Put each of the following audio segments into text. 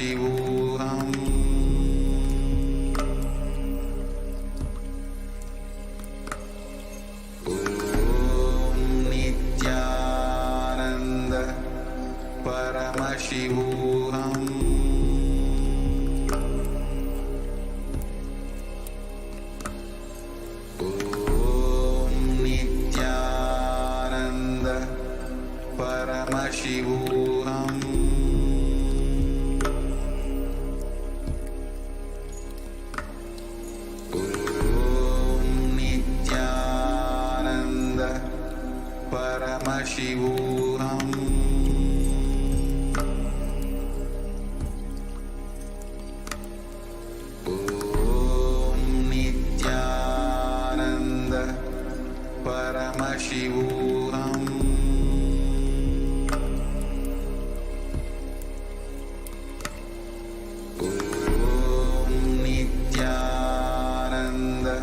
Paramashivoham. Om Nithyananda Paramashivoham. Om Nithyananda Paramashivoham. Paramashivoham. Om Nithyananda Paramashivoham. Om Nithyananda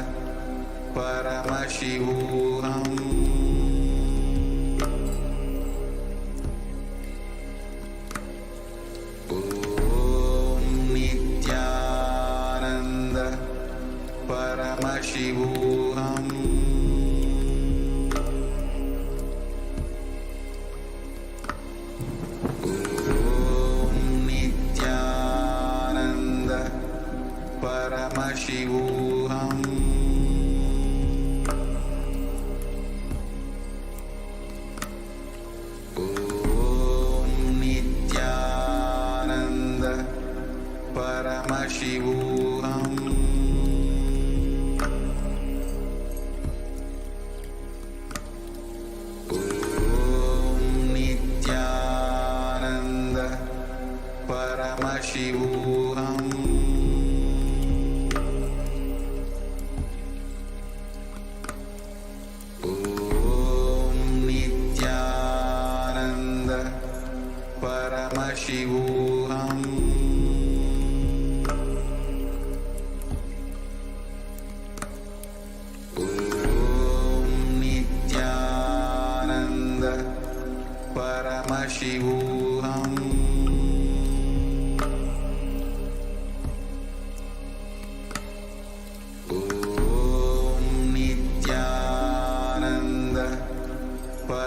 Paramashivoham. Paramashivoham. Om Nithyananda Paramashivoham. Om Nithyananda Paramashivoham. Paramashivoham. Om Nithyananda Paramashivoham. Om Nithyananda Paramashivoham.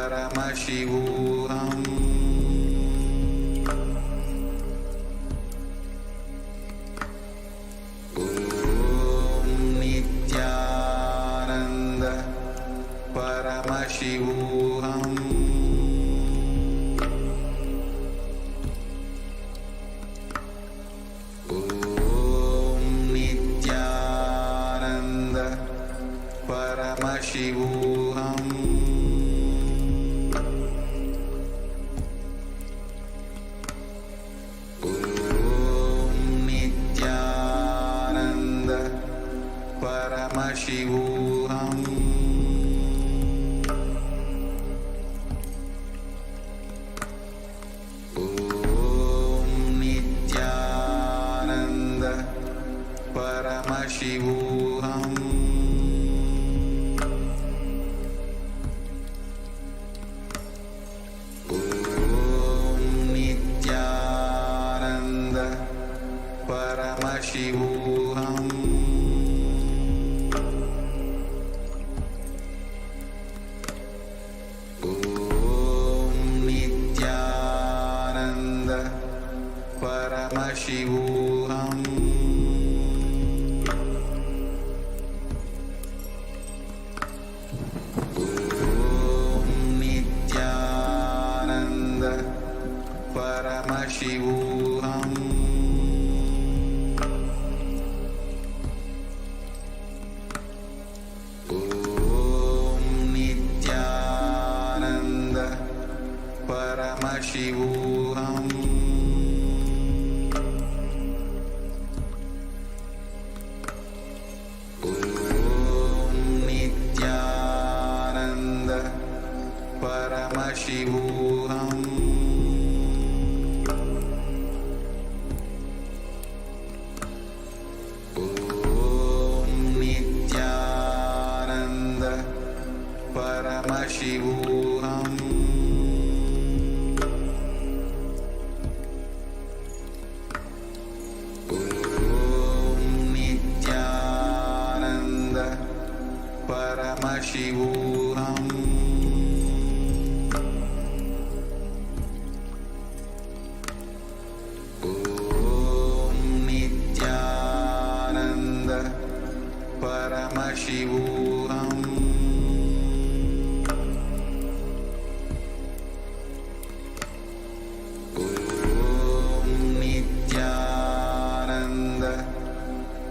Paramashivoham. Om Nithyananda Paramashivoham. Om Nithyananda Paramashivoham. Paramashivoham. Om Nithyananda Paramashivoham. Om Nithyananda Paramashivoham. Paramashivoham. Om Nithyananda Paramashivoham. Om Nithyananda Paramashivoham. Paramashivoham. Om Nithyananda Paramashivoham.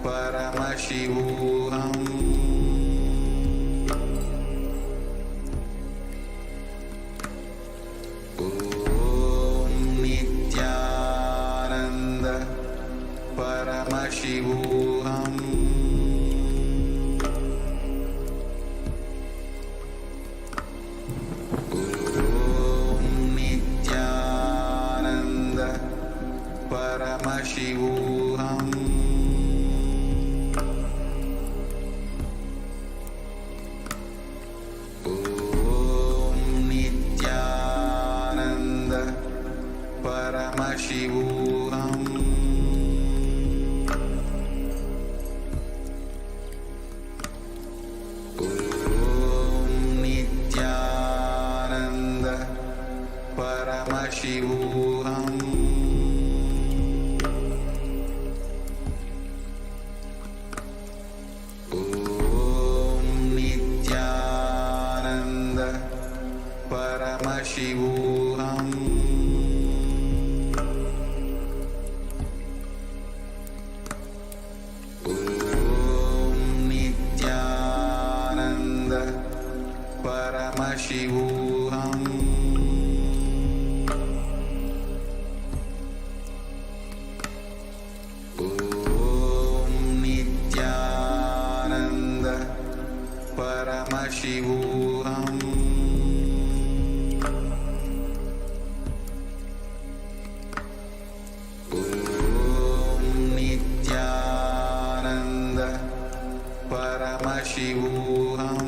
Paramashivoham. Om Nithyananda Paramashivoham. Om Nithyananda Paramashivoham. Paramashivoham. Om Nithyananda Paramashivoham. Om Nithyananda Paramashivoham. Paramashivoham. Om Nithyananda Paramashivoham. Om Nithyananda Paramashivoham.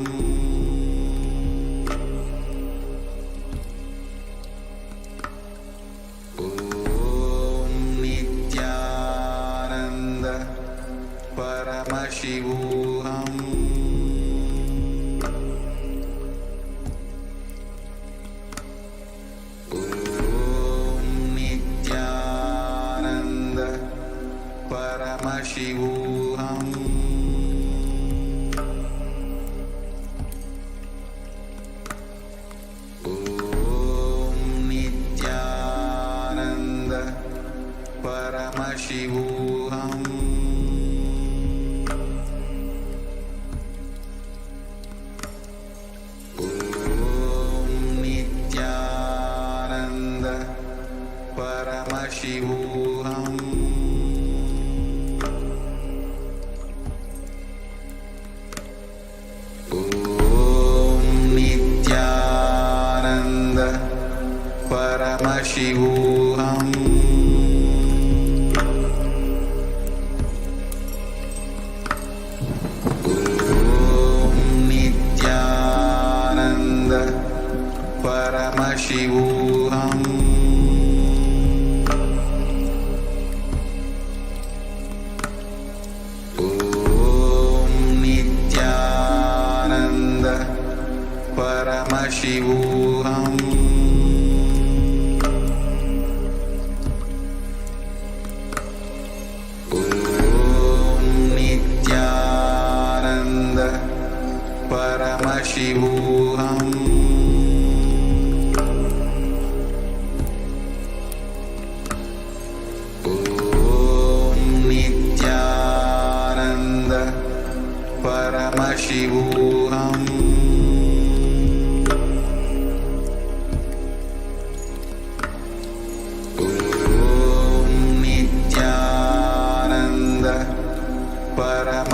Paramashivoham. Om Nithyananda Paramashivoham. Om Nithyananda Paramashivoham. Paramashivoham. Om Nithyananda Paramashivoham. Om Nithyananda Paramashivoham. Paramashivoham. Om Nithyananda Paramashivoham. Om Nithyananda Paramashivoham.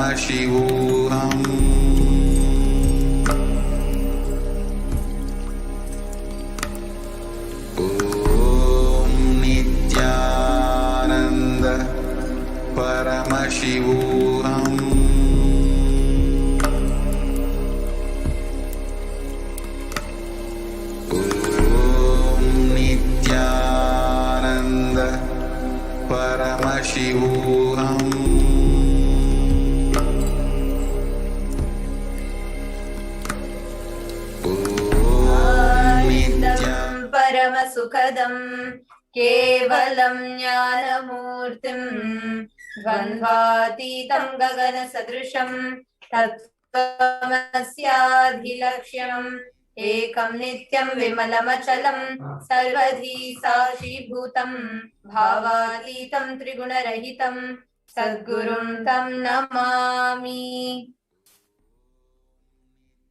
Paramashivoham. Om Nithyananda Paramashivoham. Om Nithyananda Paramashivoham. Padam Kevalam Jnanamurtim Dvandvatitam Gagana Sadrisham Tattvamasyaadhilakshyanam Ekam Nityam Vimalamachalam Sarvadhi Sashibhutam Bhavatitam Trigunarahitam Sadgurum Tam Namami.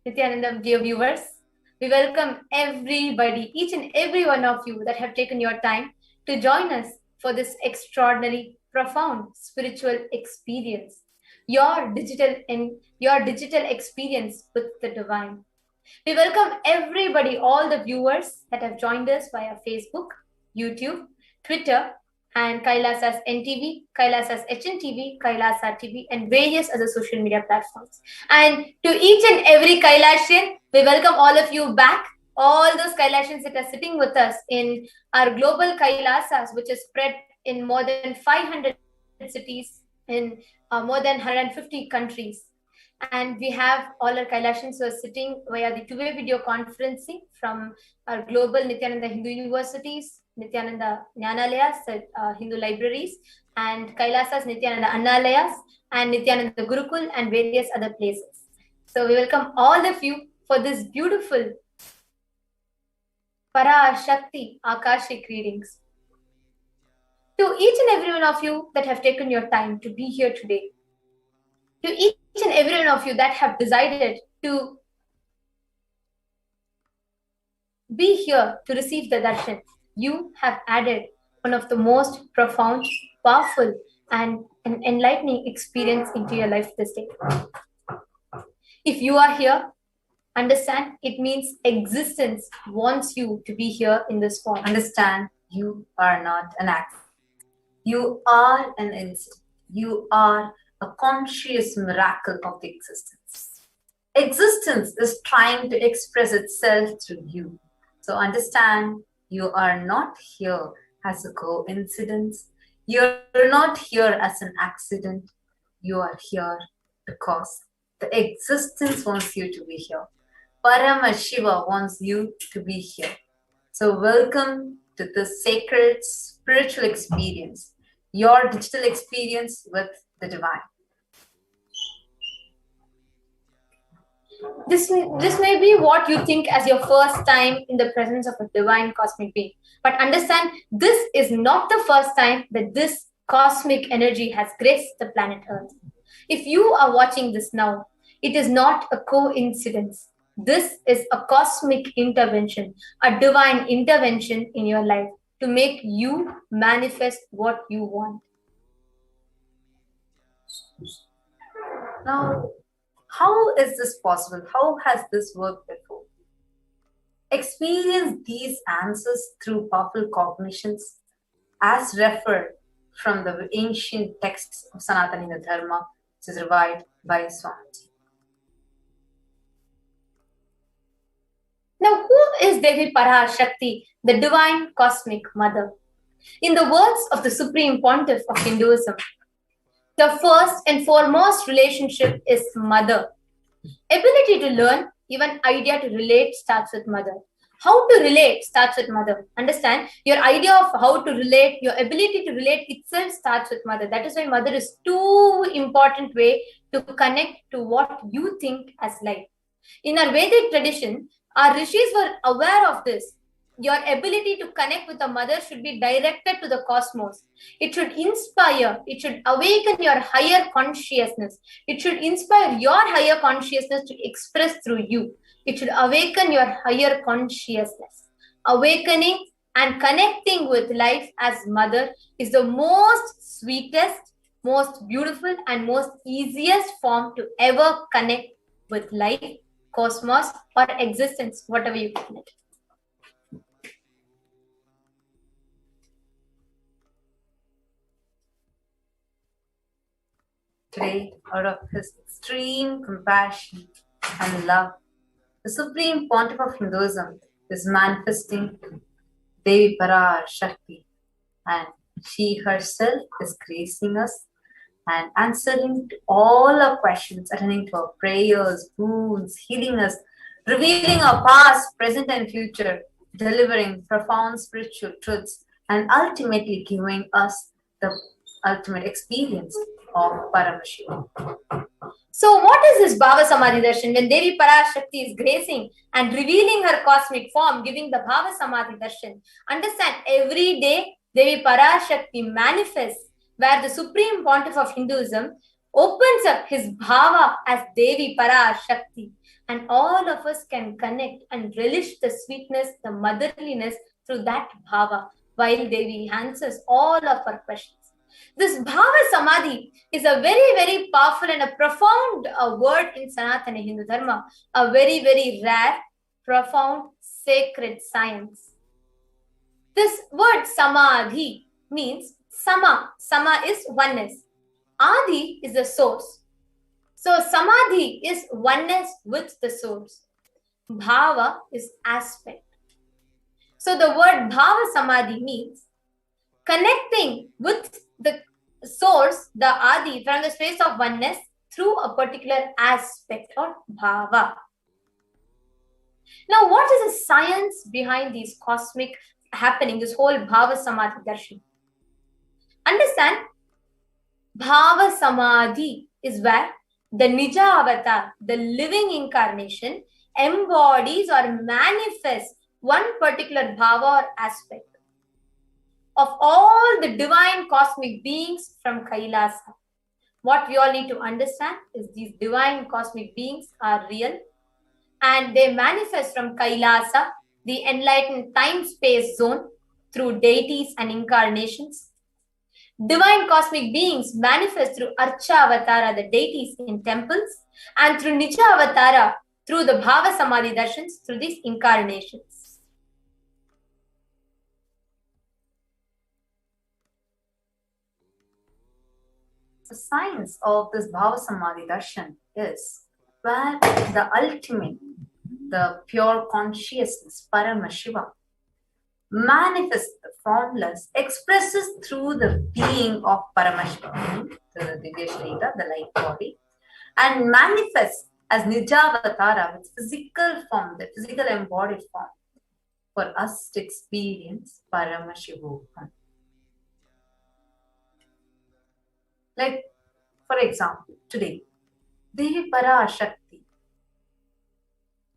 Nithyananda, dear viewers, we welcome everybody, each and every one of you that have taken your time to join us for this extraordinary, profound spiritual experience, your digital experience with the divine. We welcome everybody, all the viewers that have joined us via Facebook, YouTube, Twitter, and Kailasa's NTV, Kailasa's HNTV, Kailasa TV, and various other social media platforms. And to each and every Kailasian, we welcome all of you back. All those Kailasians that are sitting with us in our global Kailasas, which is spread in more than 500 cities in more than 150 countries. And we have all our Kailasians who are sitting via the two-way video conferencing from our global Nithyananda Hindu universities, Nithyananda Jnanalayas, Hindu libraries, and Kailasa's Nithyananda Annalayas, and Nithyananda Gurukul, and various other places. So we welcome all of you for this beautiful Parashakti Akashic readings. To each and every one of you that have taken your time to be here today, to each and every one of you that have decided to be here to receive the darshan, you have added one of the most profound, powerful, and an enlightening experience into your life this day. If you are here, understand it means existence wants you to be here in this form. Understand you are not an accident. You are an instant. You are a conscious miracle of the existence. Existence is trying to express itself through you. So understand you are not here as a coincidence. You're not here as an accident. You are here because the existence wants you to be here. Paramashiva wants you to be here. So welcome to this sacred spiritual experience, your digital experience with the divine. This may be what you think as your first time in the presence of a divine cosmic being. But understand, this is not the first time that this cosmic energy has graced the planet Earth. If you are watching this now, it is not a coincidence. This is a cosmic intervention, a divine intervention in your life to make you manifest what you want. Now, how is this possible? How has this worked before? Experience these answers through powerful cognitions as referred from the ancient texts of Sanatana Dharma, which is revived by Swamiji. Now, who is Devi Parashakti, the divine cosmic mother? In the words of the Supreme Pontiff of Hinduism, the first and foremost relationship is mother. Ability to learn, even idea to relate starts with mother. How to relate starts with mother. Understand, your idea of how to relate, your ability to relate itself starts with mother. That is why mother is too important way to connect to what you think as life. In our Vedic tradition, our rishis were aware of this. Your ability to connect with a mother should be directed to the cosmos. It should inspire, it should awaken your higher consciousness. It should inspire your higher consciousness to express through you. It should awaken your higher consciousness. Awakening and connecting with life as mother is the most sweetest, most beautiful, and most easiest form to ever connect with life, cosmos, or existence, whatever you call it. Today, out of his extreme compassion and love, the Supreme Pontiff of Hinduism is manifesting Devi Parashakti, and she herself is gracing us and answering to all our questions, attending to our prayers, wounds, healing us, revealing our past, present, and future delivering profound spiritual truths and ultimately giving us the ultimate experience of Paramashivoham. So what is this Bhava Samadhi Darshan? When Devi Parashakti is gracing and revealing her cosmic form, giving the Bhava Samadhi Darshan, understand every day Devi Parashakti manifests where the Supreme Pontiff of Hinduism opens up his Bhava as Devi Parashakti, and all of us can connect and relish the sweetness, the motherliness through that Bhava while Devi answers all of our questions. This Bhava Samadhi is a very, very powerful and a profound word in Sanatana Hindu Dharma, a very, very rare, profound, sacred science. This word Samadhi means Sama. Sama is oneness. Adi is the source. So Samadhi is oneness with the source. Bhava is aspect. So the word Bhava Samadhi means connecting with the source, the Adi, from the space of oneness through a particular aspect or Bhava. Now, what is the science behind these cosmic happening, this whole Bhava Samadhi Darshan? Understand, Bhava Samadhi is where the Nija avatar, the living incarnation, embodies or manifests one particular Bhava or aspect of all the divine cosmic beings from Kailasa. What we all need to understand is these divine cosmic beings are real and they manifest from Kailasa, the enlightened time-space zone, through deities and incarnations. Divine cosmic beings manifest through Archa Avatara, the deities in temples, and through Nicha Avatara, through the Bhava Samadhi Darshans, through these incarnations. The science of this Bhava Samadhi Darshan is where the ultimate, the pure consciousness, Paramashivoham, manifests the formless, expresses through the being of Paramashivoham, the Divya Sharira, the light body, and manifests as Nijavatara with physical form, the physical embodied form, for us to experience Paramashivoham. Like, for example, today, Devi Parashakti,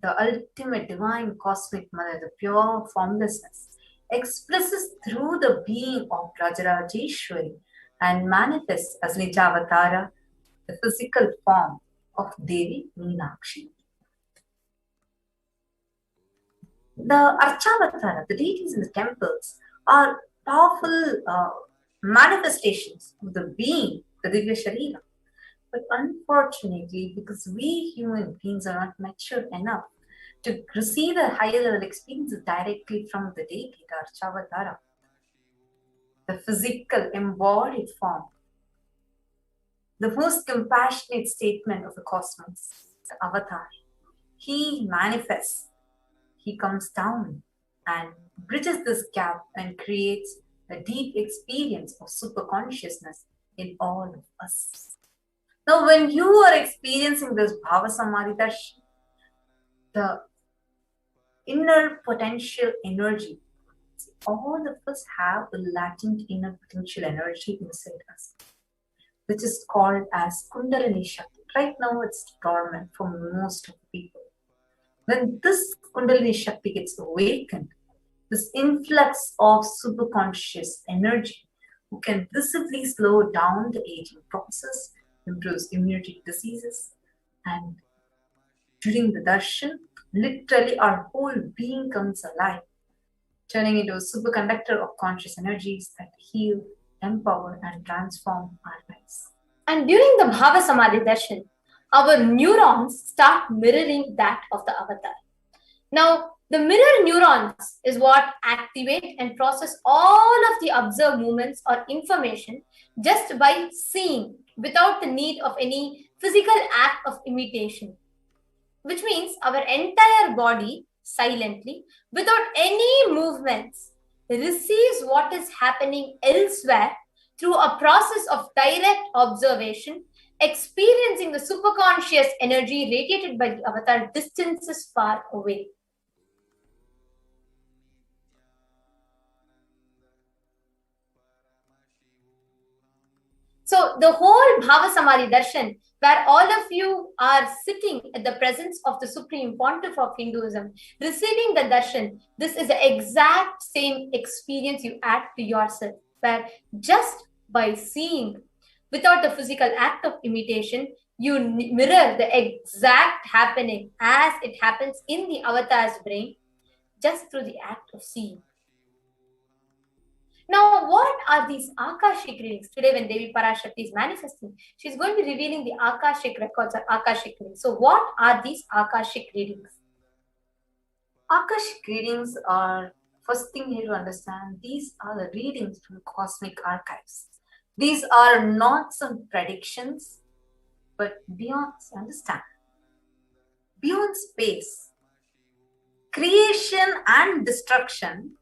the ultimate divine cosmic mother, the pure formlessness, expresses through the being of Rajarajeshwari and manifests as Nijavatara, the physical form of Devi Meenakshi. The Archavatara, the deities in the temples, are powerful manifestations of the being, the Divya Sharira. But unfortunately, because we human beings are not mature enough to receive the higher level experiences directly from the deity, the Archavatara, the physical embodied form, the most compassionate statement of the cosmos, the avatar, he manifests, he comes down and bridges this gap and creates a deep experience of super consciousness in all of us. Now, when you are experiencing this Bhava Samadhi Darshan, the inner potential energy, all of us have a latent inner potential energy inside us, which is called as Kundalini Shakti. Right now, it's dormant for most of the people. When this Kundalini Shakti gets awakened, this influx of superconscious energy who can visibly slow down the aging process, improves immunity diseases, and during the darshan, literally our whole being comes alive, turning into a superconductor of conscious energies that heal, empower, and transform our lives. And during the Bhava Samadhi Darshan, our neurons start mirroring that of the avatar. Now, the mirror neurons is what activate and process all of the observed movements or information just by seeing without the need of any physical act of imitation. Which means our entire body silently, without any movements, receives what is happening elsewhere through a process of direct observation, experiencing the superconscious energy radiated by the avatar distances far away. So the whole Bhava Samadhi Darshan, where all of you are sitting at the presence of the Supreme Pontiff of Hinduism, receiving the darshan, this is the exact same experience you add to yourself, where just by seeing, without the physical act of imitation, you mirror the exact happening as it happens in the avatar's brain, just through the act of seeing. Now, what are these Akashic readings? Today, when Devi Parashakti is manifesting, she's going to be revealing the Akashic records or Akashic readings. So, what are these Akashic readings? Akashic readings are, first thing you need to understand, these are the readings from cosmic archives. These are not some predictions, but beyond, understand, beyond space, creation and destruction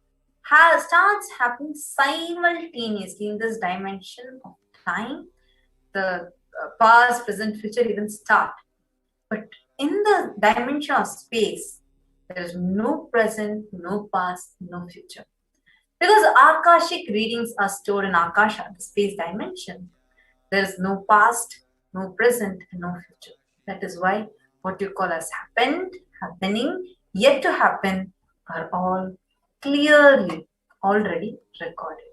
starts happening simultaneously in this dimension of time. The past, present, future even start. But in the dimension of space, there is no present, no past, no future. Because Akashic readings are stored in Akasha, the space dimension, there is no past, no present, and no future. That is why what you call as happened, happening, yet to happen are all clearly already recorded.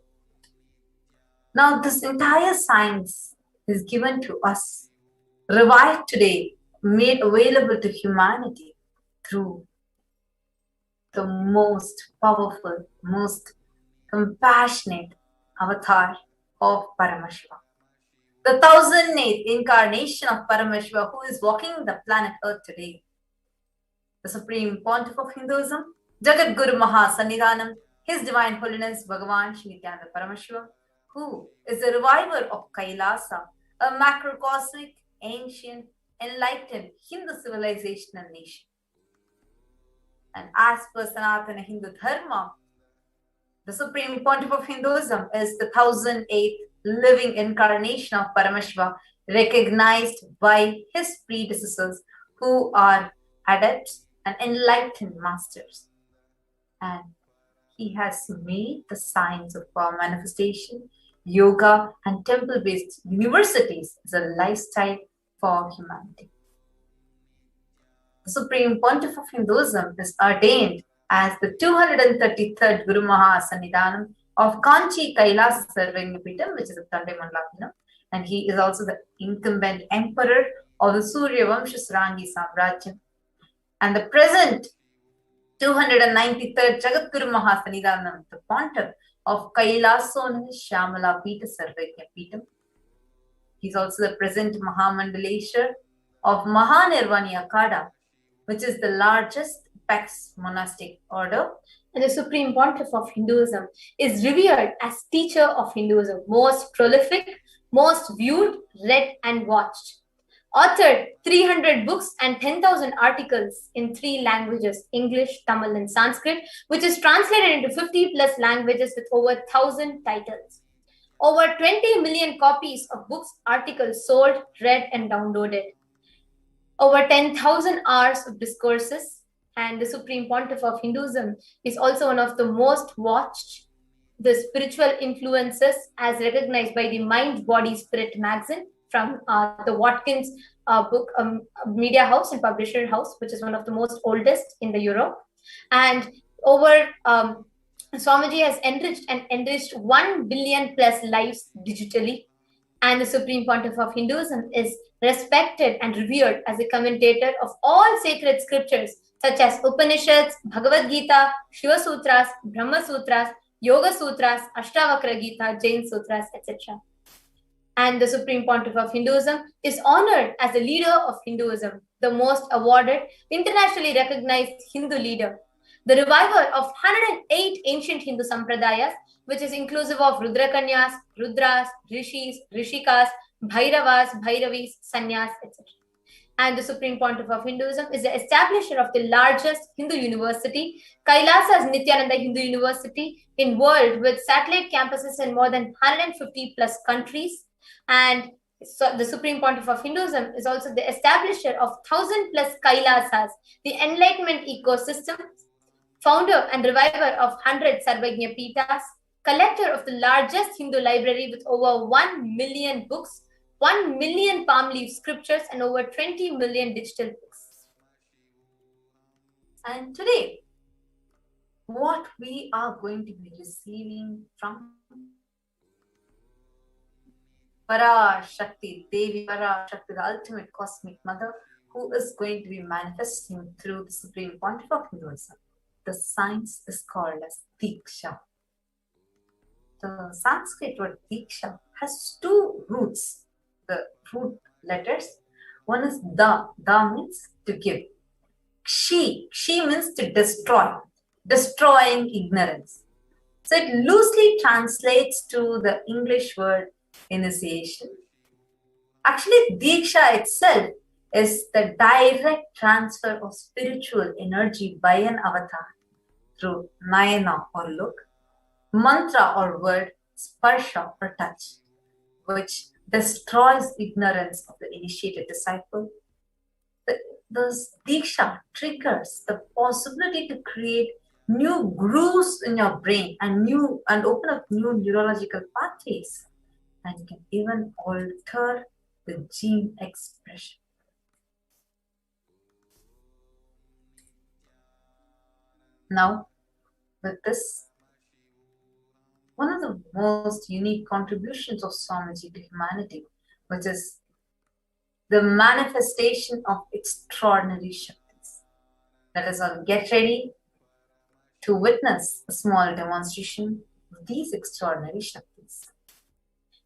Now, this entire science is given to us, revived today, made available to humanity through the most powerful, most compassionate avatar of Paramashiva. The 1008th incarnation of Paramashiva, who is walking the planet Earth today. The Supreme Pontiff of Hinduism, Jagat Guru Maha Sannidhanam, His Divine Holiness Bhagavan Shri Nithyananda Paramashivam, who is the reviver of Kailasa, a macrocosmic, ancient, enlightened Hindu civilization and nation. And as per Sanatana Hindu Dharma, the Supreme Pontiff of Hinduism is the 1008th living incarnation of Paramashiva, recognized by his predecessors who are adepts and enlightened masters. And he has made the science of power manifestation, yoga, and temple-based universities as a lifestyle for humanity. The Supreme Pontiff of Hinduism is ordained as the 233rd Guru Maha Sannidhanam of Kanchi Kailasa Sarvagyapitam, which is a Tandai Mandalakinam, and he is also the incumbent emperor of the Surya Vamsha Sarangi Samrajyam. And the present 293rd Jagat Guru Maha Sannidhanam, the Pontiff of Kailasa Shamala Pita Sarvagyapitam. He's also the present Mahamandaleshwar of Mahanirvani Akada, which is the largest Pax monastic order. And the Supreme Pontiff of Hinduism is revered as teacher of Hinduism, most prolific, most viewed, read and watched. Authored 300 books and 10,000 articles in 3 languages, English, Tamil and Sanskrit, which is translated into 50 plus languages with over 1,000 titles. Over 20 million copies of books, articles sold, read and downloaded. Over 10,000 hours of discourses. And the Supreme Pontiff of Hinduism is also one of the most watched, the spiritual influences as recognized by the Mind, Body, Spirit magazine from the Watkins book media house and publisher house, which is one of the most oldest in the Europe. And over Swamiji has enriched 1 billion plus lives digitally. And the Supreme Pontiff of Hinduism is respected and revered as a commentator of all sacred scriptures such as Upanishads, Bhagavad Gita, Shiva Sutras, Brahma Sutras, Yoga Sutras, Ashtavakra Gita, Jain Sutras, etc. And the Supreme Pontiff of Hinduism is honored as the leader of Hinduism, the most awarded, internationally recognized Hindu leader, the reviver of 108 ancient Hindu sampradayas, which is inclusive of Rudrakanyas, Rudras, Rishis, Rishikas, Bhairavas, Bhairavis, Sannyas, etc. And the Supreme Pontiff of Hinduism is the establisher of the largest Hindu university, Kailasa's Nithyananda Hindu University, in world with satellite campuses in more than 150 plus countries. And so the Supreme Pontiff of Hinduism is also the establisher of 1,000 plus Kailasas, the enlightenment ecosystem, founder and reviver of 100 Sarvagya Pitas, collector of the largest Hindu library with over 1 million books, 1 million palm leaf scriptures, and over 20 million digital books. And today, what we are going to be receiving from Parashakti, Devi Parashakti, the ultimate cosmic mother, who is going to be manifesting through the Supreme Pontiff of Hinduism. The science is called as Diksha. The Sanskrit word Diksha has two roots, the root letters. One is Da. Da means to give. Kshi means to destroy, destroying ignorance. So it loosely translates to the English word initiation. Actually, Diksha itself is the direct transfer of spiritual energy by an avatar through Nayana or look, mantra or word, sparsha or touch, which destroys ignorance of the initiated disciple. The Diksha triggers the possibility to create new grooves in your brain and open up new neurological pathways, and can even alter the gene expression. Now, with this, one of the most unique contributions of Swamiji to humanity, which is the manifestation of extraordinary Shaktis. Let us all get ready to witness a small demonstration of these extraordinary Shaktis.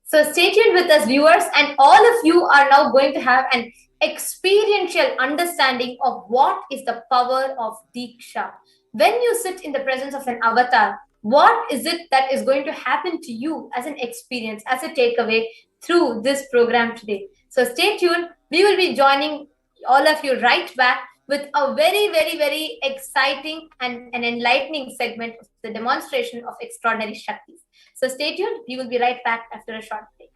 So stay tuned with us, viewers, and all of you are now going to have an experiential understanding of what is the power of Diksha. When you sit in the presence of an avatar, what is it that is going to happen to you as an experience, as a takeaway through this program today? So stay tuned. We will be joining all of you right back with a very, very, very exciting and an enlightening segment of the demonstration of extraordinary Shaktis. So stay tuned. We will be right back after a short break.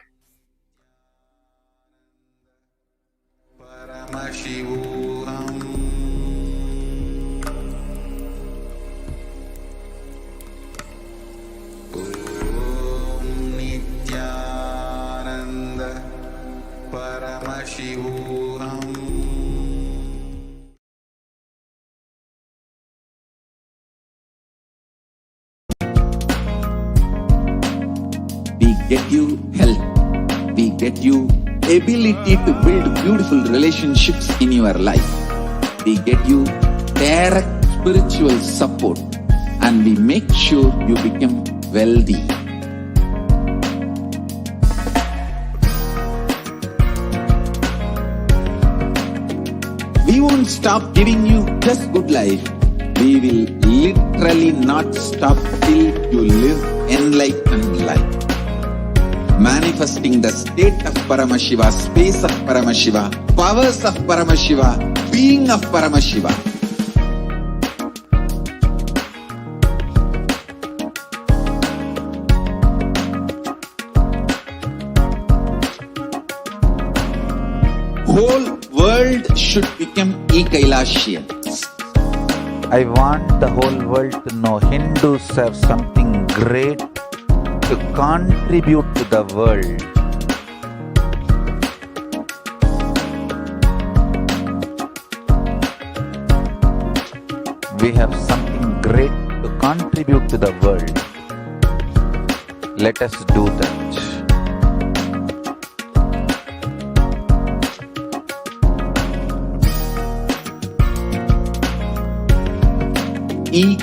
Paramashivoham. Om Nithyananda Paramashivoham. We get you health. We get you ability to build beautiful relationships in your life. We get you direct spiritual support, and we make sure you become wealthy. We won't stop giving you just good life. We will literally not stop till you live enlightened life. Manifesting the state of Paramashiva, space of Paramashiva, powers of Paramashiva, being of Paramashiva. Whole world should become Kailasians. I want the whole world to know Hindus have something great to contribute to the world. We have something great to contribute to the world. Let us do that.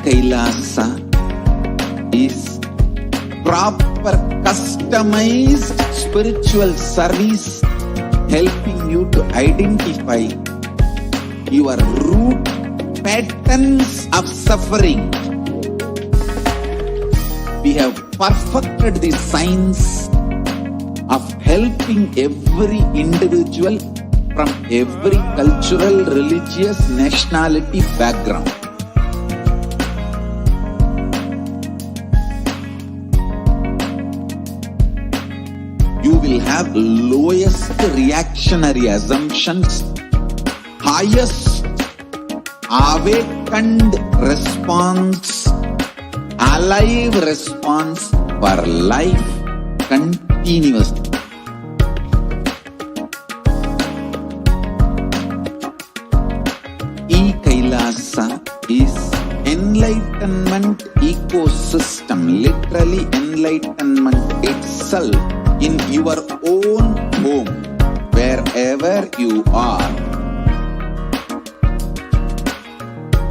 Kailasa is proper customized spiritual service, helping you to identify your root patterns of suffering. We have perfected the science of helping every individual from every cultural, religious, nationality background. You will have lowest reactionary assumptions, highest awakened response, alive response, for life continuously. Kailasa is enlightenment ecosystem, literally enlightenment itself in your own home, wherever you are.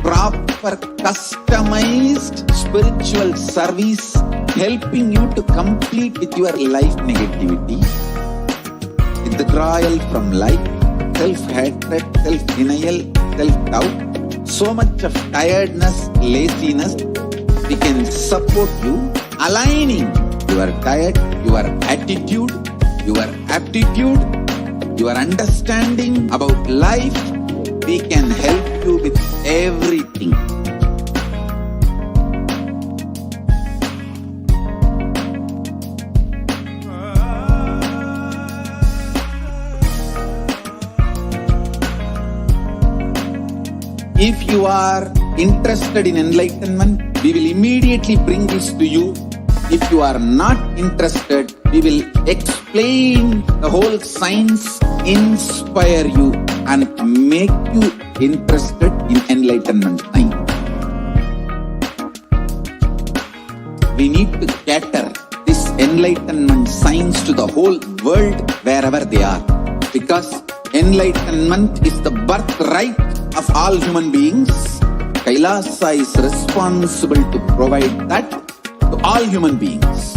Proper customized spiritual service helping you to complete with your life negativity, withdrawal from life, self-hatred, self-denial, self-doubt, so much of tiredness, laziness. We can support you, aligning your diet, your attitude, your aptitude, your understanding about life. We can help you with everything. If you are interested in enlightenment, we will immediately bring this to you. If you are not interested, we will explain the whole science, inspire you and make you interested in enlightenment time. We need to cater this enlightenment science to the whole world wherever they are, because enlightenment is the birthright of all human beings. Kailasa is responsible to provide that to all human beings.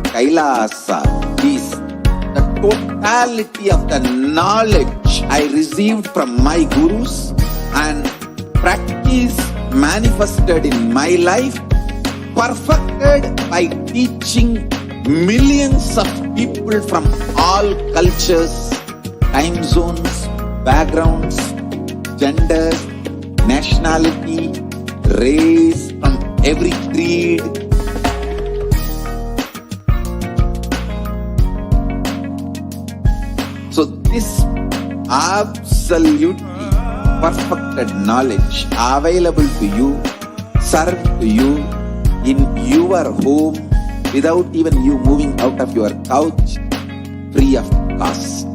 Kailasa is the totality of the knowledge I received from my gurus and practice manifested in my life, perfected by teaching millions of people from all cultures, time zones, backgrounds, genders, nationality, race, from every creed. So this absolutely perfected knowledge available to you, served to you in your home, without even you moving out of your couch, free of cost.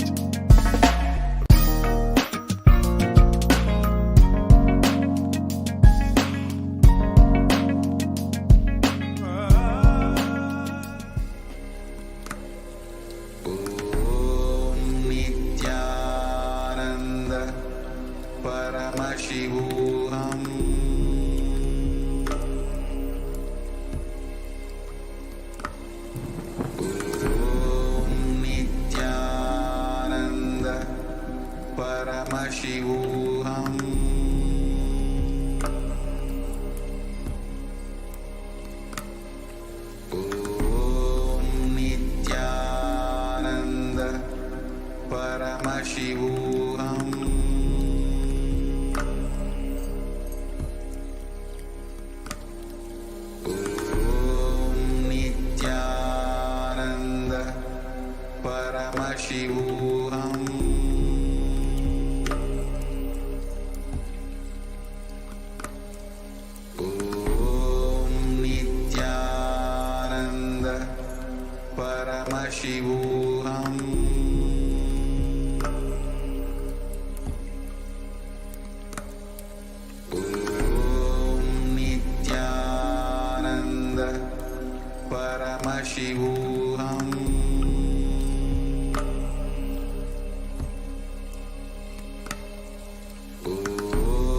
Om Nithyananda Paramashivoham. Paramashivoham. Om Nithyananda Paramashivoham. Om Nithyananda Paramashivoham. Paramashivoham. Om Nithyananda Paramashivoham.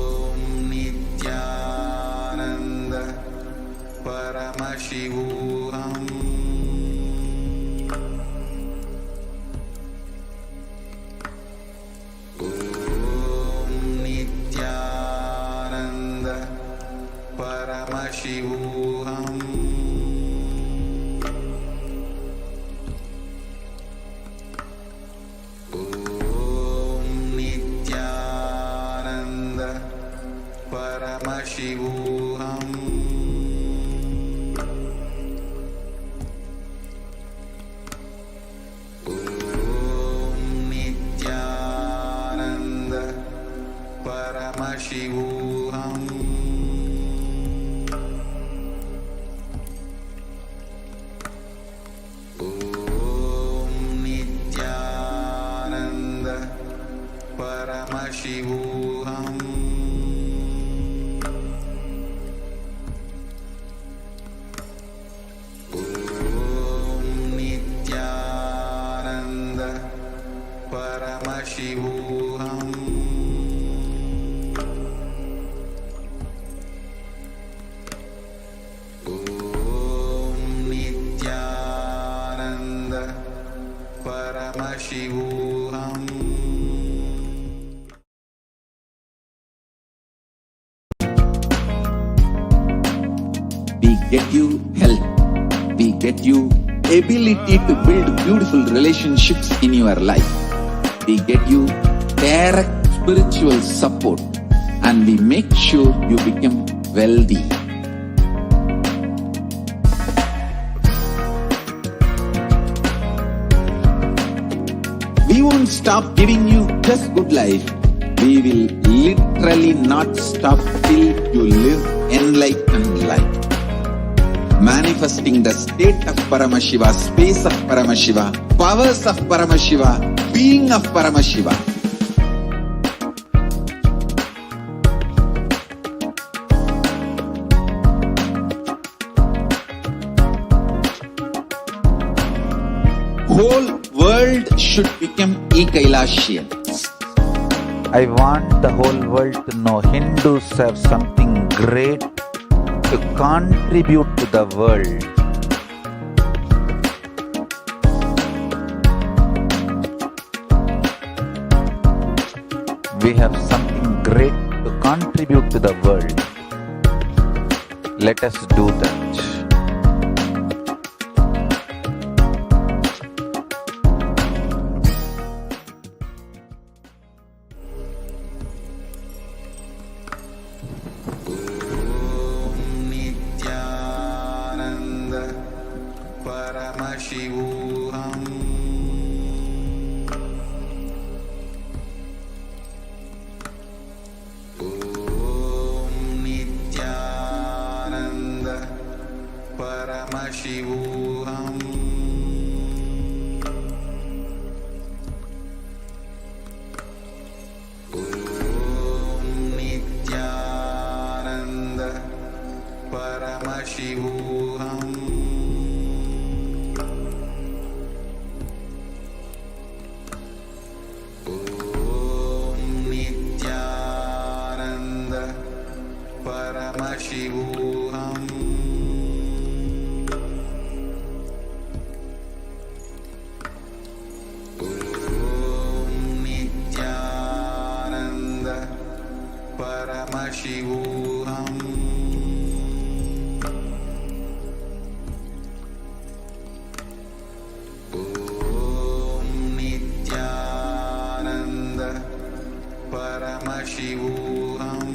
Om Nithyananda Paramashivoham. Paramashivoham. Om Nithyananda Paramashivoham. Paramashivoham. Om Nithyananda Paramashivoham. Om Nithyananda Paramashivoham. We get you health. We get you ability to build beautiful relationships in your life. We get you direct spiritual support, and we make sure you become wealthy. We won't stop giving you just good life. We will literally not stop till you live enlightened life. Manifesting the state of Paramashiva, space of Paramashiva, powers of Paramashiva, being of Paramashiva. Whole world should become Kailasians. I want the whole world to know Hindus have something great to contribute to the world. We have something great to contribute to the world. Let us do that. Nithyananda Paramashivoham. Om Nithyananda Paramashivoham. Om Nithyananda Paramashivoham. Om Nithyananda Paramashivoham. Om Nithyananda Paramashivoham. Om Nithyananda Paramashivoham. Om Nithyananda Paramashivoham.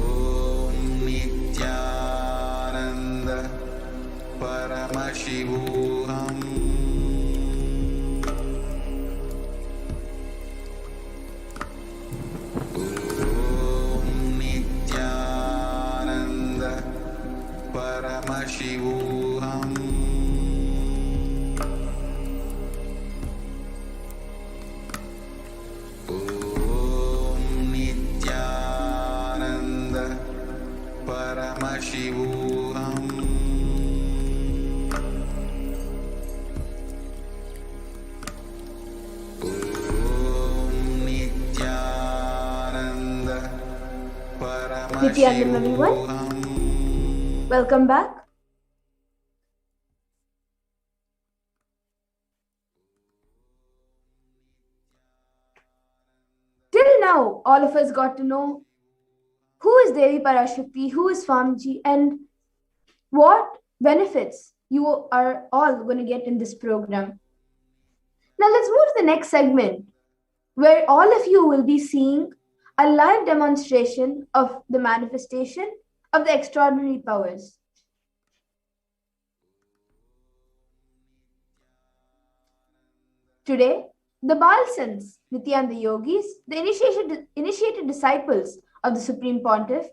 Om Nithyananda Paramashivoham. Om Nithyananda Paramashivoham. Om Nithyananda Paramashivoham. Om Nithyananda Nithyananda, everyone. Paramashivoham. Welcome back. Till now, all of us got to know who is Devi Parashakti, who is Swamiji, and what benefits you are all going to get in this program. Now, let's move to the next segment, where all of you will be seeing a live demonstration of the manifestation of the extraordinary powers. Today, the Balsans, Nithyananda yogis, the initiated disciples of the Supreme Pontiff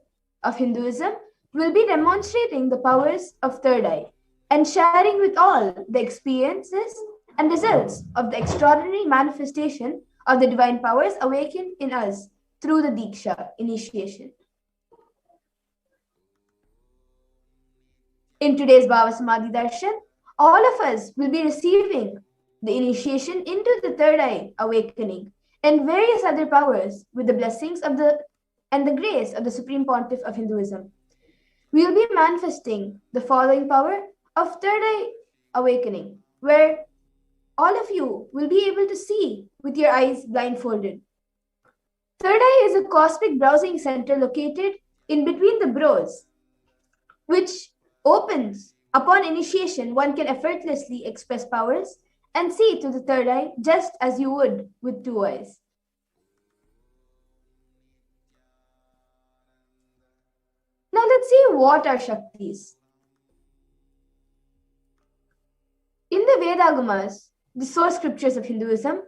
of Hinduism, will be demonstrating the powers of third eye and sharing with all the experiences and results of the extraordinary manifestation of the divine powers awakened in us through the Diksha initiation. In today's Bhava Samadhi Darshan, all of us will be receiving the initiation into the third eye awakening and various other powers with the blessings of the grace of the Supreme Pontiff of Hinduism. We will be manifesting the following power of third eye awakening, where all of you will be able to see with your eyes blindfolded. Third eye is a cosmic browsing center located in between the brows, which opens upon initiation. One can effortlessly express powers and see through the third eye just as you would with two eyes. Now let's see what are Shaktis. In the Vedagamas, the source scriptures of Hinduism,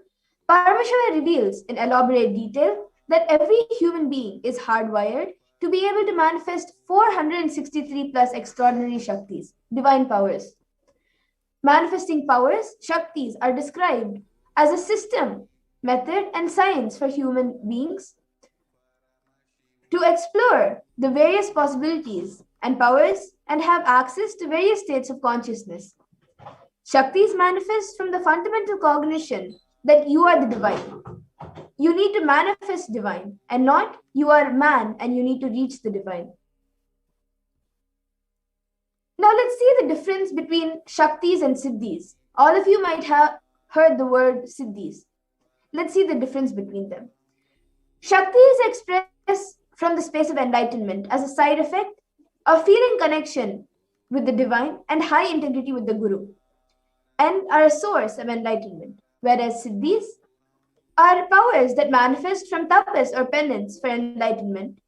Paramashiva reveals in elaborate detail that every human being is hardwired to be able to manifest 463 plus extraordinary Shaktis, divine powers. Manifesting powers, Shaktis, are described as a system, method, and science for human beings to explore the various possibilities and powers and have access to various states of consciousness. Shaktis manifest from the fundamental cognition that you are the divine. You need to manifest divine and not you are man and you need to reach the divine. Now let's see the difference between Shaktis and Siddhis. All of you might have heard the word Siddhis. Let's see the difference between them. Shakti is expressed from the space of enlightenment as a side effect of feeling connection with the divine and high integrity with the Guru, and are a source of enlightenment, whereas Siddhis are powers that manifest from tapas or penance for enlightenment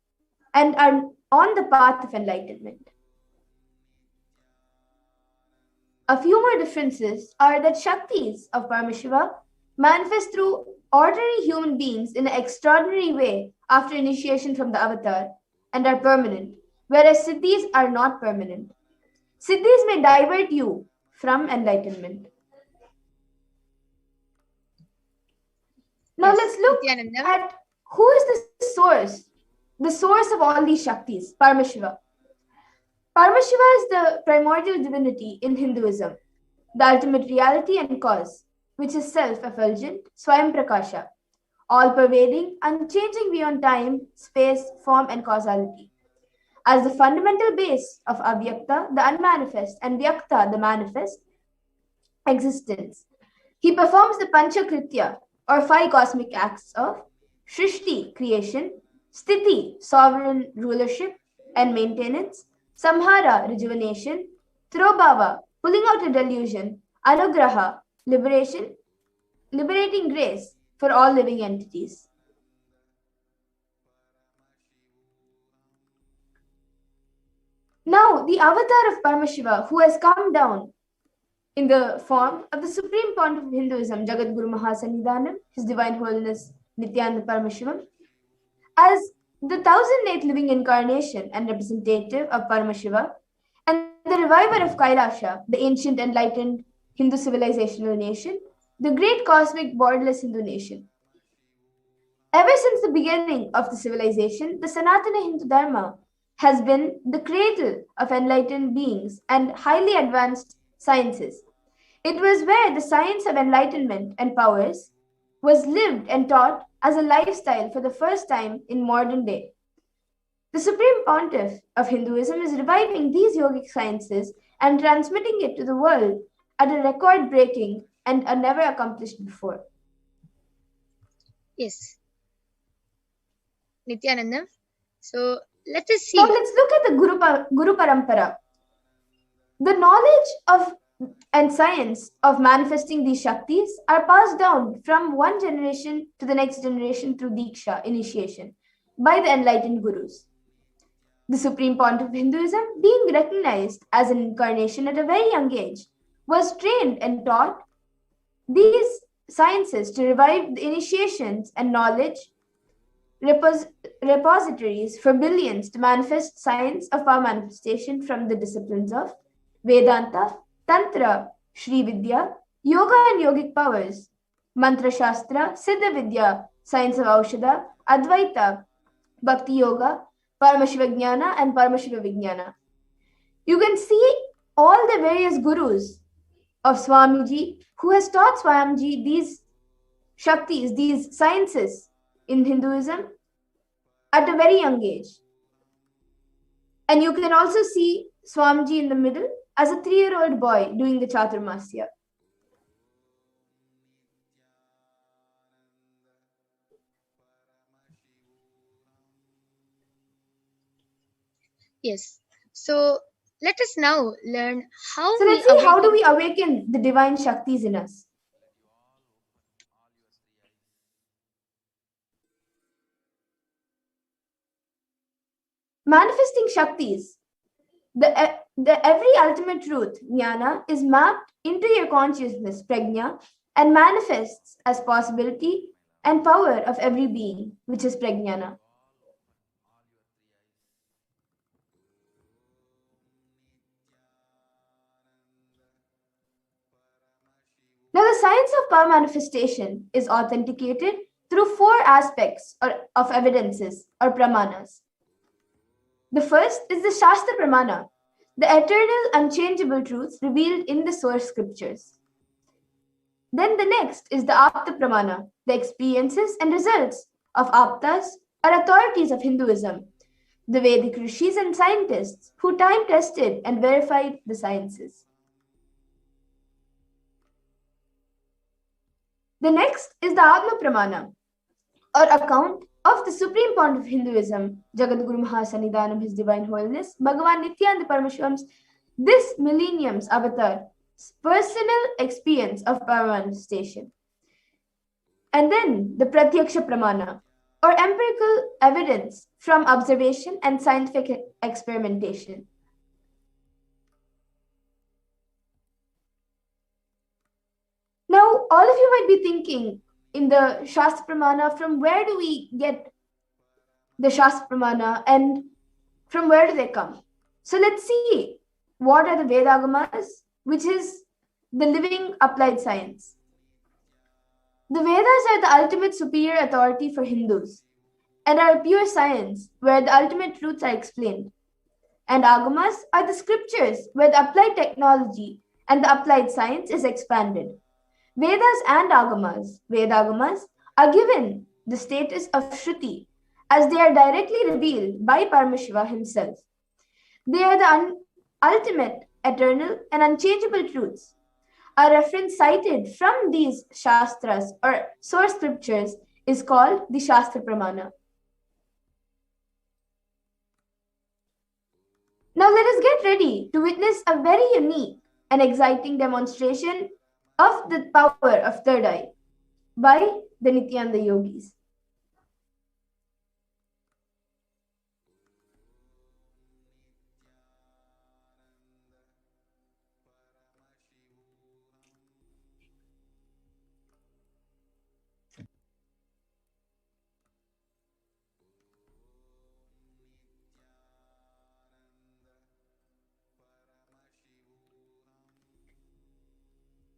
and are on the path of enlightenment. A few more differences are that Shaktis of Paramashiva manifest through ordinary human beings in an extraordinary way after initiation from the avatar and are permanent, whereas Siddhis are not permanent. Siddhis may divert you from enlightenment. Now let's look at who is the source of all these Shaktis, Paramashiva. Paramashiva is the primordial divinity in Hinduism, the ultimate reality and cause, which is self-effulgent, Swayam Prakasha, all-pervading, unchanging beyond time, space, form, and causality. As the fundamental base of Avyakta, the unmanifest, and Vyakta, the manifest, existence, he performs the Panchakritya, or 5 cosmic acts of Shrishti, creation, Sthiti, sovereign rulership and maintenance, Samhara, rejuvenation, Throbhava, pulling out a delusion, Anugraha, liberating grace for all living entities. Now, the avatar of Paramashiva, who has come down in the form of the Supreme Pontiff of Hinduism, Jagadguru Mahasannidhanam, His Divine Holiness Nithyananda Paramashivam, as the 1008th living incarnation and representative of Paramashiva, and the reviver of Kailasa, the ancient enlightened Hindu civilizational nation, the great cosmic borderless Hindu nation. Ever since the beginning of the civilization, the Sanatana Hindu Dharma has been the cradle of enlightened beings and highly advanced sciences. It was where the science of enlightenment and powers was lived and taught as a lifestyle for the first time in modern day. The Supreme Pontiff of Hinduism is reviving these yogic sciences and transmitting it to the world at a record-breaking and a never accomplished before. Yes. Nithyananda. So let us see. Now let's look at the Guru Parampara. The knowledge of and science of manifesting these Shaktis are passed down from one generation to the next generation through Diksha, initiation, by the enlightened Gurus. The Supreme Pontiff of Hinduism, being recognized as an incarnation at a very young age, was trained and taught these sciences to revive the initiations and knowledge repositories for billions to manifest science of power manifestation from the disciplines of Vedanta, Tantra, Shri Vidya, Yoga and Yogic powers, Mantra Shastra, Siddha Vidya, science of Aushadha, Advaita, Bhakti Yoga, Paramashivoham and Paramashivoham. You can see all the various gurus of Swamiji who has taught Swamiji these Shaktis, these sciences in Hinduism at a very young age. And you can also see Swamiji in the middle as a 3-year-old boy doing the Chaturmasya. Yes. So let us now learn how So we let's see, how do awaken. we awaken the divine Shaktis in us? Manifesting Shaktis, the every ultimate truth, jnana, is mapped into your consciousness, prajna, and manifests as possibility and power of every being, which is prajnana. Now, the science of power manifestation is authenticated through 4 aspects of evidences or pramanas. The first is the Shastra Pramana, the eternal, unchangeable truths revealed in the source scriptures. Then the next is the Apta Pramana, the experiences and results of Aptas or authorities of Hinduism, the Vedic rishis and scientists who time tested and verified the sciences. The next is the Atma Pramana, or account of the supreme point of Hinduism, Jagadguru Mahasannidhanam, His Divine Holiness, Bhagavan Nithyananda Paramashivam, this millennium's avatar, personal experience of power manifestation. And then the Pratyaksha Pramana, or empirical evidence from observation and scientific experimentation. Now, all of you might be thinking in the Shastra Pramana, from where do we get the Shastra Pramana and from where do they come? So let's see, what are the Vedagamas, which is the living applied science. The Vedas are the ultimate superior authority for Hindus and are pure science where the ultimate truths are explained. And Agamas are the scriptures where the applied technology and the applied science is expanded. Vedas and Vedagamas, are given the status of Shruti as they are directly revealed by Paramashiva himself. They are the ultimate, eternal, and unchangeable truths. A reference cited from these Shastras or source scriptures is called the Shastra Pramana. Now let us get ready to witness a very unique and exciting demonstration of the power of third eye by the Nityananda yogis.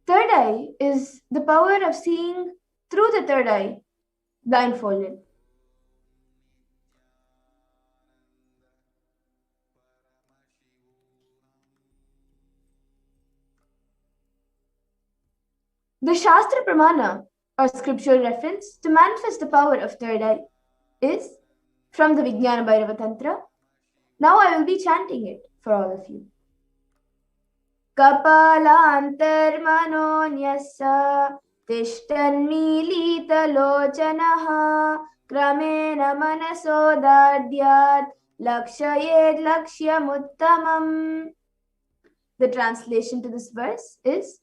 Third eye is the power of seeing through the third eye, blindfolded. The Shastra Pramana, or scriptural reference to manifest the power of third eye, is from the Vijnana Bhairava Tantra. Now I will be chanting it for all of you. Kapalantarmanonyasa tishtannilitalochanaha kramena manasodadyat lakshayed lakshyamuttamam. The translation to this verse is,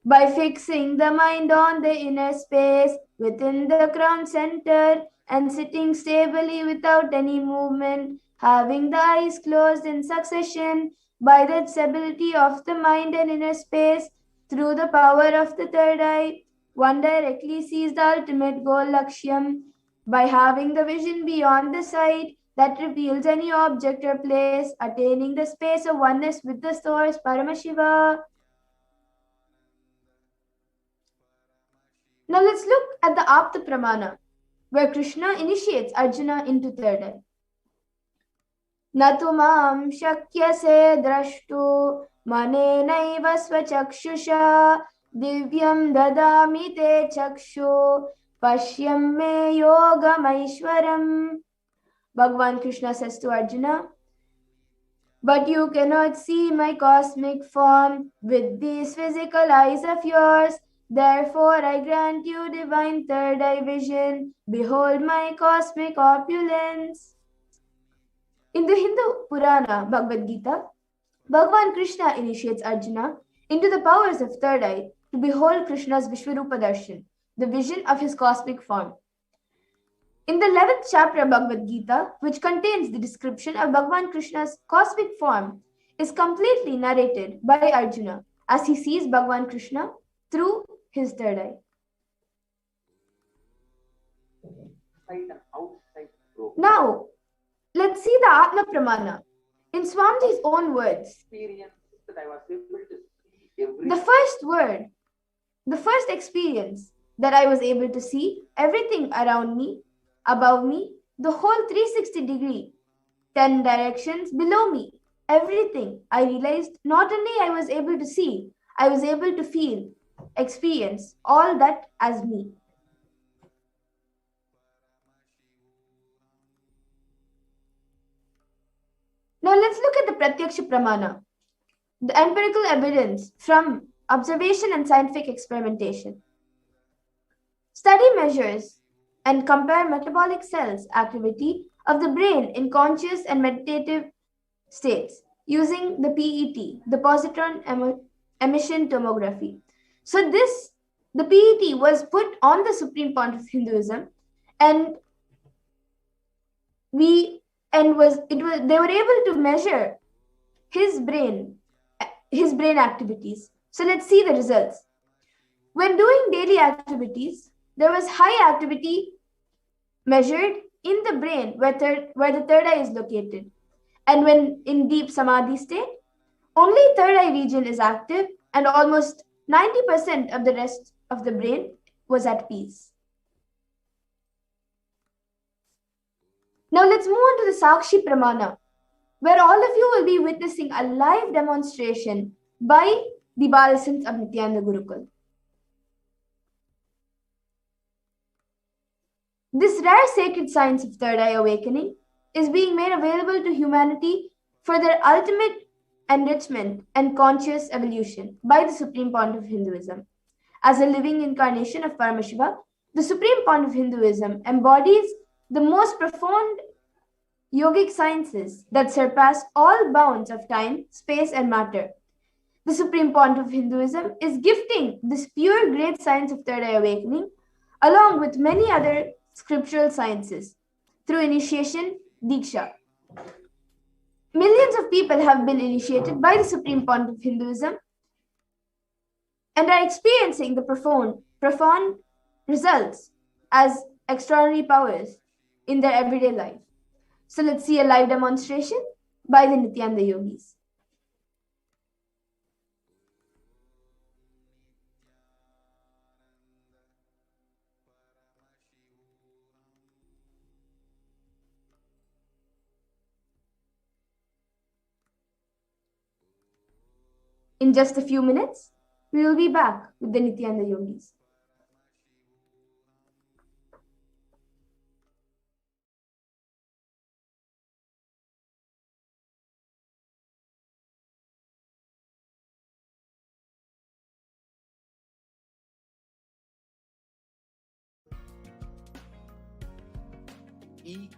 by fixing the mind on the inner space within the crown center and sitting stably without any movement, having the eyes closed in succession, by the stability of the mind and inner space, through the power of the third eye, one directly sees the ultimate goal Lakshyam by having the vision beyond the sight that reveals any object or place, attaining the space of oneness with the source, Paramashiva. Now let's look at the Apta Pramana, where Krishna initiates Arjuna into third eye. Natumam shakyase drashtu manenaiva svachakshushā divyam dadami te chakshu pashyam me yogamaishwaram. Bhagavan Krishna says to Arjuna, but you cannot see my cosmic form with these physical eyes of yours. Therefore, I grant you divine third eye vision. Behold my cosmic opulence. In the Hindu Purana, Bhagavad Gita, Bhagavan Krishna initiates Arjuna into the powers of third eye to behold Krishna's Vishwarupa Darshan, the vision of his cosmic form. In the 11th chapter of Bhagavad Gita, which contains the description of Bhagavan Krishna's cosmic form, is completely narrated by Arjuna as he sees Bhagavan Krishna through his third eye. Now, let's see the Atma Pramana. In Swamiji's own words, the first experience that I was able to see everything around me, above me, the whole 360 degree, 10 directions below me, everything, I realized not only I was able to see, I was able to feel, experience all that as me. Now let's look at the Pratyaksha Pramana, the empirical evidence from observation and scientific experimentation. Study measures and compare metabolic cells activity of the brain in conscious and meditative states using the PET, the positron emission tomography. So the PET was put on the Supreme Pontiff of Hinduism, and they were able to measure his brain activities. So let's see the results. When doing daily activities, there was high activity measured in the brain where the third eye is located. And when in deep samadhi state, only third eye region is active and almost 90% of the rest of the brain was at peace. Now let's move on to the Sakshi Pramana, where all of you will be witnessing a live demonstration by the Balasins of Nithyananda Gurukul. This rare sacred science of third eye awakening is being made available to humanity for their ultimate enrichment and conscious evolution by the Supreme Pontiff of Hinduism. As a living incarnation of Paramashiva, the Supreme Pontiff of Hinduism embodies the most profound yogic sciences that surpass all bounds of time, space, and matter. The Supreme Pontiff of Hinduism is gifting this pure great science of third eye awakening along with many other scriptural sciences through initiation, Diksha. Millions of people have been initiated by the Supreme Pontiff of Hinduism and are experiencing the profound results as extraordinary powers in their everyday life. So let's see a live demonstration by the Nithyananda Yogis. In just a few minutes, we will be back with the Nithyananda Yogis.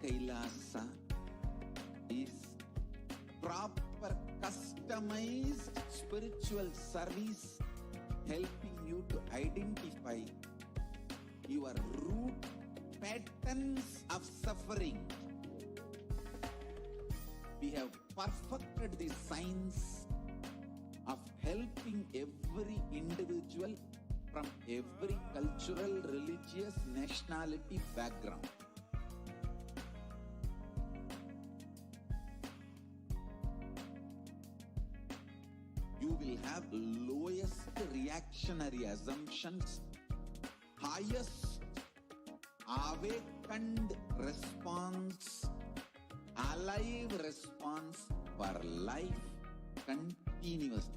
Kailasa is proper customized spiritual service helping you to identify your root patterns of suffering. We have perfected the science of helping every individual from every cultural, religious, nationality background. You will have lowest reactionary assumptions, highest awakened response, alive response for life continuously.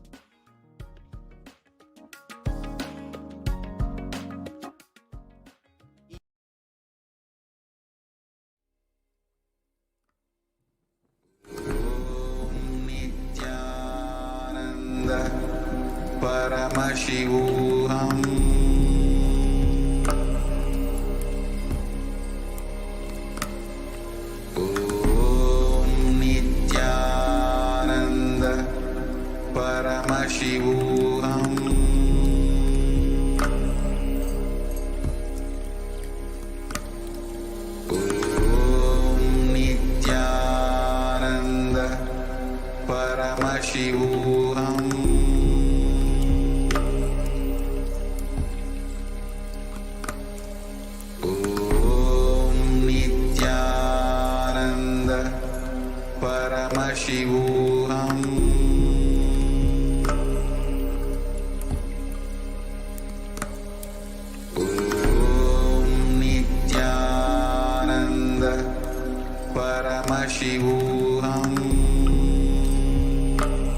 Nithyananda Paramashivoham. Om Nithyananda Paramashivoham. Om Nithyananda Paramashivoham. Om Nithyananda Paramashivoham. Om Nithyananda Paramashivoham. Om Nithyananda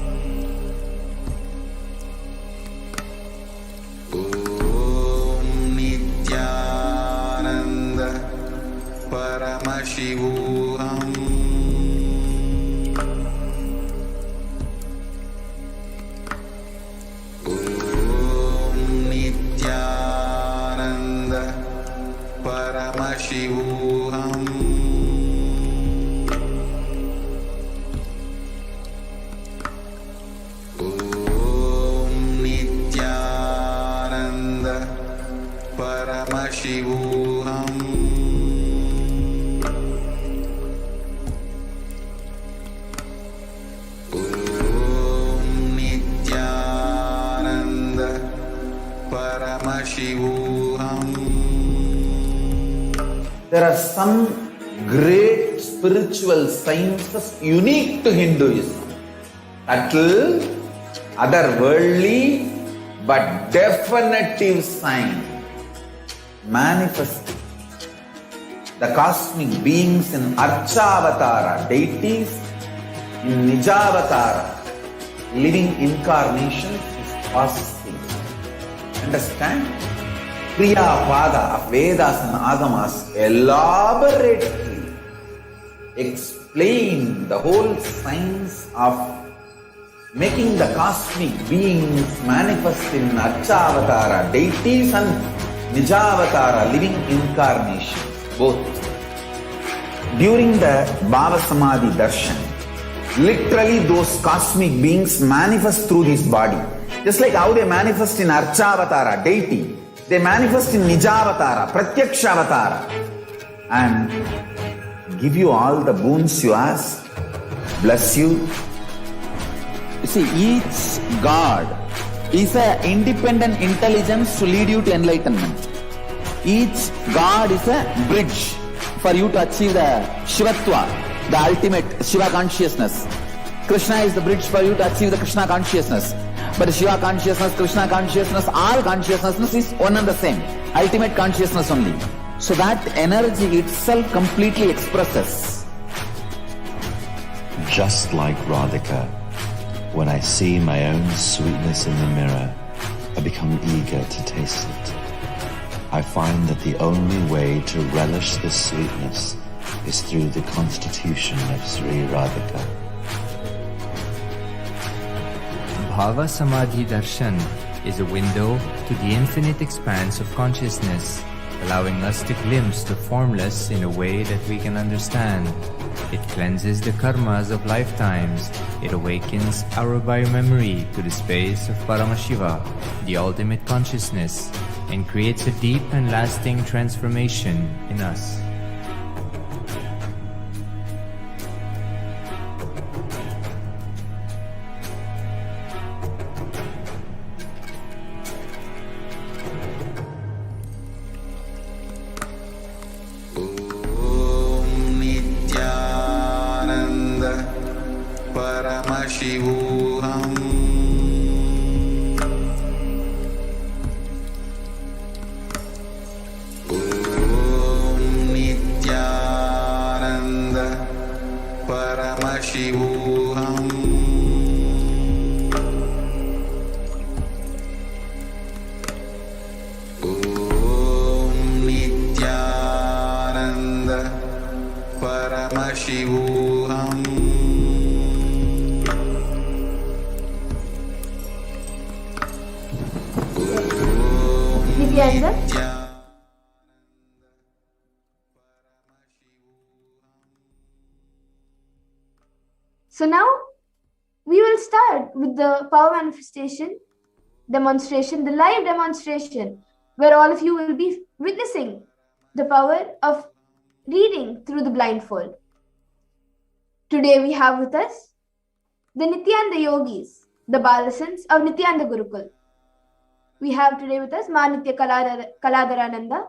Paramashivoham. Om Nithyananda Paramashivoham. Om Nithyananda Paramashivoham. Om Nithyananda Paramashivoham. There are some great spiritual sciences unique to Hinduism. Subtle, otherworldly, but definitive sign. Manifesting the cosmic beings in Archavatara, deities in Nijavatara, living incarnations is possible. Understand? Kriya Pada of Vedas and Agamas elaborately explain the whole science of making the cosmic beings manifest in Archavatara, deities and Nijavatara, living incarnations, both. During the Bhava Samadhi Darshan, literally those cosmic beings manifest through this body. Just like how they manifest in Archavatara, deity, they manifest in Nijavatara, Pratyakshavatara, and give you all the boons you ask, bless you. You see, each God is an independent intelligence to lead you to enlightenment. Each God is a bridge for you to achieve the Shivatva, the ultimate Shiva consciousness. Krishna is the bridge for you to achieve the Krishna consciousness. But Shiva consciousness, Krishna consciousness, all consciousness is one and the same. Ultimate consciousness only. So that energy itself completely expresses. Just like Radhika, when I see my own sweetness in the mirror, I become eager to taste it. I find that the only way to relish this sweetness is through the constitution of Sri Radhika. Bhava Samadhi Darshan is a window to the infinite expanse of consciousness, allowing us to glimpse the formless in a way that we can understand. It cleanses the karmas of lifetimes. It awakens our biomemory to the space of Paramashiva, the ultimate consciousness, and creates a deep and lasting transformation in us. Paramashivoham. Om Nithyananda Paramashivoham. Om Nithyananda Paramashivoham. Nithyananda. So now we will start with the power manifestation demonstration, the live demonstration, where all of you will be witnessing the power of reading through the blindfold. Today we have with us the Nithyananda Yogis, the Balasans of Nithyananda Gurukul. We have today with us Ma Nitya Kaladarananda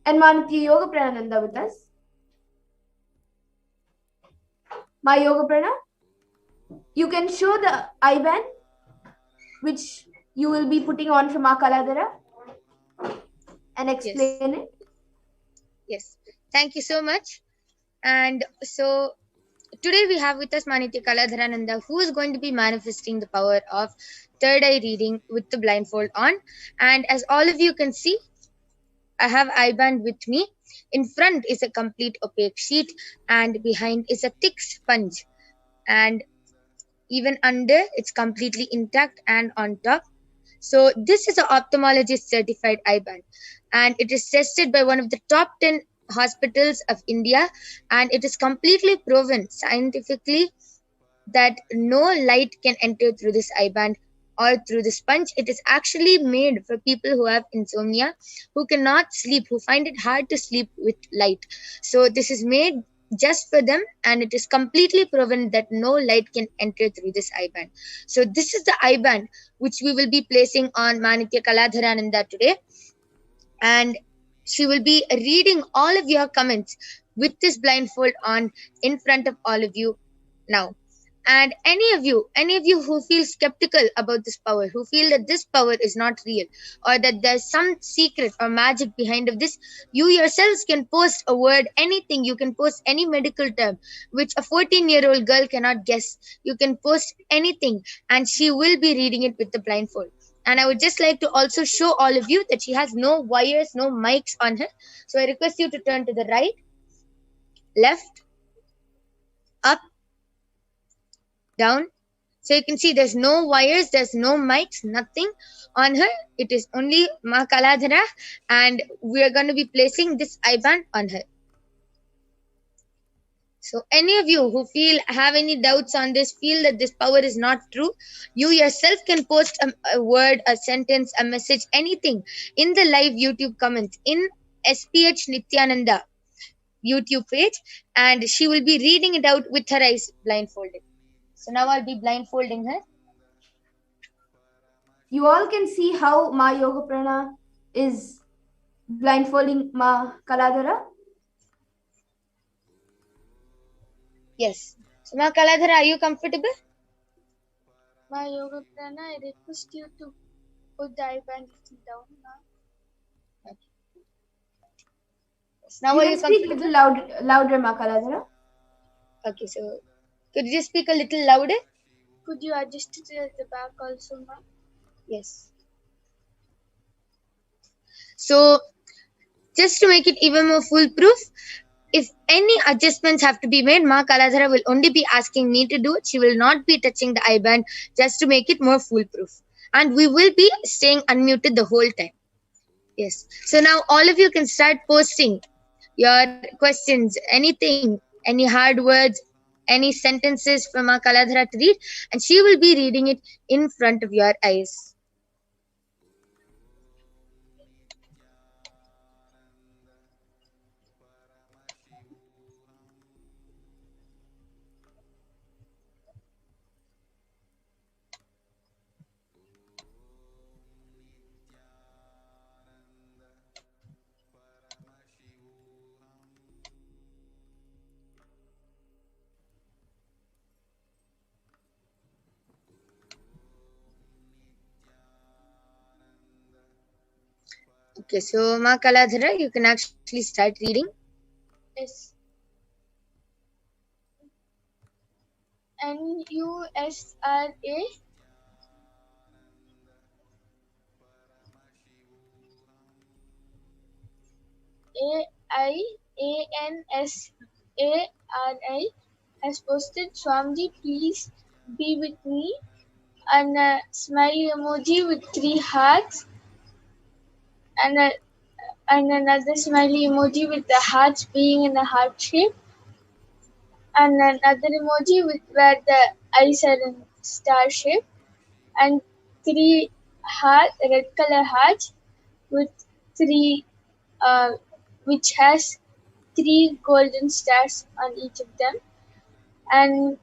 and Ma Nitya Yoga Pranananda with us. Ma Yoga Prana, you can show the I-band which you will be putting on for Ma Kaladara and explain it. Yes. Thank you so much. And so today we have with us Manitya Kaladharananda, who is going to be manifesting the power of third eye reading with the blindfold on. And as all of you can see, I have I-band with me. In front is a complete opaque sheet and behind is a thick sponge. And even under, it's completely intact and on top. So this is an ophthalmologist certified I-band, and it is tested by one of the top 10 hospitals of India, and it is completely proven scientifically that no light can enter through this I-band or through the sponge. It is actually made for people who have insomnia, who cannot sleep, who find it hard to sleep with light. So this is made just for them, and it is completely proven that no light can enter through this I-band. So this is the I-band which we will be placing on Manitya Kaladharananda today, and she will be reading all of your comments with this blindfold on in front of all of you now. And any of you who feel skeptical about this power, who feel that this power is not real, or that there's some secret or magic behind of this, you yourselves can post a word, anything. You can post any medical term which a 14-year-old girl cannot guess. You can post anything and she will be reading it with the blindfold. And I would just like to also show all of you that she has no wires, no mics on her. So I request you to turn to the right, left, up, down. So you can see there's no wires, there's no mics, nothing on her. It is only Ma Kaladhara, and we are going to be placing this I-band on her. So any of you who have any doubts on this, feel that this power is not true, you yourself can post a word, a sentence, a message, anything in the live YouTube comments in HDH Nithyananda YouTube page, and she will be reading it out with her eyes blindfolded. So now I'll be blindfolding her. You all can see how Ma Yoga Prana is blindfolding Ma Kaladhara. Yes. So Ma Kaladhara, are you comfortable? Ma Yoga Prana, I request you to put the I-band down now. Okay. Yes. Now You are can you speak a comfortable? little louder, Ma Kaladhara. Okay, so could you just speak a little louder? Could you adjust it at the back also, ma? Yes. So just to make it even more foolproof, if any adjustments have to be made, Ma Kaladhara will only be asking me to do it. She will not be touching the I-band, just to make it more foolproof. And we will be staying unmuted the whole time. Yes. So now all of you can start posting your questions, anything, any hard words, any sentences from Ma Kaladhara to read, and she will be reading it in front of your eyes. Okay, so Ma Kaladhara, you can actually start reading. Yes. NUSRA AIANSARI has posted, Swamiji, please be with me, and a smiley emoji with 3 hearts, and another smiley emoji with the hearts being in a heart shape, and another emoji with where the eyes are in star shape, and 3 red color hearts with 3 which has 3 golden stars on each of them, and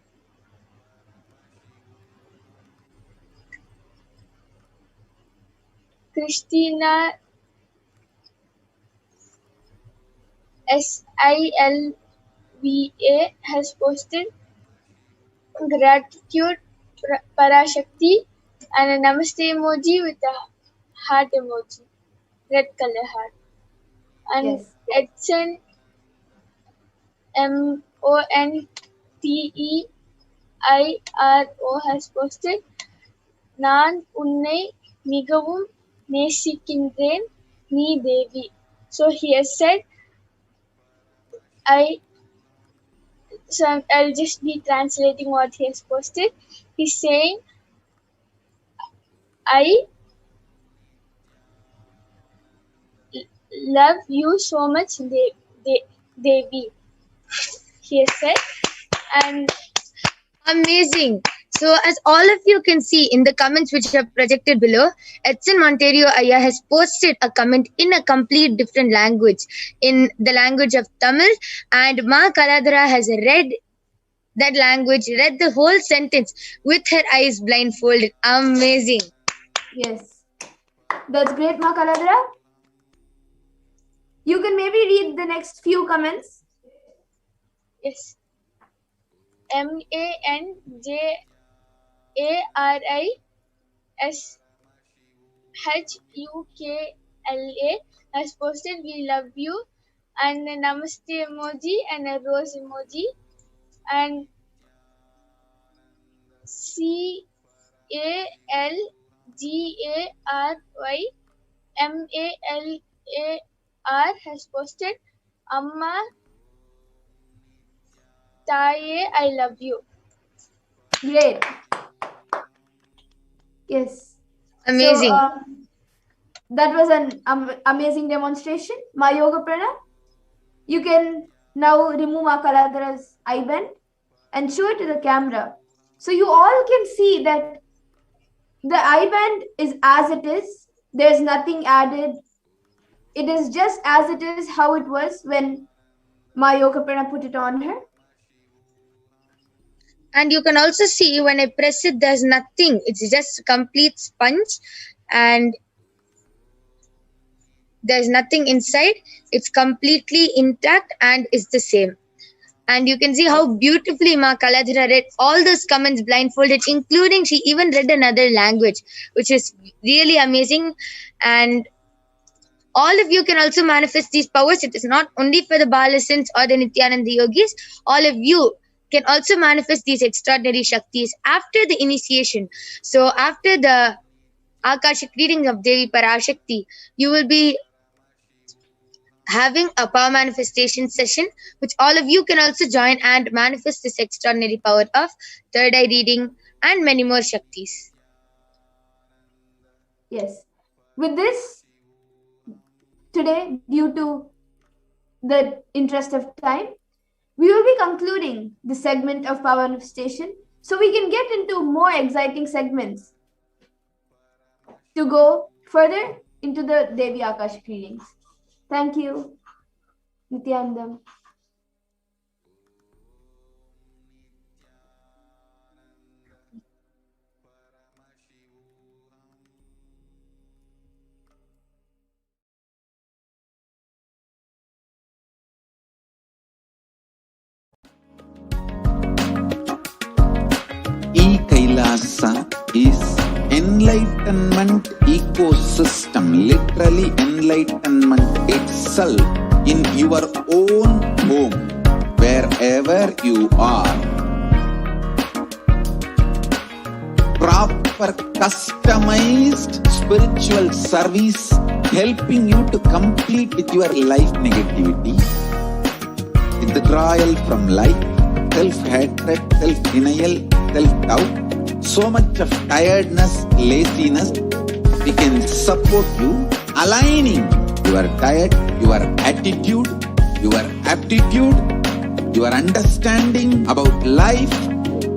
Christina SILVA has posted, gratitude Parashakti, and a namaste emoji with a heart emoji, red color heart. And Yes. Edson MONTEIRO has posted, நான் உன்னை மிகவும் நேசிக்கின்றேன் நீ தேவி. So he has said, I'll just be translating what he has posted. He's saying, I love you so much, Devi. He has said, and Amazing. So as all of you can see in the comments which are projected below, Edson Monterio Aya has posted a comment in a complete different language, in the language of Tamil, and Ma Kaladhara has read that language, read the whole sentence with her eyes blindfolded. Amazing. Yes. That's great, Ma Kaladhara. You can maybe read the next few comments. yes, MANJARISHUKLA has posted, we love you, and a namaste emoji and a rose emoji, and CALGARYMALAR has posted, Amma Taye, I love you. Great. Yes. Amazing. So, that was an amazing demonstration. Ma Yoga Prana, you can now remove Ma Kaladhara's eye band and show it to the camera. So you all can see that the eye band is as it is. There's nothing added. It is just as it is, how it was when Ma Yoga Prana put it on her. And you can also see when I press it, there's nothing. It's just a complete sponge and there's nothing inside. It's completely intact and is the same. And you can see how beautifully Ma Kaladhara read all those comments blindfolded, including she even read another language, which is really amazing. And all of you can also manifest these powers. It is not only for the Balasins or the Nithyananda yogis. All of you can also manifest these extraordinary Shaktis after the initiation. So after the Akashic reading of Devi Parashakti, you will be having a power manifestation session, which all of you can also join and manifest this extraordinary power of third eye reading and many more Shaktis. Yes. With this, today, due to the interest of time, we will be concluding the segment of power manifestation so we can get into more exciting segments to go further into the Devi Akashic readings. Thank you, Nithyanandam. Kailasa is enlightenment ecosystem, literally enlightenment itself in your own home, wherever you are. Proper customized spiritual service helping you to complete with your life negativity, withdrawal from life, self-hatred, self-denial, self-doubt, so much of tiredness, laziness. We can support you, aligning your diet, your attitude, your aptitude, your understanding about life.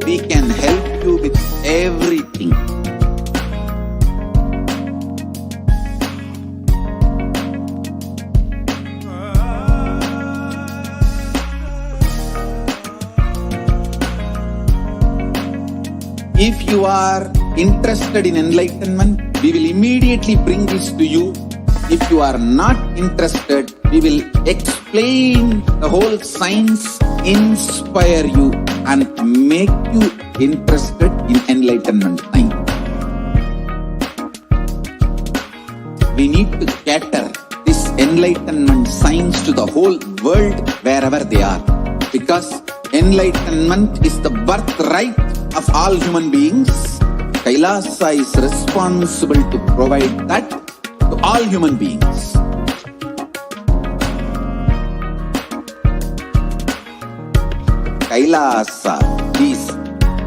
We can help you with everything. If you are interested in enlightenment, we will immediately bring this to you. If you are not interested, we will explain the whole science, inspire you and make you interested in enlightenment time. We need to cater this enlightenment science to the whole world wherever they are, because enlightenment is the birthright of all human beings. Kailasa is responsible to provide that to all human beings. Kailasa is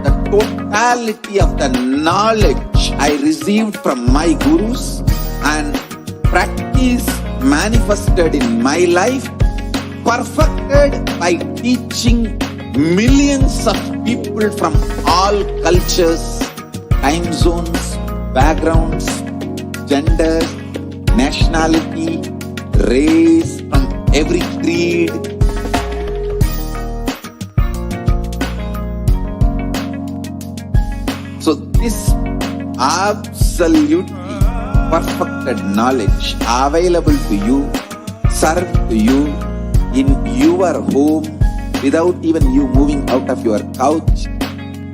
the totality of the knowledge I received from my gurus and practice manifested in my life, perfected by teaching millions of people from all cultures, time zones, backgrounds, genders, nationality, race, from every creed. So this absolutely perfected knowledge available to you, served to you in your home without even you moving out of your couch,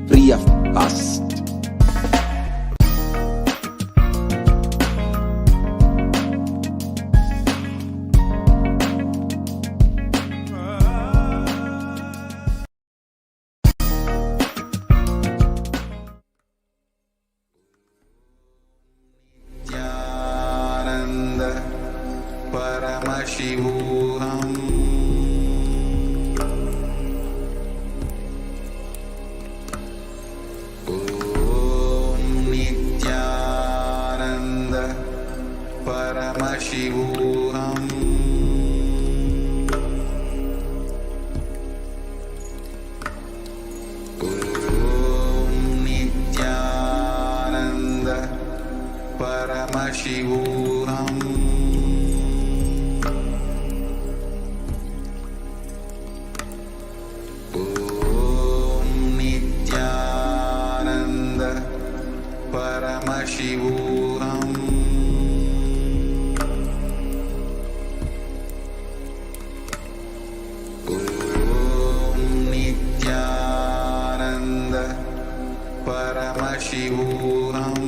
free of cost. Nithyananda Paramashivoham. Om Nithyananda Paramashivoham. Om Nithyananda Paramashivoham. Om Nithyananda Paramashivoham. Om Nithyananda Paramashivoham.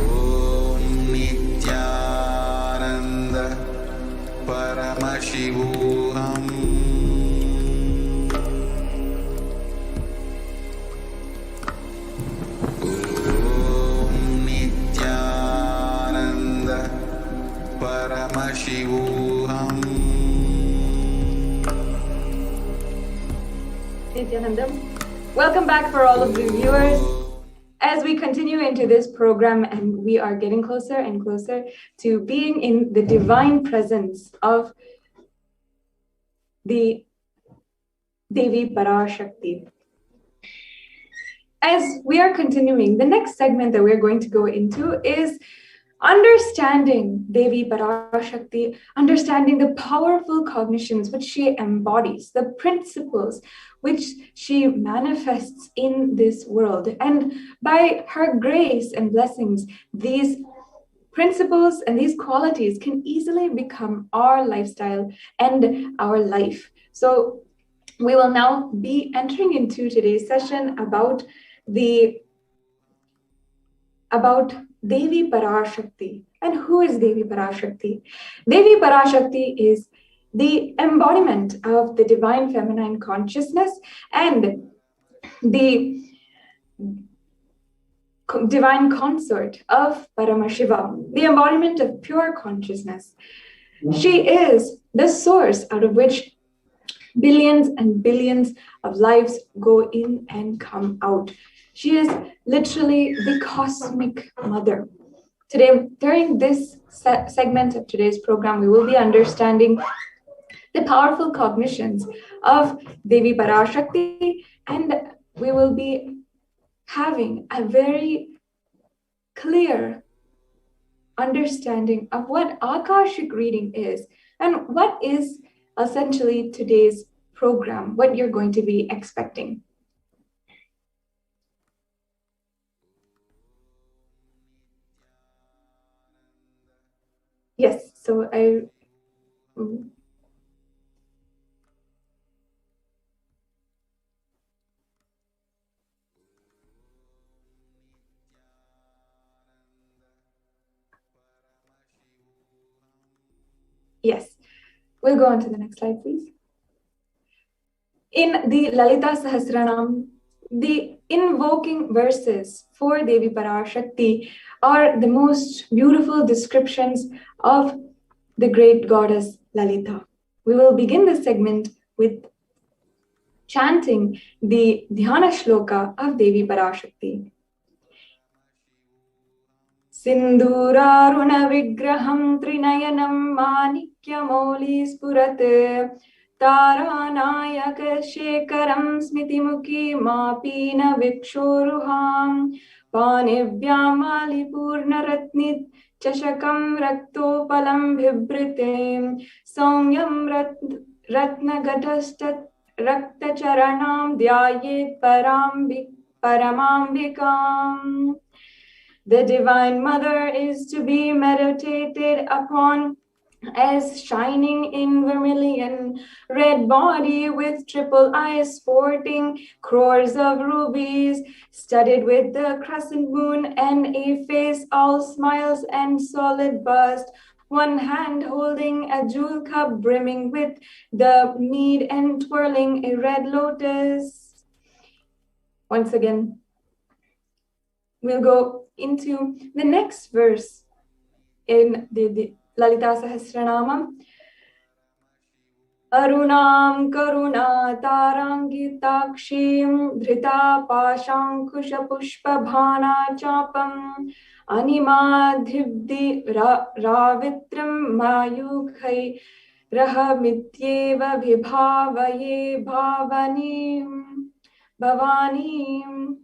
Om Nithyananda Paramashivoham. Om Nithyananda Paramashivoham. Nithyanandam. Welcome back for all of the viewers. As we continue into this program and we are getting closer and closer to being in the divine presence of the Devi Parashakti. As we are continuing, the next segment that we're going to go into is understanding Devi Parashakti, understanding the powerful cognitions which she embodies, the principles which she manifests in this world. And by her grace and blessings, these principles and these qualities can easily become our lifestyle and our life. So we will now be entering into today's session about Devi Parashakti. And who is Devi Parashakti? Devi Parashakti is the embodiment of the divine feminine consciousness and the divine consort of Paramashivoham, the embodiment of pure consciousness. She is the source out of which billions and billions of lives go in and come out. She is literally the cosmic mother. Today, during this segment of today's program, we will be understanding the powerful cognitions of Devi Parashakti, and we will be having a very clear understanding of what Akashic reading is and what is essentially today's program, what you're going to be expecting. Yes, so yes, we'll go on to the next slide, please. In the Lalita Sahasranam, the invoking verses for Devi Parashakti are the most beautiful descriptions of the great goddess Lalita. We will begin this segment with chanting the Dhyana Shloka of Devi Parashakti. Sindhuraruna vigraham trinayanam manikyamoli spurate Taranayaka shekaram smitimuki mapina vikshoruham Panibhyamali purnaratnit chashakam raktopalam bhibrite Somyam ratnagatastat raktacharanam dhyayet paramambikam. The Divine Mother is to be meditated upon as shining in vermilion, red body with triple eyes sporting crores of rubies, studded with the crescent moon and a face all smiles and solid bust, one hand holding a jewel cup brimming with the mead and twirling a red lotus. Once again, we'll go into the next verse in the Lalita Sahasranamam. Arunam karuna tarangitakshim dhrita pashankusha pushpa bhana chapam animadhibdi ravitram mayukhai rahamityeva vibhavaye bhavanim.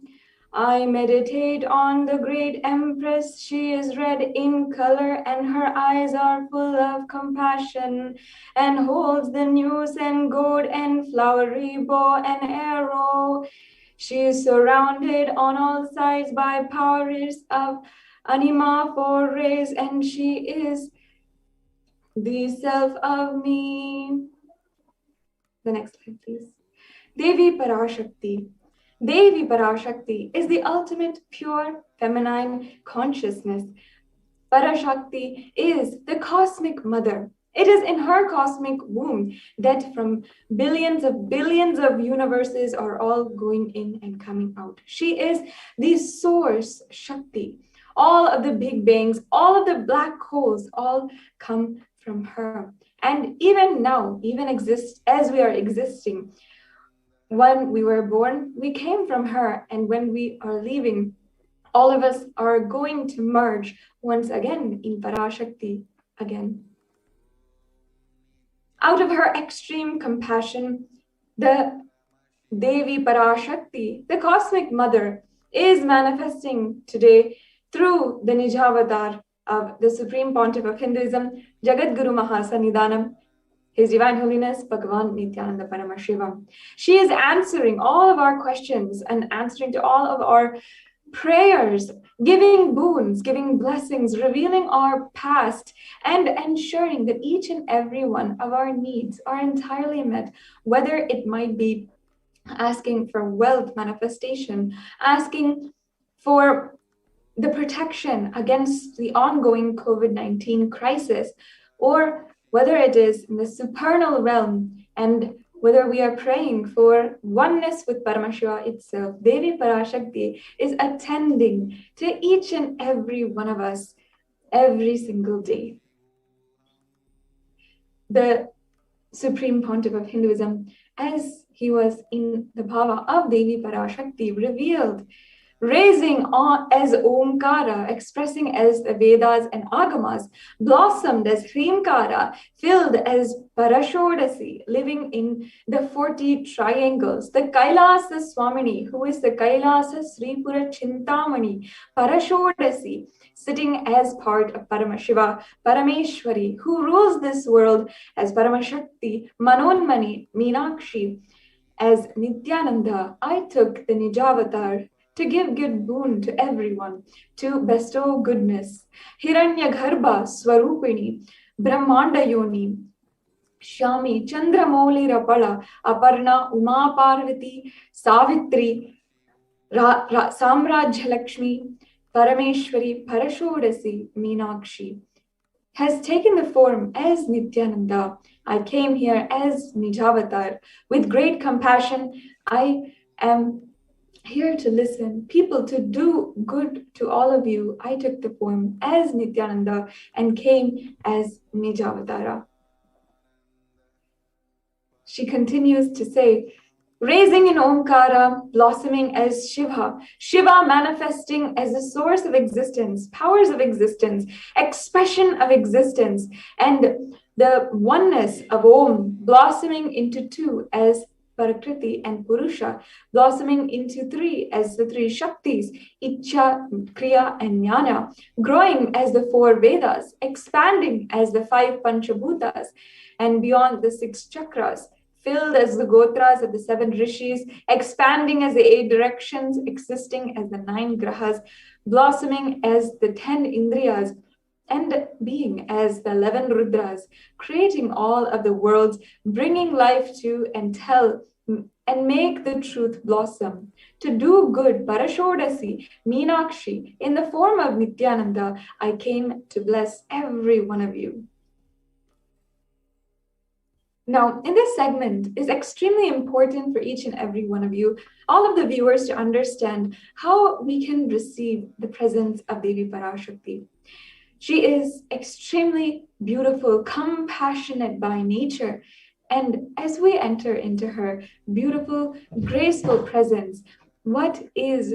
I meditate on the great Empress. She is red in color and her eyes are full of compassion and holds the news and gold and flowery bow and arrow. She is surrounded on all sides by powers of anima for rays, and she is the self of me. The next slide, please. Devi Parashakti. Devi Parashakti is the ultimate pure feminine consciousness. Parashakti is the cosmic mother. It is in her cosmic womb that from billions of universes are all going in and coming out. She is the source Shakti. All of the big bangs, all of the black holes, all come from her. And even now, even exist as we are existing. When we were born, we came from her, and when we are leaving, all of us are going to merge once again in Parashakti again. Out of her extreme compassion, the Devi Parashakti, the cosmic mother, is manifesting today through the Nijavatar of the Supreme Pontiff of Hinduism, Jagadguru Mahasannidhanam, His Divine Holiness, Bhagavan Nithyananda Paramashivam. She is answering all of our questions and answering to all of our prayers, giving boons, giving blessings, revealing our past, and ensuring that each and every one of our needs are entirely met, whether it might be asking for wealth manifestation, asking for the protection against the ongoing COVID-19 crisis, or whether it is in the supernal realm, and whether we are praying for oneness with Paramashiva itself. Devi Parashakti is attending to each and every one of us every single day. The Supreme Pontiff of Hinduism, as he was in the bhava of Devi Parashakti, revealed, raising on as Omkara, expressing as the Vedas and Agamas, blossomed as Hrimkara, filled as Parashodasi, living in the 40 triangles. The Kailasa Swamini, who is the Kailasa Sripura Chintamani, Parashodasi, sitting as part of Paramashiva, Parameshwari, who rules this world as Paramashakti, Manonmani, Meenakshi, as Nithyananda. I took the Nijavatar to give good boon to everyone, to bestow goodness. Hiranyagarbha Swarupini, Brahmanda Yoni, Shami, Chandramouli Rapala, Aparna, Uma Parvati, Savitri, Samrajya Lakshmi, Parameshwari, Parashodasi, Meenakshi, has taken the form as Nithyananda. I came here as Nijavatar. With great compassion, I am here to listen, people, to do good to all of you. I took the form as Nithyananda and came as Nijavatara. She continues to say, raising in Omkara, blossoming as Shiva, Shiva manifesting as the source of existence, powers of existence, expression of existence, and the oneness of Om blossoming into two as Prakriti and Purusha, blossoming into three as the three Shaktis, Icha, Kriya, and Jnana, growing as the four Vedas, expanding as the five Panchabhutas, and beyond the six chakras, filled as the Gotras of the seven Rishis, expanding as the 8 directions, existing as the 9 Grahas, blossoming as the 10 Indriyas, and being as the 11 Rudras, creating all of the worlds, bringing life to and tell and make the truth blossom. To do good, Parashodasi, Meenakshi, in the form of Nithyananda, I came to bless every one of you. Now, in this segment, it's extremely important for each and every one of you, all of the viewers, to understand how we can receive the presence of Devi Parashakti. She is extremely beautiful, compassionate by nature. And as we enter into her beautiful, graceful presence, what is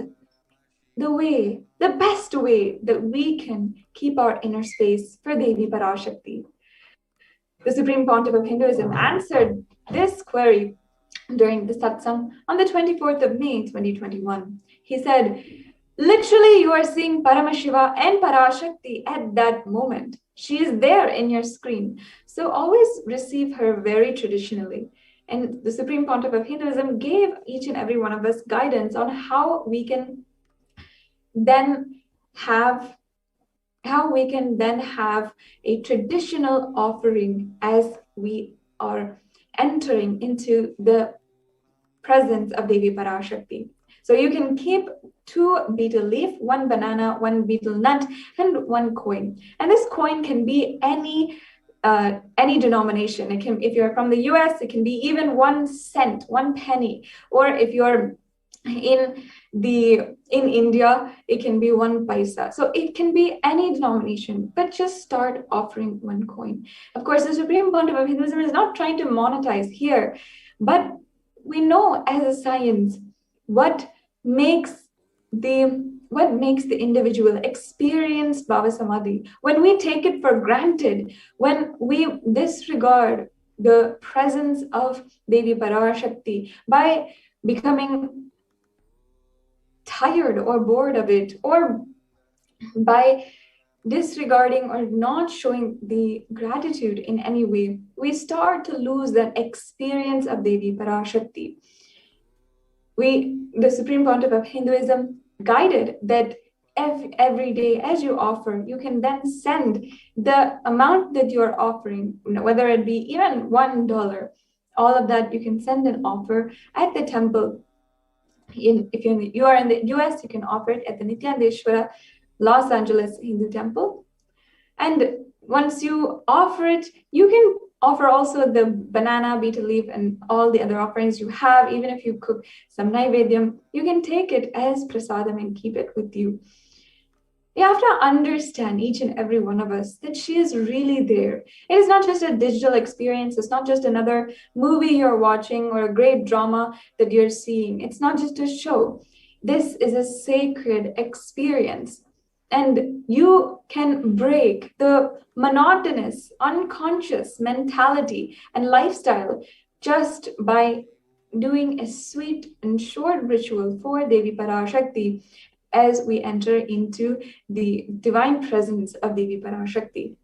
the best way that we can keep our inner space for Devi Parashakti? The Supreme Pontiff of Hinduism answered this query during the satsang on the 24th of May, 2021. He said, literally, you are seeing Paramashiva and Parashakti at that moment. She is there in your screen. So always receive her very traditionally. And the Supreme Pontiff of Hinduism gave each and every one of us guidance on how we can then have a traditional offering as we are entering into the presence of Devi Parashakti. So you can keep 2 betel leaf, 1 banana, 1 betel nut, and 1 coin. And this coin can be any denomination. It can, if you're from the US, it can be even 1 cent, 1 penny. Or if you're in India, it can be 1 paisa. So it can be any denomination, but just start offering 1 coin. Of course, the Supreme Pontiff of Hinduism is not trying to monetize here, but we know as a science what makes the individual experience Bhava Samadhi. When we take it for granted, when we disregard the presence of Devi Parashakti by becoming tired or bored of it, or by disregarding or not showing the gratitude in any way, we start to lose that experience of Devi Parashakti. The Supreme Pontiff of Hinduism guided that every day as you offer, you can then send the amount that you are offering, whether it be even $1, all of that you can send and offer at the temple. If you are in the US, you can offer it at the Nithyanandeshwara Los Angeles Hindu Temple. And once you offer it, you can offer also the banana, betel leaf, and all the other offerings you have. Even if you cook some naivedyam, you can take it as prasadam and keep it with you. You have to understand, each and every one of us, that she is really there. It is not just a digital experience. It's not just another movie you're watching or a great drama that you're seeing. It's not just a show. This is a sacred experience. And you can break the monotonous, unconscious mentality and lifestyle just by doing a sweet and short ritual for Devi Parashakti as we enter into the divine presence of Devi Parashakti.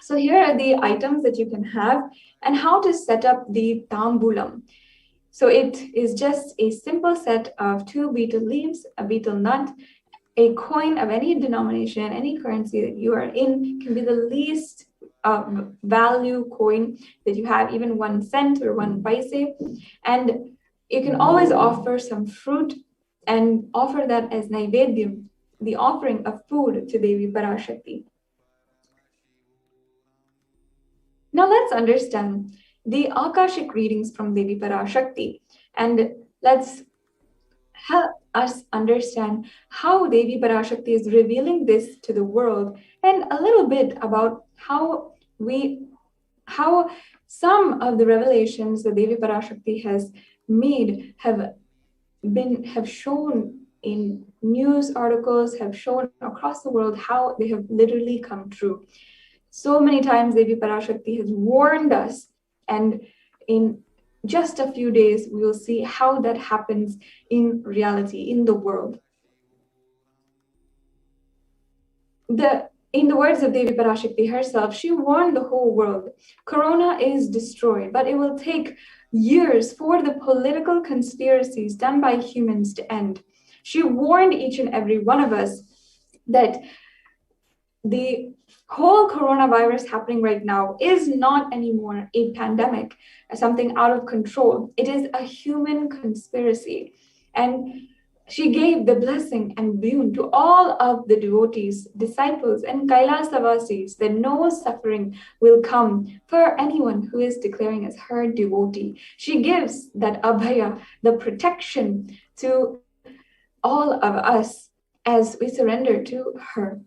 So here are the items that you can have and how to set up the tambulam. So it is just a simple set of 2 betel leaves, a betel nut, a coin of any denomination, any currency that you are in, can be the least value coin that you have, even 1 cent or 1 paise. And you can always offer some fruit and offer that as naivedyam, the offering of food to Devi Parashakti. Now let's understand the Akashic readings from Devi Parashakti, and let's help us understand how Devi Parashakti is revealing this to the world, and a little bit about how some of the revelations that Devi Parashakti has made have shown in news articles, have shown across the world how they have literally come true. So many times Devi Parashakti has warned us, and in just a few days we will see how that happens in reality, in the world. In the words of Devi Parashakti herself, she warned the whole world. Corona is destroyed, but it will take years for the political conspiracies done by humans to end. She warned each and every one of us that the whole coronavirus happening right now is not anymore a pandemic, something out of control. It is a human conspiracy. And she gave the blessing and boon to all of the devotees, disciples, and Kailasa vasis that no suffering will come for anyone who is declaring as her devotee. She gives that abhaya, the protection, to all of us as we surrender to her.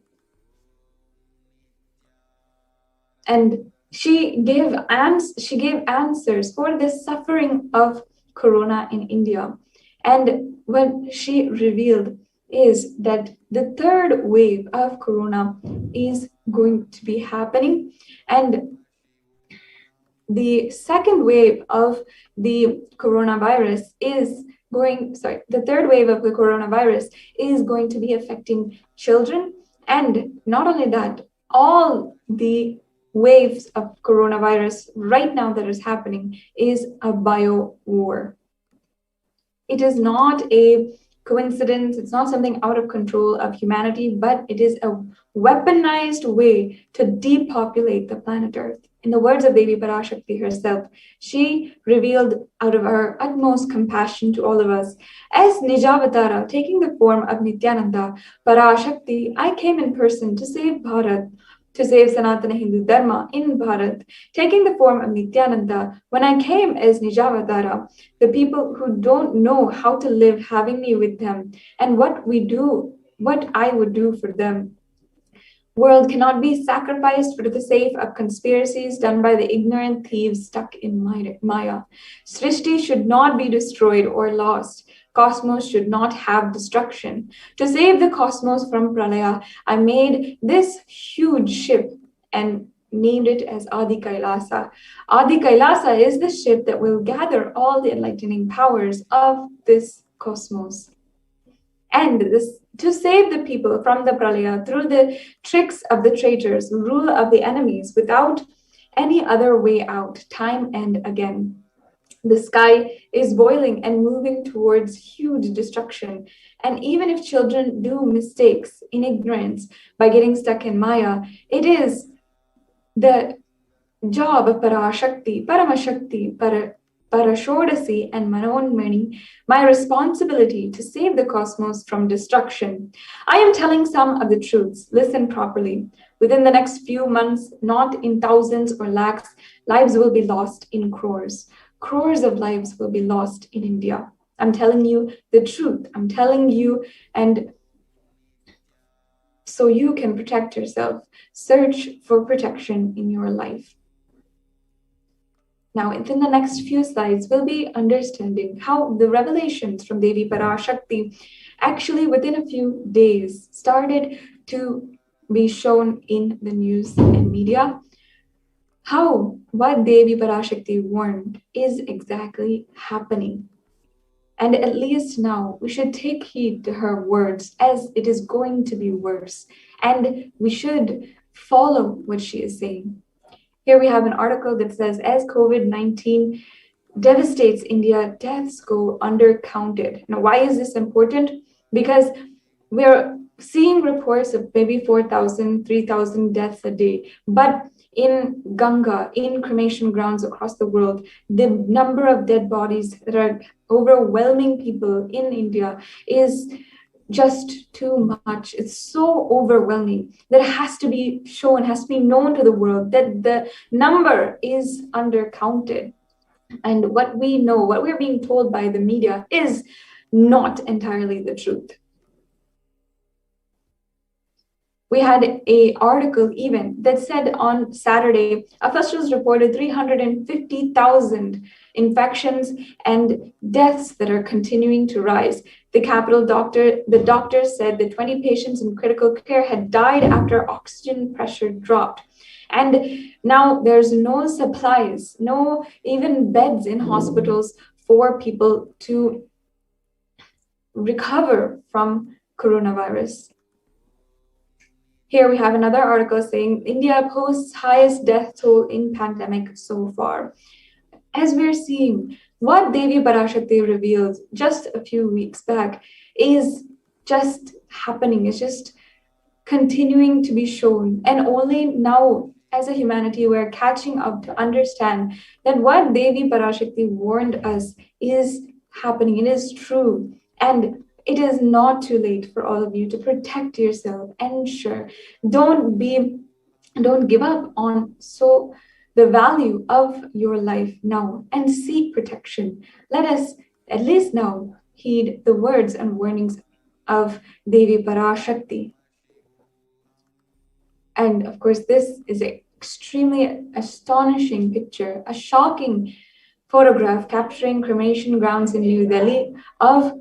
And she gave answers for the suffering of corona in India. And what she revealed is that the 3rd wave of corona is going to be happening, and the 2nd wave of the coronavirus the 3rd wave of the coronavirus is going to be affecting children. And not only that, all the waves of coronavirus right now that is happening is a bio war. It is not a coincidence. It's not something out of control of humanity, but it is a weaponized way to depopulate the planet Earth. In the words of Devi Parashakti herself, she revealed out of her utmost compassion to all of us, as Nijavatara, taking the form of Nithyananda Parashakti, I came in person to save Bharat, to save Sanatana Hindu Dharma in Bharat. Taking the form of Nithyananda, when I came as Nijavatara, the people who don't know how to live, having me with them, and what I would do for them. World cannot be sacrificed for the sake of conspiracies done by the ignorant thieves stuck in Maya. Srishti should not be destroyed or lost. Cosmos should not have destruction. To save the cosmos from Pralaya, I made this huge ship and named it as Adi Kailasa. Adi Kailasa is the ship that will gather all the enlightening powers of this cosmos. And to save the people from the Pralaya through the tricks of the traitors, rule of the enemies, without any other way out, time and again. The sky is boiling and moving towards huge destruction. And even if children do mistakes in ignorance by getting stuck in Maya, it is the job of Parashakti, Paramashakti, Parashodasi, and Manonmani, my responsibility to save the cosmos from destruction. I am telling some of the truths. Listen properly. Within the next few months, not in thousands or lakhs, lives will be lost in crores. Crores of lives will be lost in India. I'm telling you the truth. I'm telling you, and so you can protect yourself. Search for protection in your life. Now, within the next few slides, we'll be understanding how the revelations from Devi Parashakti actually within a few days started to be shown in the news and media. How what Devi Parashakti warned is exactly happening. And at least now we should take heed to her words, as it is going to be worse. And we should follow what she is saying. Here we have an article that says, as COVID-19 devastates India, deaths go undercounted. Now, why is this important? Because we're seeing reports of maybe 4,000, 3,000 deaths a day. But in Ganga, in cremation grounds across the world, the number of dead bodies that are overwhelming people in India is just too much. It's so overwhelming that it has to be shown, has to be known to the world that the number is undercounted. And what we know, what we're being told by the media is not entirely the truth. We had an article even that said on Saturday, officials reported 350,000 infections and deaths that are continuing to rise. The doctor said that 20 patients in critical care had died after oxygen pressure dropped. And now there's no supplies, no even beds in hospitals for people to recover from coronavirus. Here we have another article saying India posts highest death toll in pandemic so far. As we're seeing, what Devi Parashakti revealed just a few weeks back is just happening. It's just continuing to be shown. And only now, as a humanity, we're catching up to understand that what Devi Parashakti warned us is happening. It is true. And it is not too late for all of you to protect yourself and ensure. Don't give up on the value of your life now and seek protection. Let us at least now heed the words and warnings of Devi Parashakti. And of course, this is an extremely astonishing picture, a shocking photograph capturing cremation grounds in New Delhi of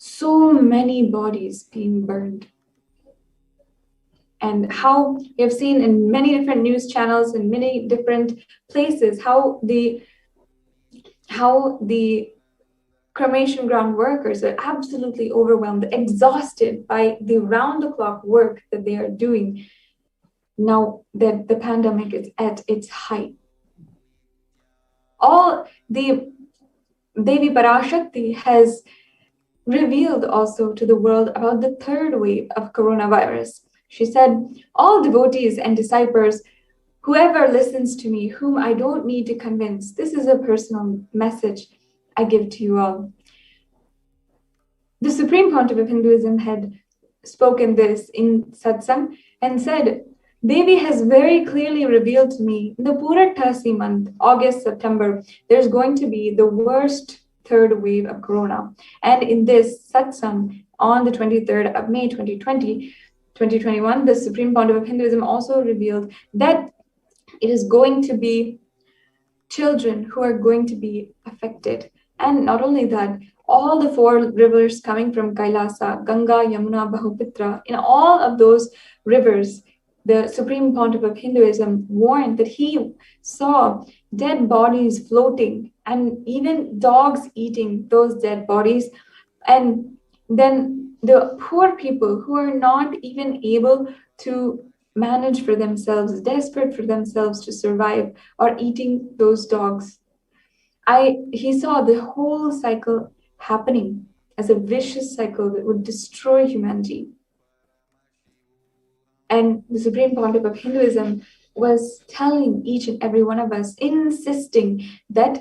so many bodies being burned. And how we have seen in many different news channels in many different places how the cremation ground workers are absolutely overwhelmed, exhausted by the round-the-clock work that they are doing now that the pandemic is at its height. All the Devi Parashakti has revealed also to the world about the third wave of coronavirus. She said, all devotees and disciples, whoever listens to me, whom I don't need to convince, this is a personal message I give to you all. The Supreme Pontiff of Hinduism had spoken this in satsang and said, Devi has very clearly revealed to me in the Purattasi month, August, September, there's going to be the worst third wave of corona. And in this satsang on the 23rd of May 2021, the Supreme Pontiff of Hinduism also revealed that it is going to be children who are going to be affected. And not only that, all the four rivers coming from Kailasa, Ganga, Yamuna, Brahmaputra, in all of those rivers, the Supreme Pontiff of Hinduism warned that he saw dead bodies floating and even dogs eating those dead bodies. And then the poor people who are not even able to manage for themselves, desperate for themselves to survive, are eating those dogs. he saw the whole cycle happening as a vicious cycle that would destroy humanity. And the Supreme Pontiff of Hinduism was telling each and every one of us, insisting that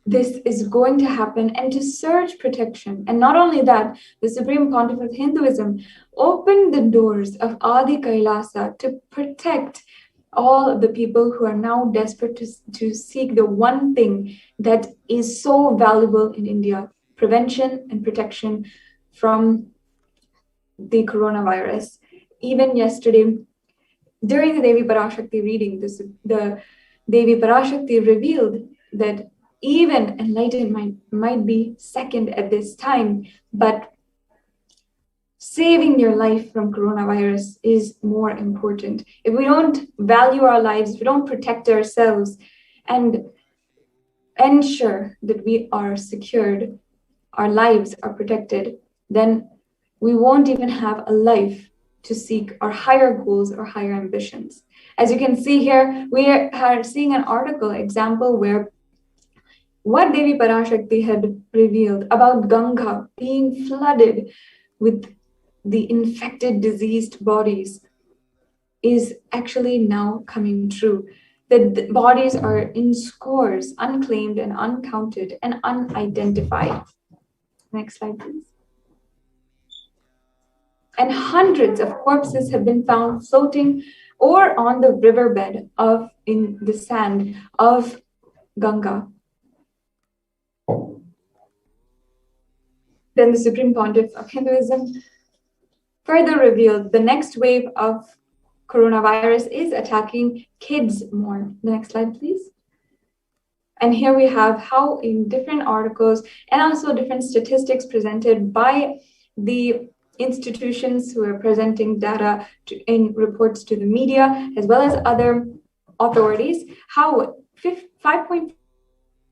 this is going to happen and to search protection. And not only that, the Supreme Pontiff of Hinduism opened the doors of Adi Kailasa to protect all of the people who are now desperate to seek the one thing that is so valuable in India: prevention and protection from the coronavirus. Even yesterday, during the Devi Parashakti reading, the Devi Parashakti revealed that even enlightenment might be second at this time, but saving your life from coronavirus is more important. If we don't value our lives, if we don't protect ourselves and ensure that we are secured, our lives are protected, then we won't even have a life to seek our higher goals or higher ambitions. As you can see here, we are seeing an article example where what Devi Parashakti had revealed about Ganga being flooded with the infected, diseased bodies is actually now coming true. That the bodies are in scores, unclaimed and uncounted and unidentified. Next slide, please. And hundreds of corpses have been found floating or on the riverbed in the sand of Ganga. Then the Supreme Pontiff of Hinduism further revealed the next wave of coronavirus is attacking kids more. The next slide, please. And here we have how in different articles and also different statistics presented by the institutions who are presenting data in reports to the media, as well as other authorities, how 5.5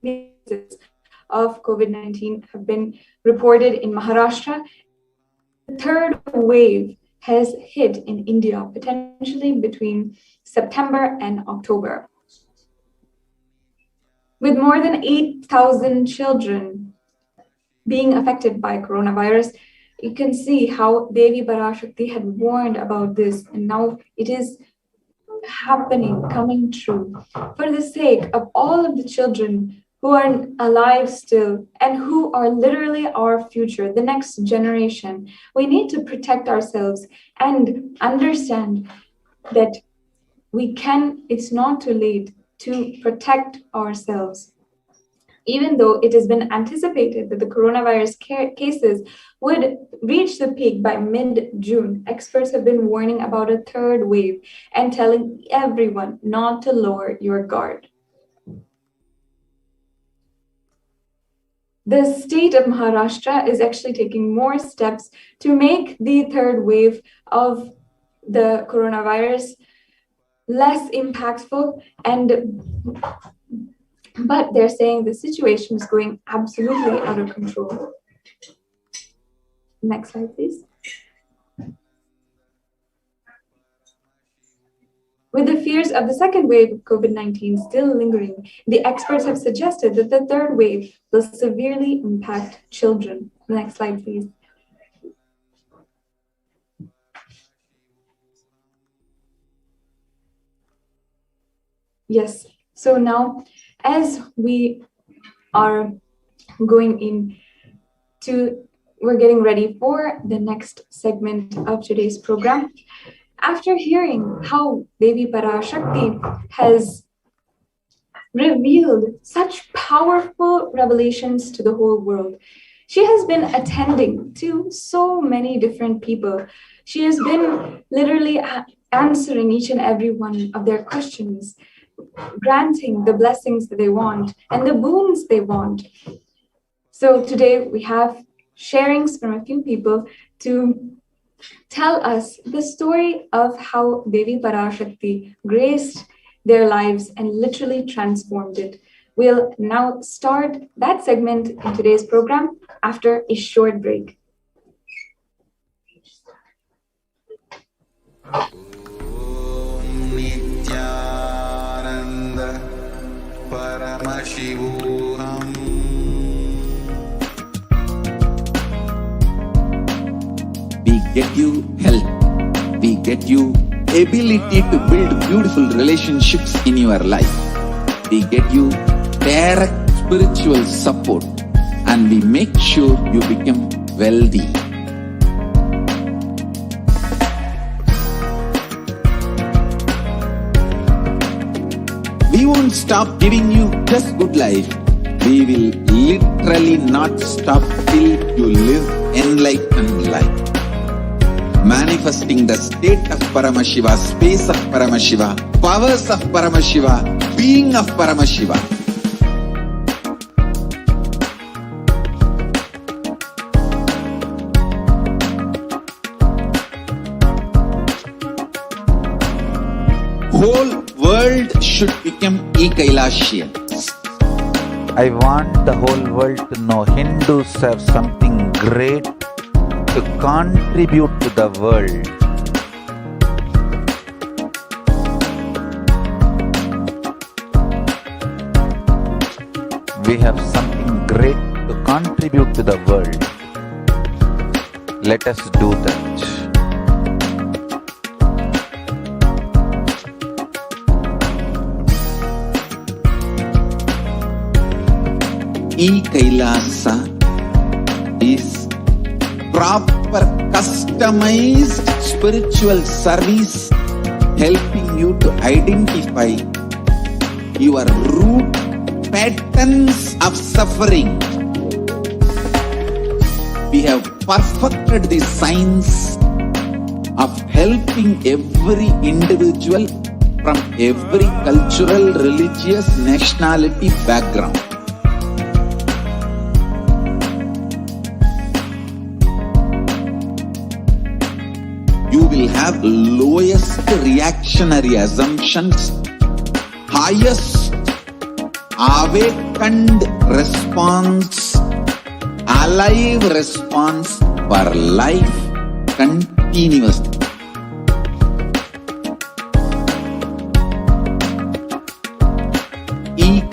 cases of COVID-19 have been reported in Maharashtra. The third wave has hit in India, potentially between September and October. With more than 8,000 children being affected by coronavirus, you can see how Devi Parashakti had warned about this, and now it is happening, coming true. For the sake of all of the children who are alive still and who are literally our future, the next generation, we need to protect ourselves and understand that it's not too late to protect ourselves. Even though it has been anticipated that the coronavirus cases would reach the peak by mid-June, experts have been warning about a third wave and telling everyone not to lower your guard. The state of Maharashtra is actually taking more steps to make the third wave of the coronavirus less impactful, but they're saying the situation is going absolutely out of control. Next slide, please. With the fears of the second wave of COVID-19 still lingering, the experts have suggested that the third wave will severely impact children. Next slide, please. Yes, so now as we are we're getting ready for the next segment of today's program. After hearing how Devi Parashakti has revealed such powerful revelations to the whole world, she has been attending to so many different people. She has been literally answering each and every one of their questions, granting the blessings that they want and the boons they want. So today we have sharings from a few people to tell us the story of how Devi Parashakti graced their lives and literally transformed it. We'll now start that segment in today's program after a short break. Nithyananda Paramashivoham. We get you health. We get you ability to build beautiful relationships in your life. We get you direct spiritual support, and we make sure you become wealthy. We won't stop giving you just good life. We will literally not stop till you live enlightened life. Manifesting the state of Paramashiva, space of Paramashiva, powers of Paramashiva, being of Paramashiva. Whole world should become Kailasians. I want the whole world to know Hindus have something great to contribute to the world. We have something great to contribute to the world. Let us do that. Kailasa is proper customized spiritual service helping you to identify your root patterns of suffering. We have perfected the science of helping every individual from every cultural, religious, nationality background. You will have lowest reactionary assumptions, highest awakened response, alive response for life continuously.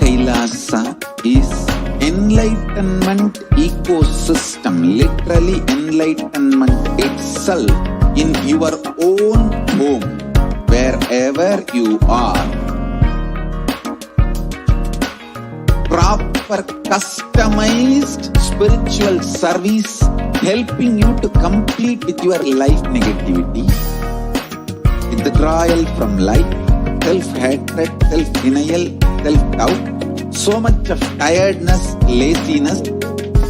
Kailasa is enlightenment ecosystem, literally enlightenment itself in your own home, wherever you are. Proper customized spiritual service helping you to complete with your life negativity, withdrawal from life, self-hatred, self-denial, self-doubt, so much of tiredness, laziness.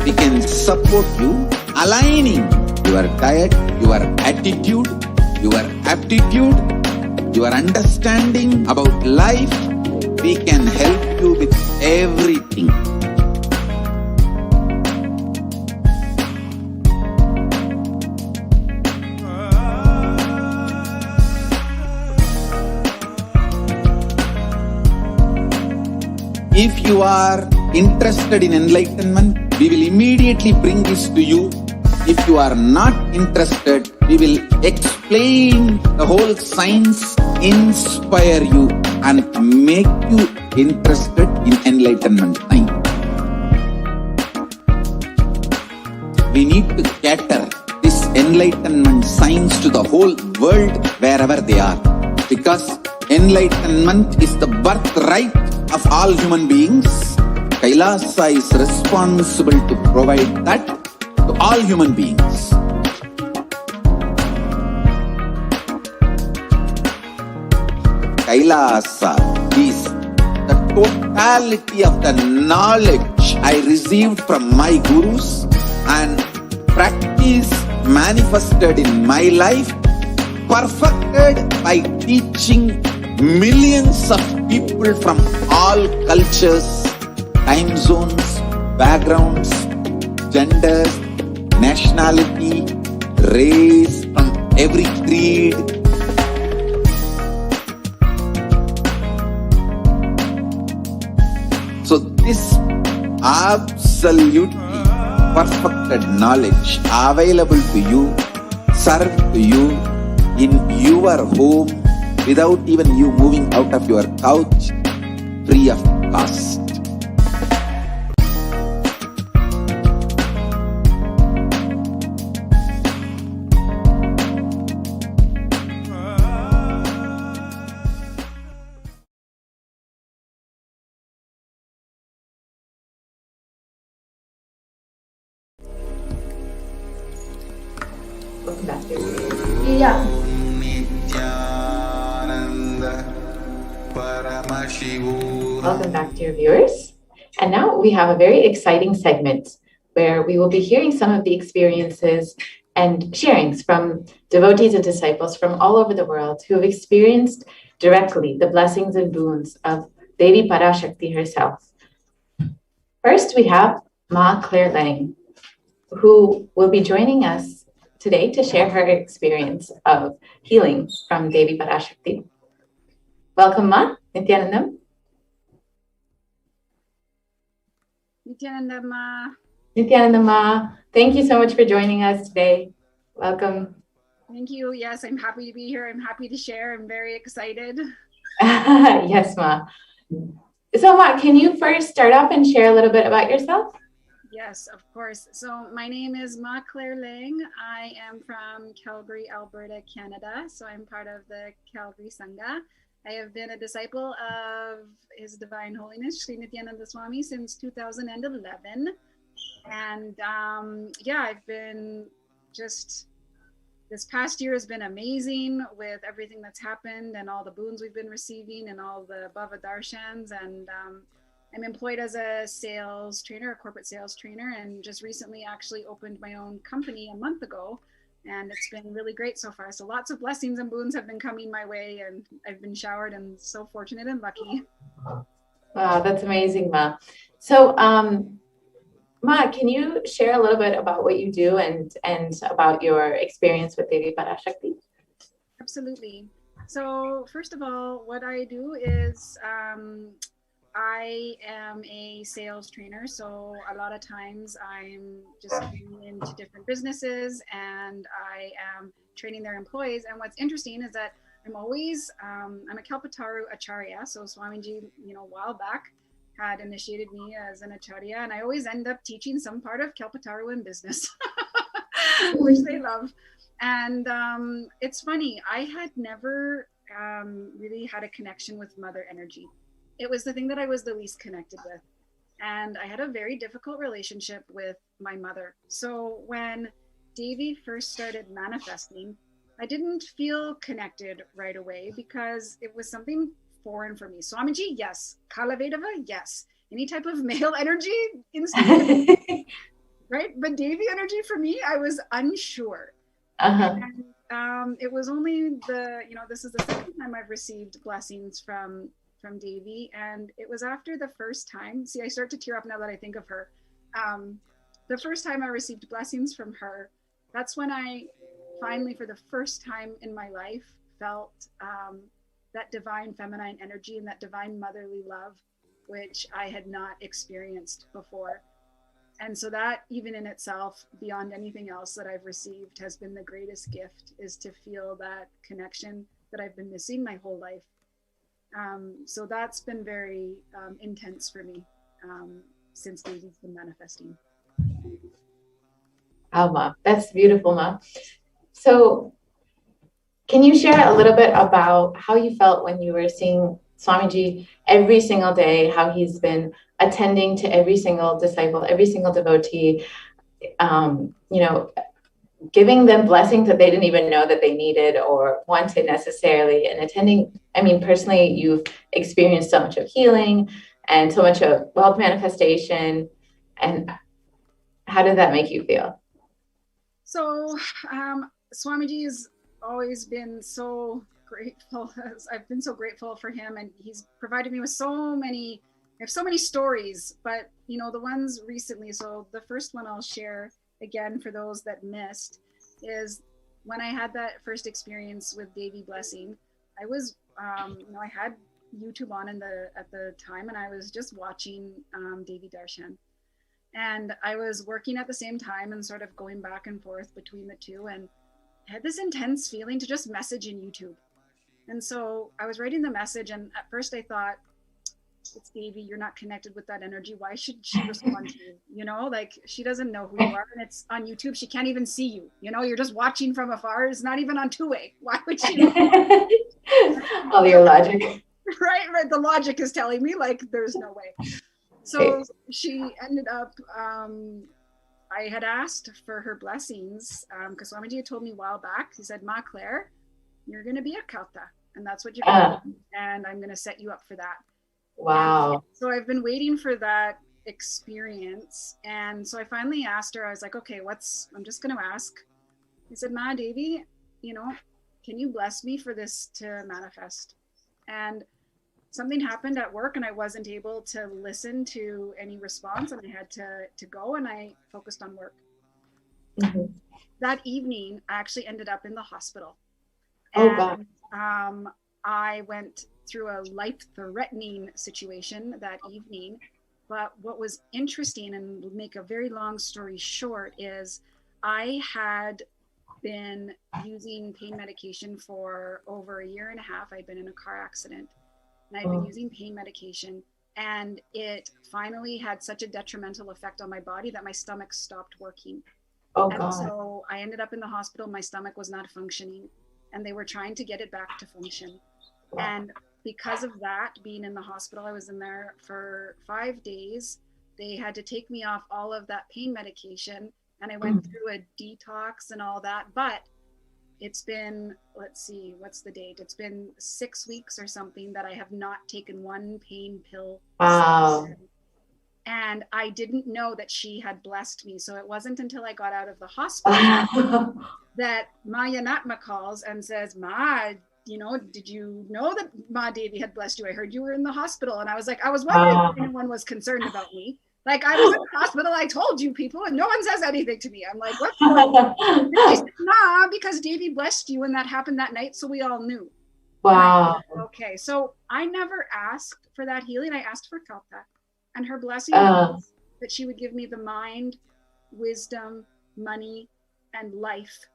We can support you, aligning your diet, your attitude, your aptitude, your understanding about life. We can help you with everything. If you are interested in enlightenment, we will immediately bring this to you. If you are not interested, we will explain the whole science, inspire you and make you interested in enlightenment time. We need to cater this enlightenment science to the whole world wherever they are, because enlightenment is the birthright of all human beings. Kailasa is responsible to provide that to all human beings. Kailasa is the totality of the knowledge I received from my gurus and practice manifested in my life, perfected by teaching millions of people from all cultures, time zones, backgrounds, genders, nationality, race, from every creed. So this absolutely perfected knowledge available to you, served to you in your home without even you moving out of your couch, free of cost. back, dear. Yeah. Nithyananda Paramashivoham. Welcome back, dear viewers. And now we have a very exciting segment where we will be hearing some of the experiences and sharings from devotees and disciples from all over the world who have experienced directly the blessings and boons of Devi Parashakti herself. First, we have Ma Claire Lang, who will be joining us today to share her experience of healing from Devi Parashakti. Welcome, Ma. Nithyanandam. Nithyanandama. Nithyanandama, thank you so much for joining us today. Welcome. Thank you. Yes, I'm happy to be here. I'm happy to share. I'm very excited. Yes, Ma. So, Ma, can you first start off and share a little bit about yourself? Yes, of course. So my name is Ma Claire Lang. I am from Calgary, Alberta, Canada. So I'm part of the Calgary Sangha. I have been a disciple of His Divine Holiness Sri Nithyananda Swami since 2011. And yeah, I've been just, this past year has been amazing with everything that's happened and all the boons we've been receiving and all the Bhava Darshans. And I'm employed as a sales trainer, a corporate sales trainer, and just recently actually opened my own company a month ago. And it's been really great so far. So lots of blessings and boons have been coming my way, and I've been showered and so fortunate and lucky. Wow, that's amazing, Ma. So, Ma, can you share a little bit about what you do and about your experience with Devi Parashakti? Absolutely. So first of all, what I do is I am a sales trainer, so a lot of times I'm just going into different businesses and I am training their employees. And what's interesting is that I'm always, I'm a Kalpataru Acharya, so Swamiji, a while back had initiated me as an Acharya, and I always end up teaching some part of Kalpataru in business, which they love. And it's funny, I had never really had a connection with Mother Energy. It was the thing that I was the least connected with. And I had a very difficult relationship with my mother. So when Devi first started manifesting, I didn't feel connected right away because it was something foreign for me. Swamiji, yes. Kalavedava, yes. Any type of male energy, instantly, right? But Devi energy for me, I was unsure. And it was only this is the second time I've received blessings from Devi, and it was after the first time. See, I start to tear up now that I think of her. The first time I received blessings from her, that's when I finally, for the first time in my life, felt that divine feminine energy and that divine motherly love, which I had not experienced before. And so that, even in itself, beyond anything else that I've received, has been the greatest gift, is to feel that connection that I've been missing my whole life. So that's been very intense for me since Devi's been manifesting. Wow, Ma, that's beautiful, Ma. So can you share a little bit about how you felt when you were seeing Swamiji every single day, how he's been attending to every single disciple, every single devotee, giving them blessings that they didn't even know that they needed or wanted necessarily, and attending. I mean, personally, you've experienced so much of healing and so much of wealth manifestation. And how did that make you feel? So Swamiji has always been so grateful. I've been so grateful for him, and he's provided me with so many stories, but the ones recently. So the first one I'll share again for those that missed is when I had that first experience with Devi blessing. I was I had YouTube on at the time, and I was just watching Devi Darshan, and I was working at the same time and sort of going back and forth between the two, and I had this intense feeling to just message in YouTube. And so I was writing the message, and at first I thought, it's Devi, you're not connected with that energy. Why should she respond to you? Like, she doesn't know who you are, and it's on YouTube. She can't even see you. You're just watching from afar. It's not even on two-way. Why would she? All your logic. Right. The logic is telling me, like, there's no way. So she ended up I had asked for her blessings because Swamiji had told me a while back. He said, Ma Claire, you're going to be a Kauta, and that's what you're going to do, and I'm going to set you up for that. Wow. And so I've been waiting for that experience, and so I finally asked her. I was like, okay, I'm just going to ask. I said, Ma Devi, can you bless me for this to manifest? And something happened at work and I wasn't able to listen to any response, and I had to go, and I focused on work. Mm-hmm. That evening, I actually ended up in the hospital. Oh, and God. I went through a life-threatening situation that evening. But what was interesting, and make a very long story short, is I had been using pain medication for over a year and a half. I'd been in a car accident, and I'd been using pain medication, and it finally had such a detrimental effect on my body that my stomach stopped working. Oh, and God. so I ended up in the hospital. My stomach was not functioning, and they were trying to get it back to function. Wow. And because of that, being in the hospital, I was in there for 5 days. They had to take me off all of that pain medication, and I went through a detox and all that. But it's been, let's see, what's the date? It's been 6 weeks or something that I have not taken one pain pill. Wow. And I didn't know that she had blessed me. So it wasn't until I got out of the hospital that Maya Natma calls and says, Ma, did you know that Ma Devi had blessed you? I heard you were in the hospital. And I was like, I was wondering if anyone was concerned about me. Like, I was in the hospital, I told you people, and no one says anything to me. I'm like, what's going on? And they said, nah, because Devi blessed you and that happened that night, so we all knew. Wow. Said, okay, so I never asked for that healing. I asked for Kauta. And her blessing was that she would give me the mind, wisdom, money, and life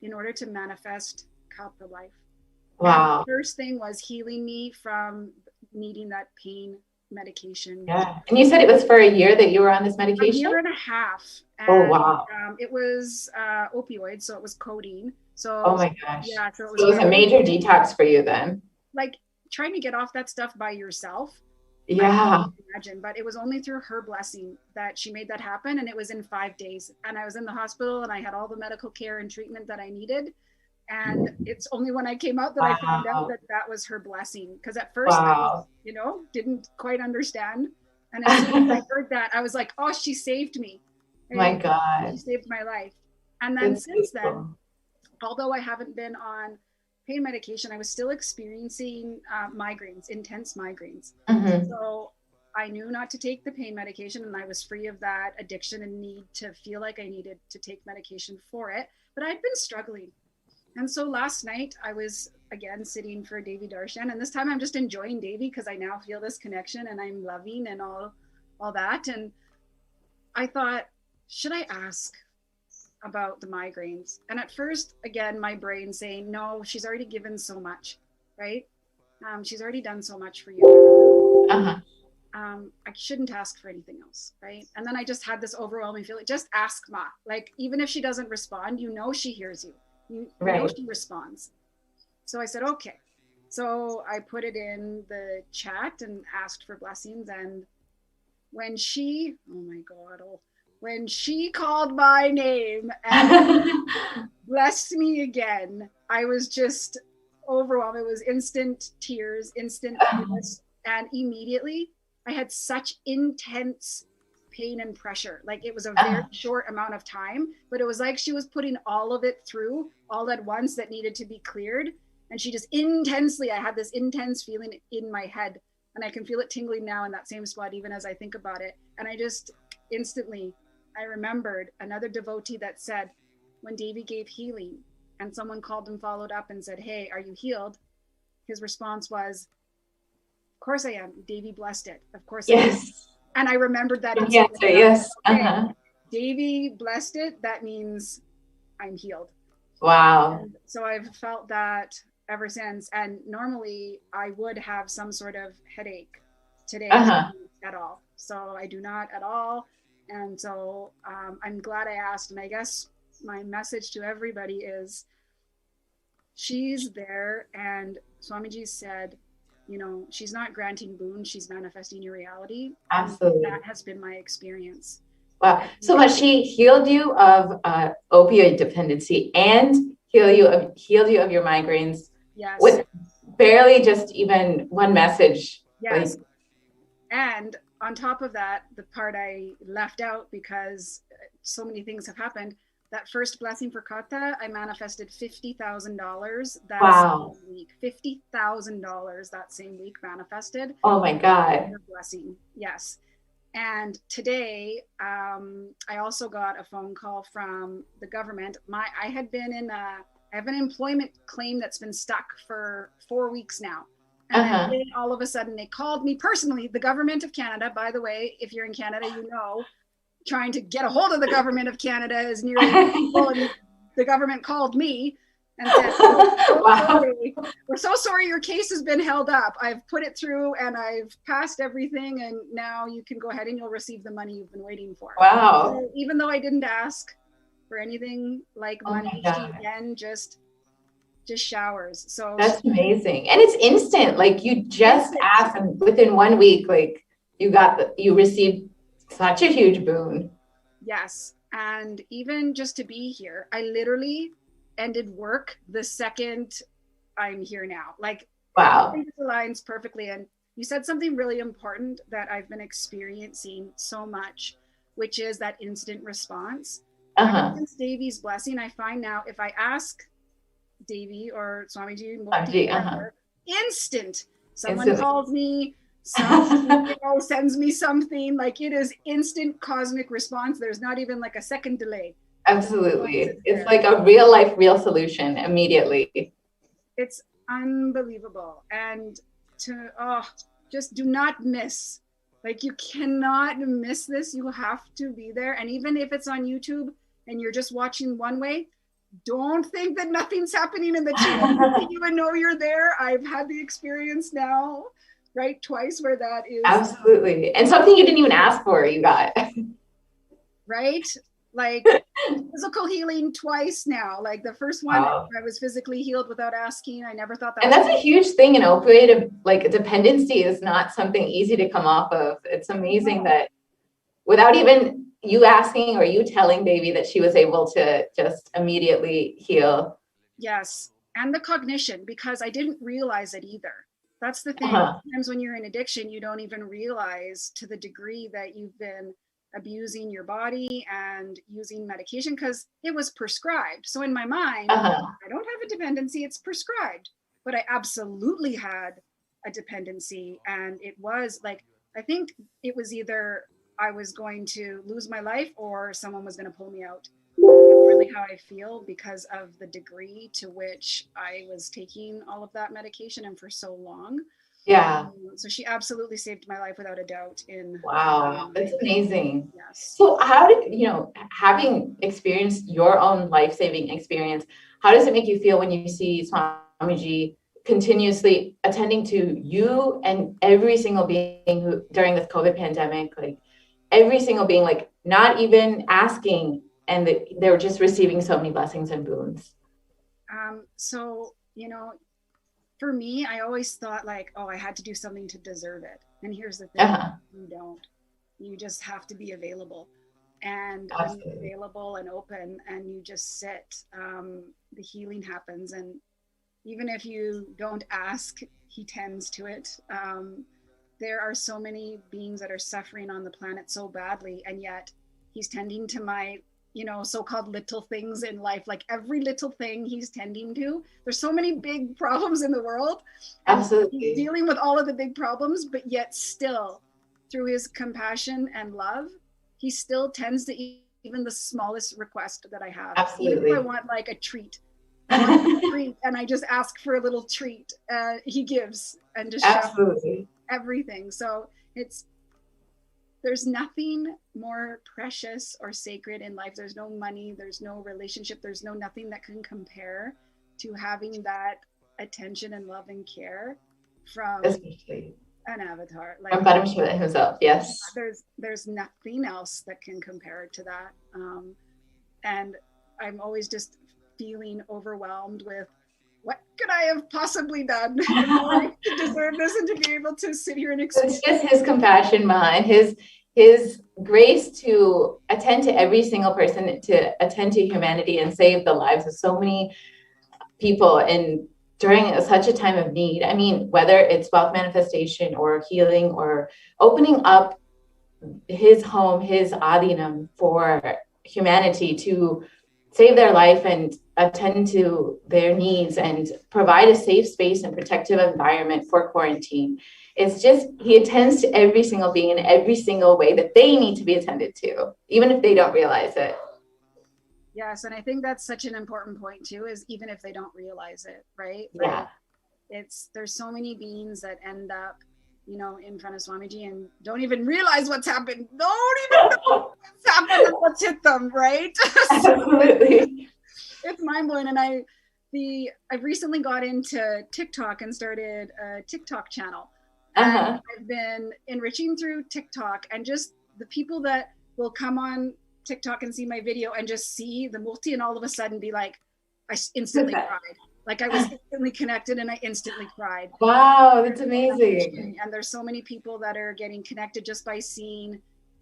in order to manifest Kauta life. Wow. And the first thing was healing me from needing that pain medication. Yeah. And you said it was for a year that you were on this medication? A year and a half. And, oh, wow. It was opioids, so it was codeine. So, oh my gosh. Yeah. So it was a major detox for you then. Like trying to get off that stuff by yourself. Yeah. I can't imagine, but it was only through her blessing that she made that happen. And it was in 5 days. And I was in the hospital and I had all the medical care and treatment that I needed. And it's only when I came out that I found out that that was her blessing. Because at first, I was, didn't quite understand. And as soon as I heard that, I was like, oh, she saved me. My God. She saved my life. And then since then, although I haven't been on pain medication, I was still experiencing migraines, intense migraines. So I knew not to take the pain medication, and I was free of that addiction and need to feel like I needed to take medication for it. But I'd been struggling. And so last night I was again sitting for Devi Darshan, and this time I'm just enjoying Devi because I now feel this connection and I'm loving and all that. And I thought, should I ask about the migraines? And at first, again, my brain saying, no, she's already given so much, right? She's already done so much for you. I shouldn't ask for anything else, right? And then I just had this overwhelming feeling, just ask Ma. Like, even if she doesn't respond, she hears you. You know she responds. So I said, okay. So I put it in the chat and asked for blessings. And when she, when she called my name and blessed me again, I was just overwhelmed. It was instant tears, instant bliss. And immediately I had such intense pain and pressure. Like it was a very short amount of time, but it was like she was putting all of it through all at once that needed to be cleared. And she just I had this intense feeling in my head, and I can feel it tingling now in that same spot, even as I think about it. And I just instantly, I remembered another devotee that said, when Devi gave healing and someone called and followed up and said, hey, are you healed? His response was, of course I am. Devi blessed it. Of course I am. And I remembered that. Yes. Devi blessed it. That means I'm healed. Wow. And so I've felt that ever since. And normally I would have some sort of headache today at all. So I do not at all. And so I'm glad I asked. And I guess my message to everybody is she's there. And Swamiji said, she's not granting boons, she's manifesting your reality. Absolutely. And that has been my experience. Wow. So much. She healed you of opioid dependency and healed you of your migraines. Yes. With barely just even one message. Yes. Like, and on top of that, the part I left out because so many things have happened, that first blessing for Kata, I manifested $50,000 that wow. same week. $50,000 that same week manifested. Oh my God. Blessing. Yes. And today, I also got a phone call from the government. I have an employment claim that's been stuck for 4 weeks now. And then all of a sudden they called me personally, the government of Canada, by the way, if you're in Canada, you know, trying to get a hold of the government of Canada is nearly impossible. And the government called me and said, wow. we're so sorry your case has been held up. I've put it through and I've passed everything, and now you can go ahead and you'll receive the money you've been waiting for. Wow. So even though I didn't ask for anything like money, she again just showers. So that's amazing. And it's instant. Like you just asked, and within 1 week, like you received such a huge boon. Yes. And even just to be here, I literally ended work the second I'm here now. Like, wow. I think it aligns perfectly. And you said something really important that I've been experiencing so much, which is that instant response. Since Devi's blessing, I find now if I ask Devi or Swamiji, instant, someone calls me, sends me something, like it is instant cosmic response. There's not even like a second delay. Absolutely. It's like a real life, real solution immediately. It's unbelievable. And just do not miss. Like you cannot miss this. You have to be there. And even if it's on YouTube and you're just watching one way, don't think that nothing's happening in the chat. You even know you're there. I've had the experience now, right? Twice where that is. Absolutely. And something you didn't even ask for, you got. Right? Like physical healing twice now. Like the first one, I was physically healed without asking. I never thought that. And that's a huge thing. An opioid, like dependency is not something easy to come off of. It's amazing that without even you asking or you telling Devi that she was able to just immediately heal. Yes. And the cognition, because I didn't realize it either. That's the thing. Sometimes when you're in addiction, you don't even realize to the degree that you've been abusing your body and using medication because it was prescribed. So in my mind, I don't have a dependency, it's prescribed. But I absolutely had a dependency. And it was like, I think it was either I was going to lose my life or someone was going to pull me out. That's really how I feel because of the degree to which I was taking all of that medication and for so long. Yeah. So she absolutely saved my life without a doubt. Wow, that's amazing. Yes. So how did, having experienced your own life-saving experience, how does it make you feel when you see Swamiji continuously attending to you and every single being who during this COVID pandemic, like every single being, like not even asking, and they're just receiving so many blessings and boons? So, for me, I always thought like, I had to do something to deserve it. And here's the thing, you don't. You just have to be available. And when you're available and open and you just sit, the healing happens. And even if you don't ask, he tends to it. There are so many beings that are suffering on the planet so badly, and yet he's tending to my so-called little things in life. Like every little thing he's tending to. There's so many big problems in the world. Absolutely. He's dealing with all of the big problems, but yet still, through his compassion and love, he still tends to even the smallest request that I have. Absolutely. Even if I want like a treat, and I just ask for a little treat, he gives and just absolutely everything. So there's nothing more precious or sacred in life. There's no money, there's no relationship, there's nothing that can compare to having that attention and love and care from an avatar. Like from Paramashivoham himself, yes. There's nothing else that can compare to that. And I'm always just feeling overwhelmed with what could I have possibly done to deserve this and to be able to sit here and experience. It's just his compassion behind his grace to attend to every single person, to attend to humanity and save the lives of so many people in during such a time of need. I mean, whether it's wealth manifestation or healing or opening up his home, his adinam for humanity to save their life and attend to their needs and provide a safe space and protective environment for quarantine. It's just, he attends to every single being in every single way that they need to be attended to, even if they don't realize it. Yes, and I think that's such an important point too, is even if they don't realize it, right? Yeah. Like, there's so many beings that end up, you know, in front of Swamiji and don't even realize what's happened. Don't even know what's happened and what's hit them, right? Absolutely. It's mind blowing. And I've recently got into TikTok and started a TikTok channel. And I've been enriching through TikTok, and just the people that will come on TikTok and see my video and just see the multi and all of a sudden be like, I instantly cried. Like I was instantly connected and I instantly cried. Wow, that's amazing. And there's so many people that are getting connected just by seeing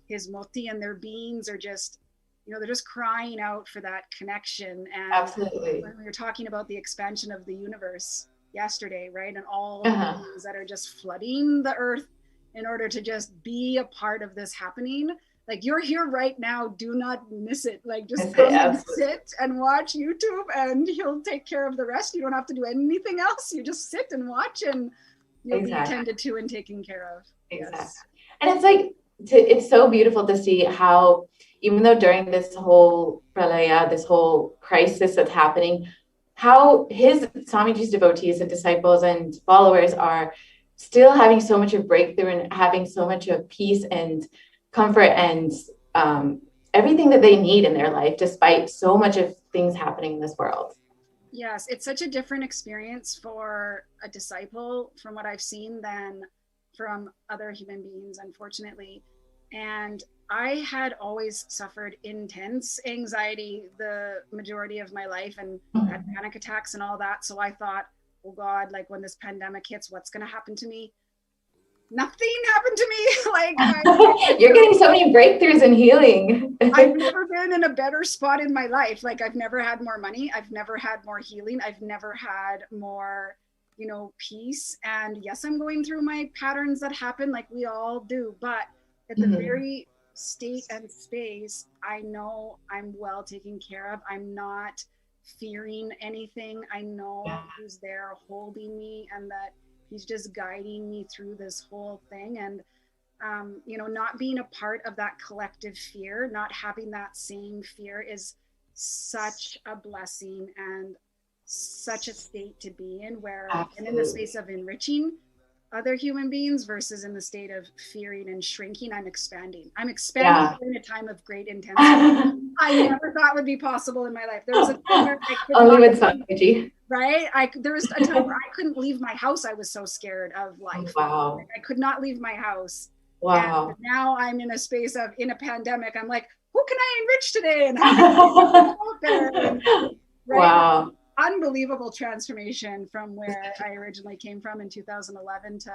his multi, and their beings are just, you know, they're just crying out for that connection. And absolutely, when we were talking about the expansion of the universe yesterday, right? And all the beings that are just flooding the earth in order to just be a part of this happening. Like, you're here right now, do not miss it. Like, just come and sit and watch YouTube, and he'll take care of the rest. You don't have to do anything else. You just sit and watch, and you'll be attended to and taken care of. Exactly. Yes. And it's like, it's so beautiful to see how, even though during this whole pralaya, this whole crisis that's happening, how his Swamiji's devotees and disciples and followers are still having so much of breakthrough and having so much of peace and comfort and everything that they need in their life, despite so much of things happening in this world. Yes, it's such a different experience for a disciple, from what I've seen, than from other human beings, unfortunately. And I had always suffered intense anxiety the majority of my life, and had panic attacks and all that. So I thought, oh God, like when this pandemic hits, what's going to happen to me? Nothing happened to me. Like you're getting so many breakthroughs and healing. I've never been in a better spot in my life. Like, I've never had more money. I've never had more healing. I've never had more, you know, peace. And yes, I'm going through my patterns that happen, like we all do. But at the very state and space, I know I'm well taken care of. I'm not fearing anything. I know who's there holding me, and that he's just guiding me through this whole thing. And, you know, not being a part of that collective fear, not having that same fear, is such a blessing and such a state to be in, where I'm in the space of enriching other human beings versus in the state of fearing and shrinking. I'm expanding during a time of great intensity. I never thought would be possible in my life. There was a time where I could only with Swamiji. Right? There was a time where I couldn't leave my house. I was so scared of life. Wow. I could not leave my house. Wow. And now I'm in a space of, in a pandemic, I'm like, who can I enrich today? And how can I there? And, right? Wow. Unbelievable transformation from where I originally came from in 2011 to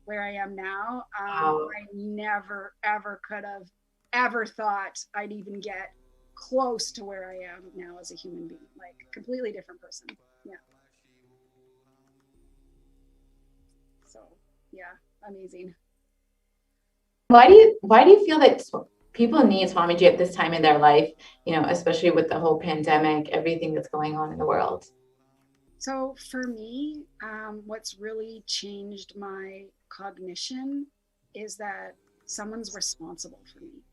where I am now. Wow. I never, ever could have ever thought I'd even get close to where I am now as a human being. Like, completely different person. Yeah. So, yeah, amazing. Why do you feel that people need Swamiji at this time in their life, you know, especially with the whole pandemic, everything that's going on in the world? So for me, what's really changed my cognition is that someone's responsible for me.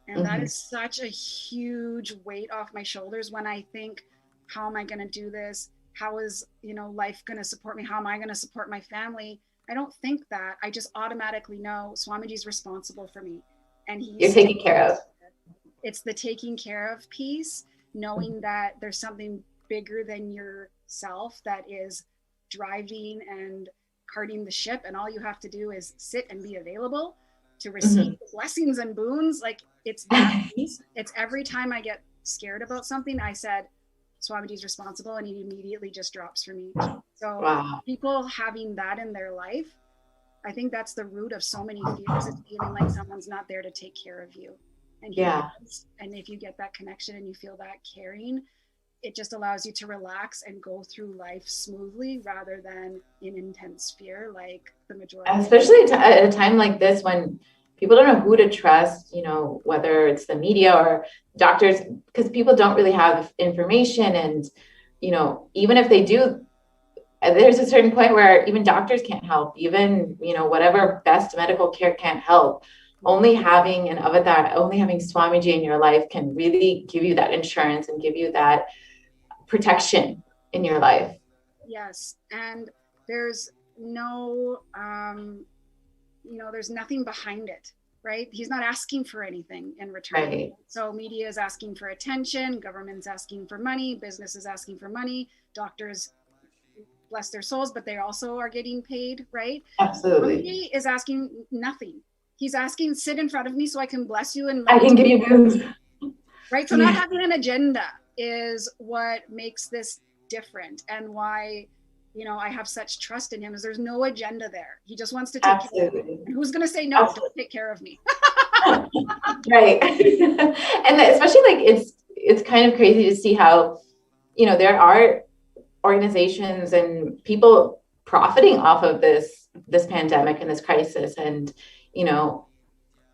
And that is such a huge weight off my shoulders when I think, how am I going to do this? How is, you know, life going to support me? How am I going to support my family? I don't think that. I just automatically know Swamiji's responsible for me. And you're taken care of. It's the taking care of piece, knowing that there's something bigger than yourself that is driving and carting the ship, and all you have to do is sit and be available to receive the blessings and boons. Like, it's that piece. It's every time I get scared about something, I said, Swamiji's responsible, and he immediately just drops for me. So people having that in their life I think that's the root of so many fears, is feeling like someone's not there to take care of you. And and if you get that connection and you feel that caring, it just allows you to relax and go through life smoothly rather than in intense fear like the majority. Especially at a time like this when people don't know who to trust, you know, whether it's the media or doctors, because people don't really have information. And, you know, even if they do, there's a certain point where even doctors can't help, even, you know, whatever best medical care can't help. Only having an avatar, only having Swamiji in your life can really give you that insurance and give you that protection in your life. Yes. And there's no, you know, there's nothing behind it, right? He's not asking for anything in return. Right. So media is asking for attention, government's asking for money, business is asking for money, doctors, bless their souls, but they also are getting paid, right? Absolutely. He is asking nothing. He's asking, sit in front of me so I can bless you and I can give you booze. Right? So not having an agenda is what makes this different, and why, you know, I have such trust in him, is there's no agenda there. He just wants to take care of me. And who's going to say no? Don't take care of me. Right. And especially like it's kind of crazy to see how, you know, there are organizations and people profiting off of this pandemic and this crisis. And, you know,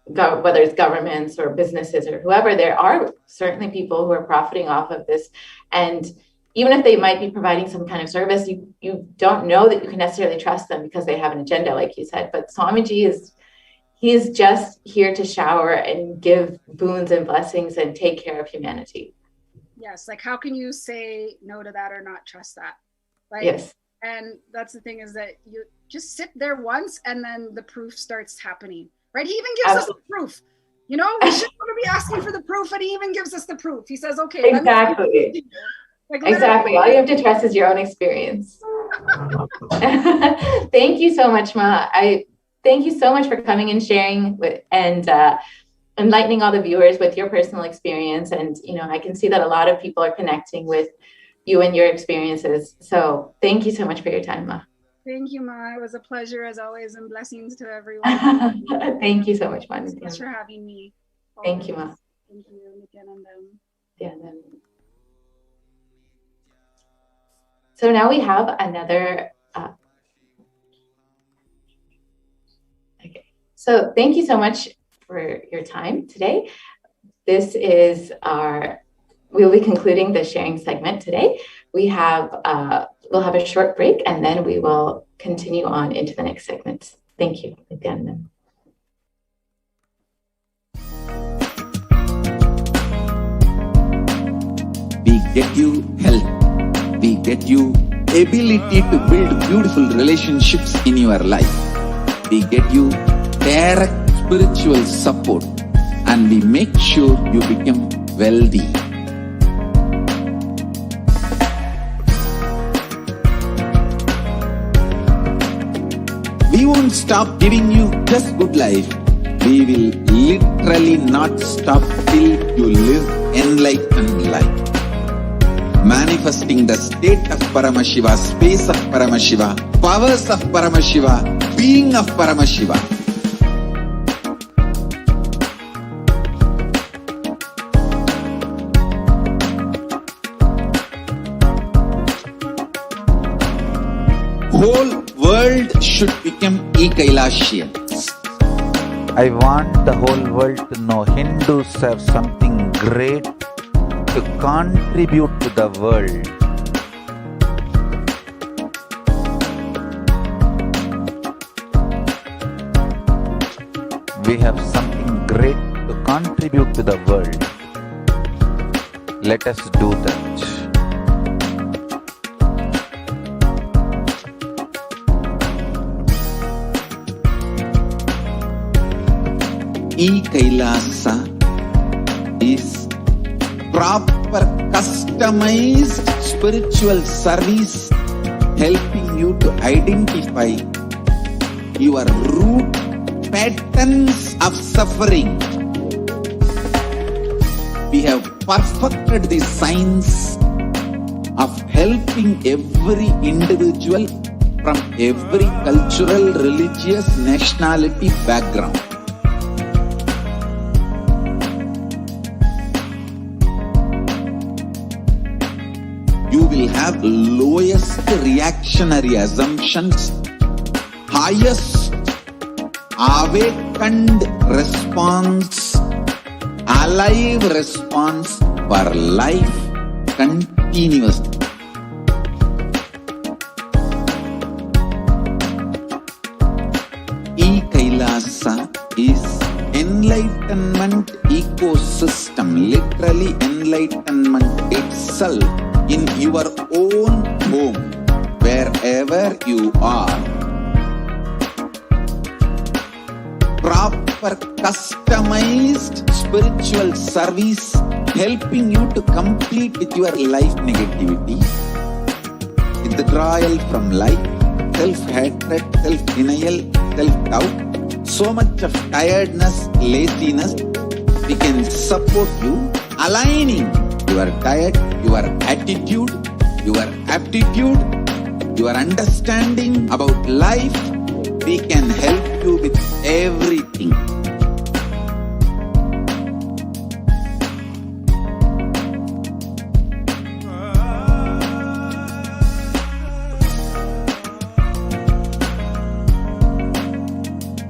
whether it's governments or businesses or whoever, there are certainly people who are profiting off of this. And even if they might be providing some kind of service, you don't know that you can necessarily trust them because they have an agenda, like you said. But Swamiji is just here to shower and give boons and blessings and take care of humanity. Yes. Like, how can you say no to that or not trust that? Like, yes. And that's the thing, is that you just sit there once and then the proof starts happening, right? He even gives us the proof. You know, we shouldn't want to be asking for the proof, and he even gives us the proof. He says, okay. Exactly. Exactly. All you have to trust is your own experience. Thank you so much, Ma. Thank you so much for coming and sharing and enlightening all the viewers with your personal experience. And, you know, I can see that a lot of people are connecting with you and your experiences. So thank you so much for your time, Ma. Thank you, Ma. It was a pleasure as always, and blessings to everyone. Thank you so much, Ma. Thanks for having me. Thank you, Ma. Thank you, Nithyanandam. Yeah. So now we have another. Okay. So thank you so much for your time today. This is we'll be concluding the sharing segment today. We'll have a short break, and then we will continue on into the next segment. Thank you. Nithyanandam. We get you health. We get you ability to build beautiful relationships in your life. We get you direct spiritual support, and we make sure you become wealthy. We won't stop giving you just good life. We will literally not stop till you live enlightened life. Manifesting the state of Paramashiva, space of Paramashiva, powers of Paramashiva, being of Paramashiva. Whole world should become Kailasians. I want the whole world to know Hindus have something great to contribute to the world. We have something great to contribute to the world. Let us do that. Kailasa is proper customized spiritual service, helping you to identify your root patterns of suffering. We have perfected the science of helping every individual from every cultural, religious, nationality background. You will have lowest reactionary assumptions, highest awakened response, alive response for life continuously. Kailasa is enlightenment ecosystem, literally enlightenment itself in your own home, wherever you are. Proper customized spiritual service helping you to complete with your life negativity, withdrawal from life, self-hatred, self-denial, self-doubt, so much of tiredness, laziness. We can support you, aligning your diet, your attitude, your aptitude, your understanding about life. We can help you with everything.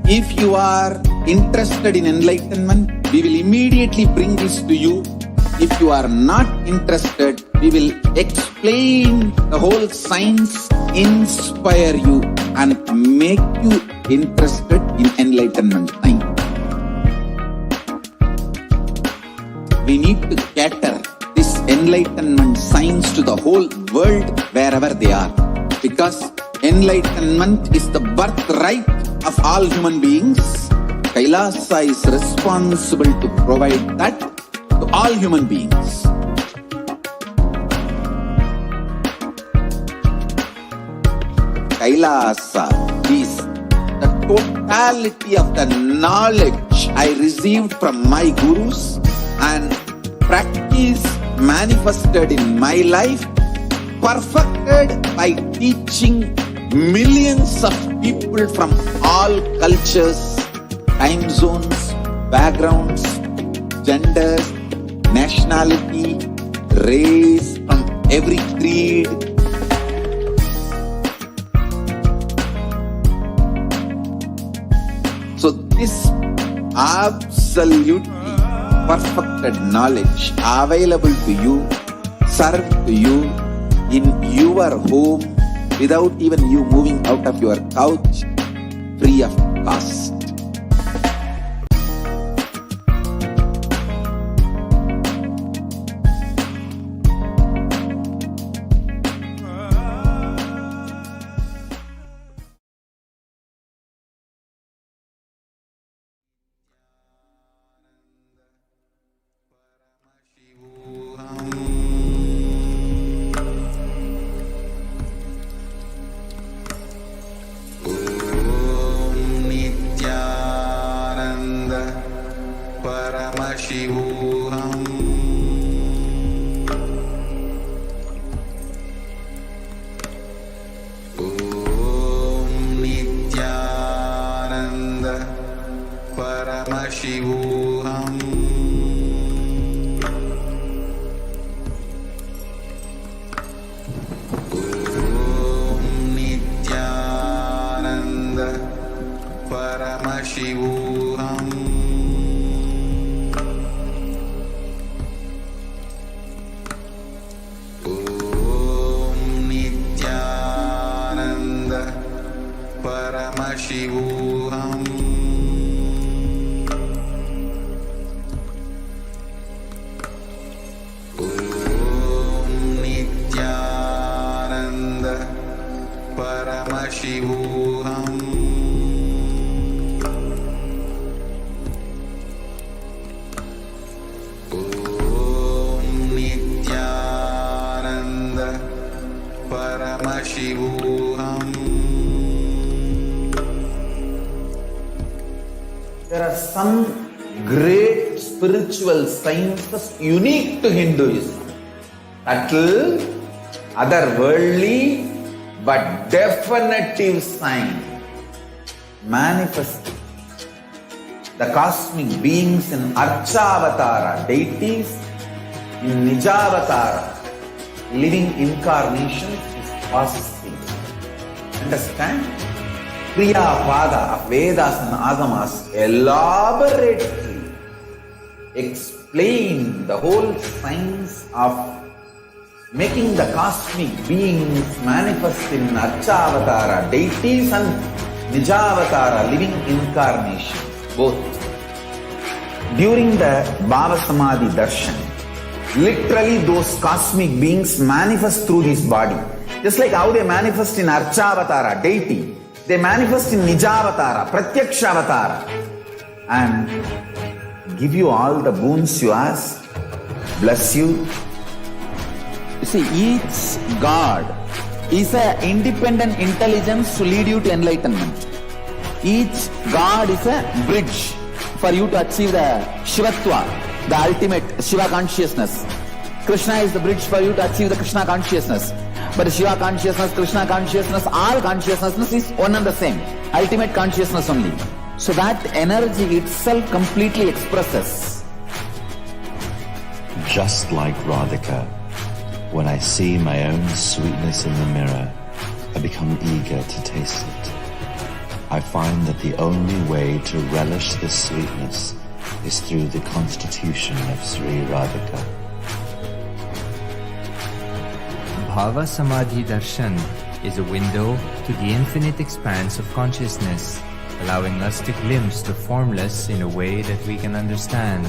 If you are interested in enlightenment, we will immediately bring this to you. If you are not interested, we will explain the whole science, inspire you and make you interested in enlightenment time. We need to cater this enlightenment science to the whole world wherever they are, because enlightenment is the birthright of all human beings. Kailasa is responsible to provide that to all human beings. Kailasa is the totality of the knowledge I received from my gurus and practice manifested in my life, perfected by teaching millions of people from all cultures, time zones, backgrounds, genders, nationality, race, from every creed. So this absolutely perfected knowledge available to you, served to you in your home, without even you moving out of your couch, free of cost. Paramashivoham. Om Nithyananda Paramashivoham. Om Nithyananda Paramashivoham. Paramashivoham. Om Nithyananda Paramashivoham. Om Nithyananda Paramashivoham. There are some great spiritual sciences unique to Hinduism. Subtle, otherworldly, but definitive sign manifesting. The cosmic beings in Archavatara, deities in Nijavatara, living incarnations is positive. Understand? Kriya Pada of Vedas and Agamas elaborately explain the whole science of making the cosmic beings manifest in Archavatara, deities and Nijavatara, living incarnations. Both. During the Bhava Samadhi Darshan, literally those cosmic beings manifest through this body. Just like how they manifest in Archavatara, deity, they manifest in Nijavatara, Pratyakshavatara, and give you all the boons you ask, bless you. You see, each God is an independent intelligence to lead you to enlightenment. Each God is a bridge for you to achieve the Shivatva, the ultimate Shiva consciousness. Krishna is the bridge for you to achieve the Krishna consciousness. But Shiva consciousness, Krishna consciousness, all consciousness is one and the same. Ultimate consciousness only. So that energy itself completely expresses. Just like Radhika, when I see my own sweetness in the mirror, I become eager to taste it. I find that the only way to relish this sweetness is through the constitution of Sri Radhika. Bhava Samadhi Darshan is a window to the infinite expanse of consciousness, allowing us to glimpse the formless in a way that we can understand.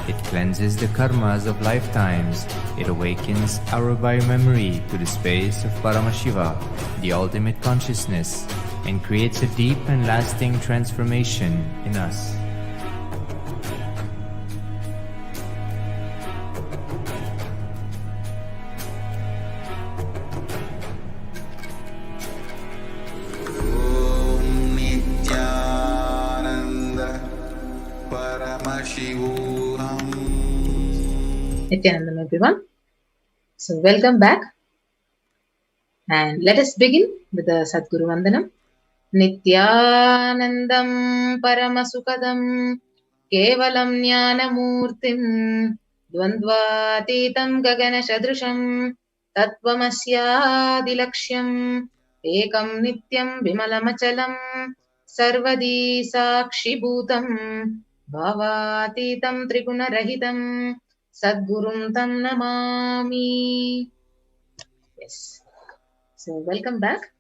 It cleanses the karmas of lifetimes. It awakens our biomemory to the space of Paramashiva, the ultimate consciousness, and creates a deep and lasting transformation in us. Om Nithyananda Paramashivoham. Nithyanandam, everyone. So, welcome back. And let us begin with the Sadguru Vandanam. Nithyanandam Paramasukadam Kevalam Jnanamurtim Dvandvatitam Gagana Shadrusham Tattvamasya Ekam Nityam Vimalamachalam Sarvadi Sakshi Bhutam Bhavatitam Trigunarahitam Sadgurum Tam Namami. Yes. So, welcome back.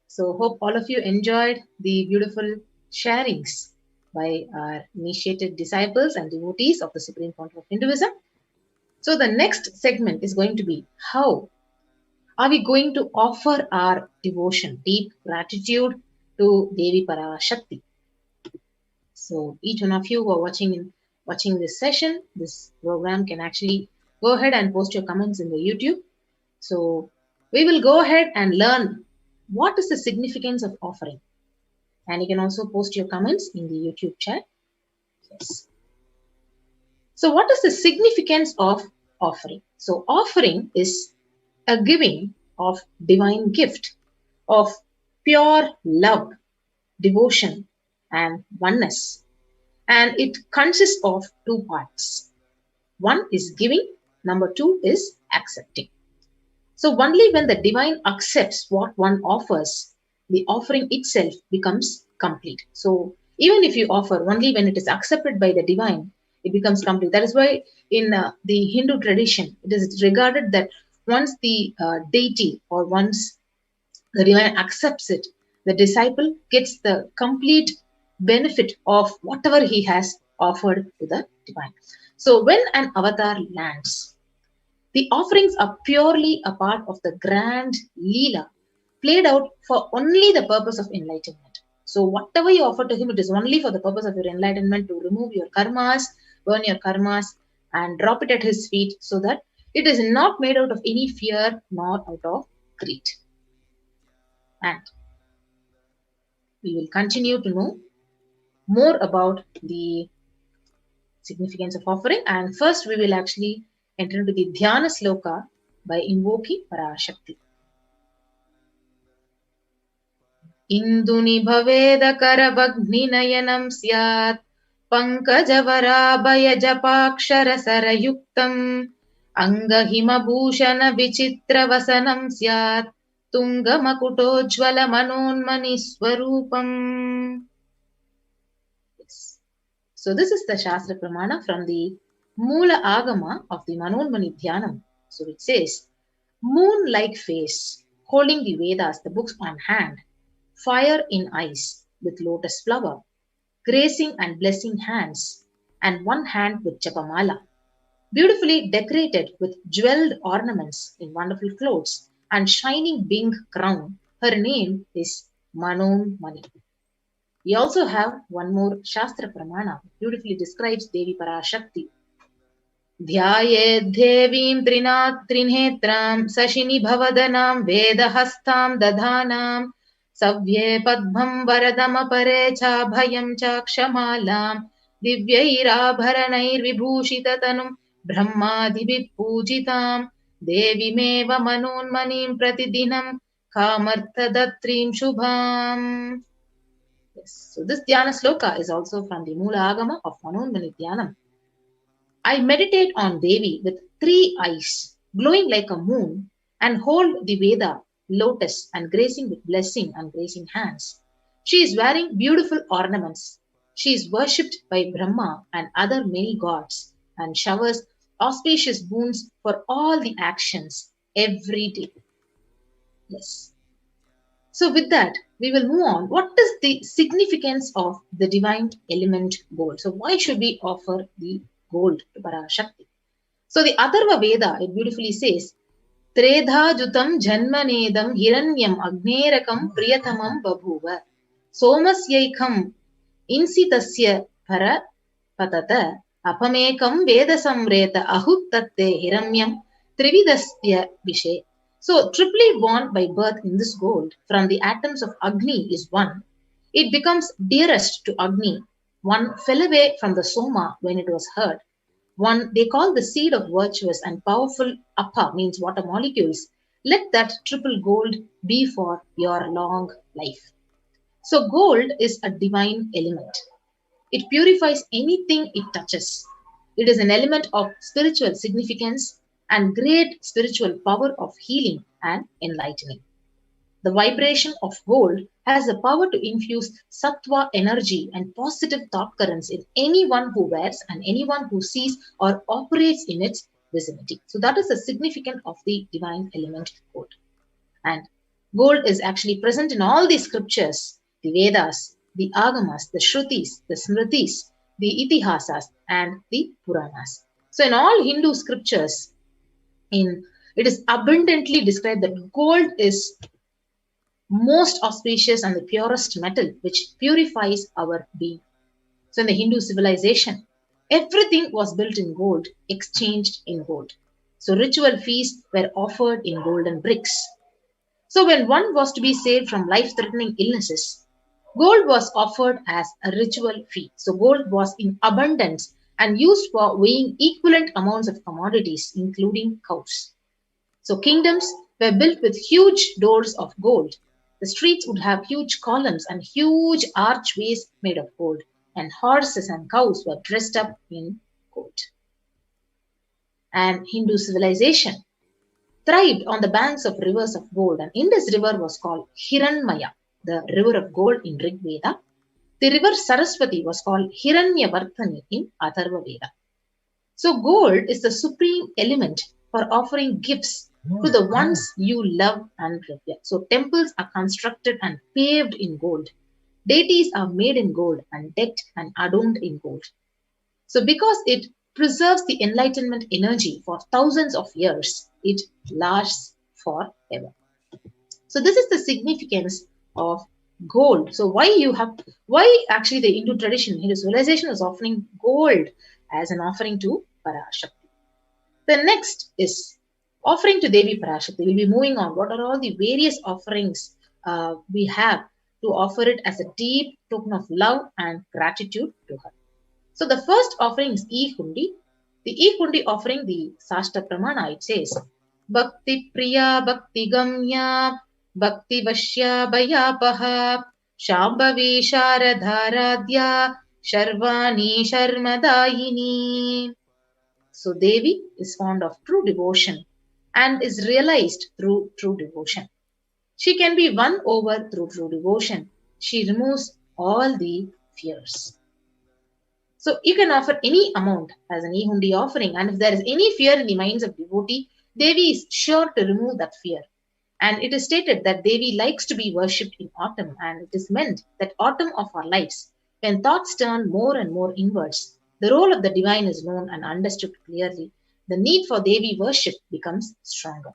So, hope all of you enjoyed the beautiful sharings by our initiated disciples and devotees of the Supreme Founder of Hinduism. So, the next segment is going to be how are we going to offer our devotion, deep gratitude to Devi Parashakti. So, each one of you who are watching this session, this program, can actually go ahead and post your comments in the YouTube. So, we will go ahead and learn what is the significance of offering. And you can also post your comments in the YouTube chat. Yes. So what is the significance of offering? So offering is a giving of divine gift, of pure love, devotion, and oneness. And it consists of two parts. One is giving, number two is accepting. So only when the divine accepts what one offers, the offering itself becomes complete. So even if you offer, only when it is accepted by the divine, it becomes complete. That is why in the Hindu tradition, it is regarded that once the deity or once the divine accepts it, the disciple gets the complete benefit of whatever he has offered to the divine. So when an avatar lands, the offerings are purely a part of the grand Leela played out for only the purpose of enlightenment. So whatever you offer to him, it is only for the purpose of your enlightenment, to remove your karmas, burn your karmas, and drop it at his feet, so that it is not made out of any fear nor out of greed. And we will continue to know more about the significance of offering. And first we will actually enter into the Dhyana Sloka by invoking Parashakti. Induni bhaveda karabhagninayanam syat Pankajavara japakshara sarayuktam Angahimabhushana vichitra vasanam syat Tungamakutojvala manonmani swarupam. Yes. So this is the Shastra Pramana from the Mula Agama of the Manonmani Dhyanam. So it says, moon-like face, holding the Vedas, the books on hand, fire in eyes with lotus flower, gracing and blessing hands, and one hand with Japamala, beautifully decorated with jeweled ornaments in wonderful clothes and shining bing crown. Her name is Manon Mani. We also have one more Shastra Pramana, beautifully describes Devi Parashakti. Dhyayedhevim trinhetram sashini bhavadanam vedahastam dadhanam savye padbham varadamapare cha bhayam cha kshamalam divyairabharanair vibhushitatanum brahmadibhip pujitam devimeva manonmanim pratidinam kamarthadatrim shubham. Yes. So this Dhyana Sloka is also from the Mula Agama of Manonmani Dhyanam. I meditate on Devi with 3 eyes, glowing like a moon, and hold the Veda, lotus, and gracing with blessing and gracing hands. She is wearing beautiful ornaments. She is worshipped by Brahma and other many gods, and showers auspicious boons for all the actions every day. Yes. So with that, we will move on. What is the significance of the divine element gold? So why should we offer the gold to Parashakti? So the Atharva Veda, it beautifully says, Tredha jutam janmanedam hiranyam agnerakam priyatamam babhuva somasyaikam insitasya para patata apamekam veda samreta ahuttatte hiranyam trividasya vishe. So, triply born by birth in this gold from the atoms of Agni is one. It becomes dearest to Agni. One fell away from the Soma when it was heard. One they call the seed of virtuous and powerful Appa, means water molecules. Let that triple gold be for your long life. So, gold is a divine element. It purifies anything it touches. It is an element of spiritual significance and great spiritual power of healing and enlightening. The vibration of gold has the power to infuse sattva energy and positive thought currents in anyone who wears and anyone who sees or operates in its vicinity. So that is the significance of the divine element gold. And gold is actually present in all the scriptures, the Vedas, the Agamas, the Shrutis, the Smritis, the Itihasas, and the Puranas. So in all Hindu scriptures, it is abundantly described that gold is most auspicious and the purest metal which purifies our being. So in the Hindu civilization, everything was built in gold, exchanged in gold. So ritual feasts were offered in golden bricks. So when one was to be saved from life-threatening illnesses, gold was offered as a ritual fee. So gold was in abundance and used for weighing equivalent amounts of commodities, including cows. So kingdoms were built with huge doors of gold. The streets would have huge columns and huge archways made of gold, and horses and cows were dressed up in gold. And Hindu civilization thrived on the banks of rivers of gold, and Indus River was called Hiranmaya, the river of gold in Rig Veda. The river Saraswati was called Hiranyavarthani in Atharva Veda. So gold is the supreme element for offering gifts to the ones you love and revere. So temples are constructed and paved in gold. Deities are made in gold and decked and adorned in gold. So because it preserves the enlightenment energy for thousands of years, it lasts forever. So this is the significance of gold. So why actually the Hindu tradition, Hindu civilization is offering gold as an offering to Parashakti. The next is offering to Devi Parashakti. We'll be moving on. What are all the various offerings we have to offer it as a deep token of love and gratitude to her? So the first offering is E-Hundi. The E-Hundi offering, the Sashta Pramana, it says, Bhakti Priya Bhakti Gamya Bhakti Vashya Bhayapaha Shambhavi Sharadharadhya Sharvani Sharmadayini. So Devi is fond of true devotion and is realized through true devotion. She can be won over through true devotion. She removes all the fears. So you can offer any amount as an e-hundi offering, and if there is any fear in the minds of devotee, Devi is sure to remove that fear. And it is stated that Devi likes to be worshipped in autumn, and it is meant that autumn of our lives, when thoughts turn more and more inwards, the role of the divine is known and understood clearly. The need for Devi worship becomes stronger.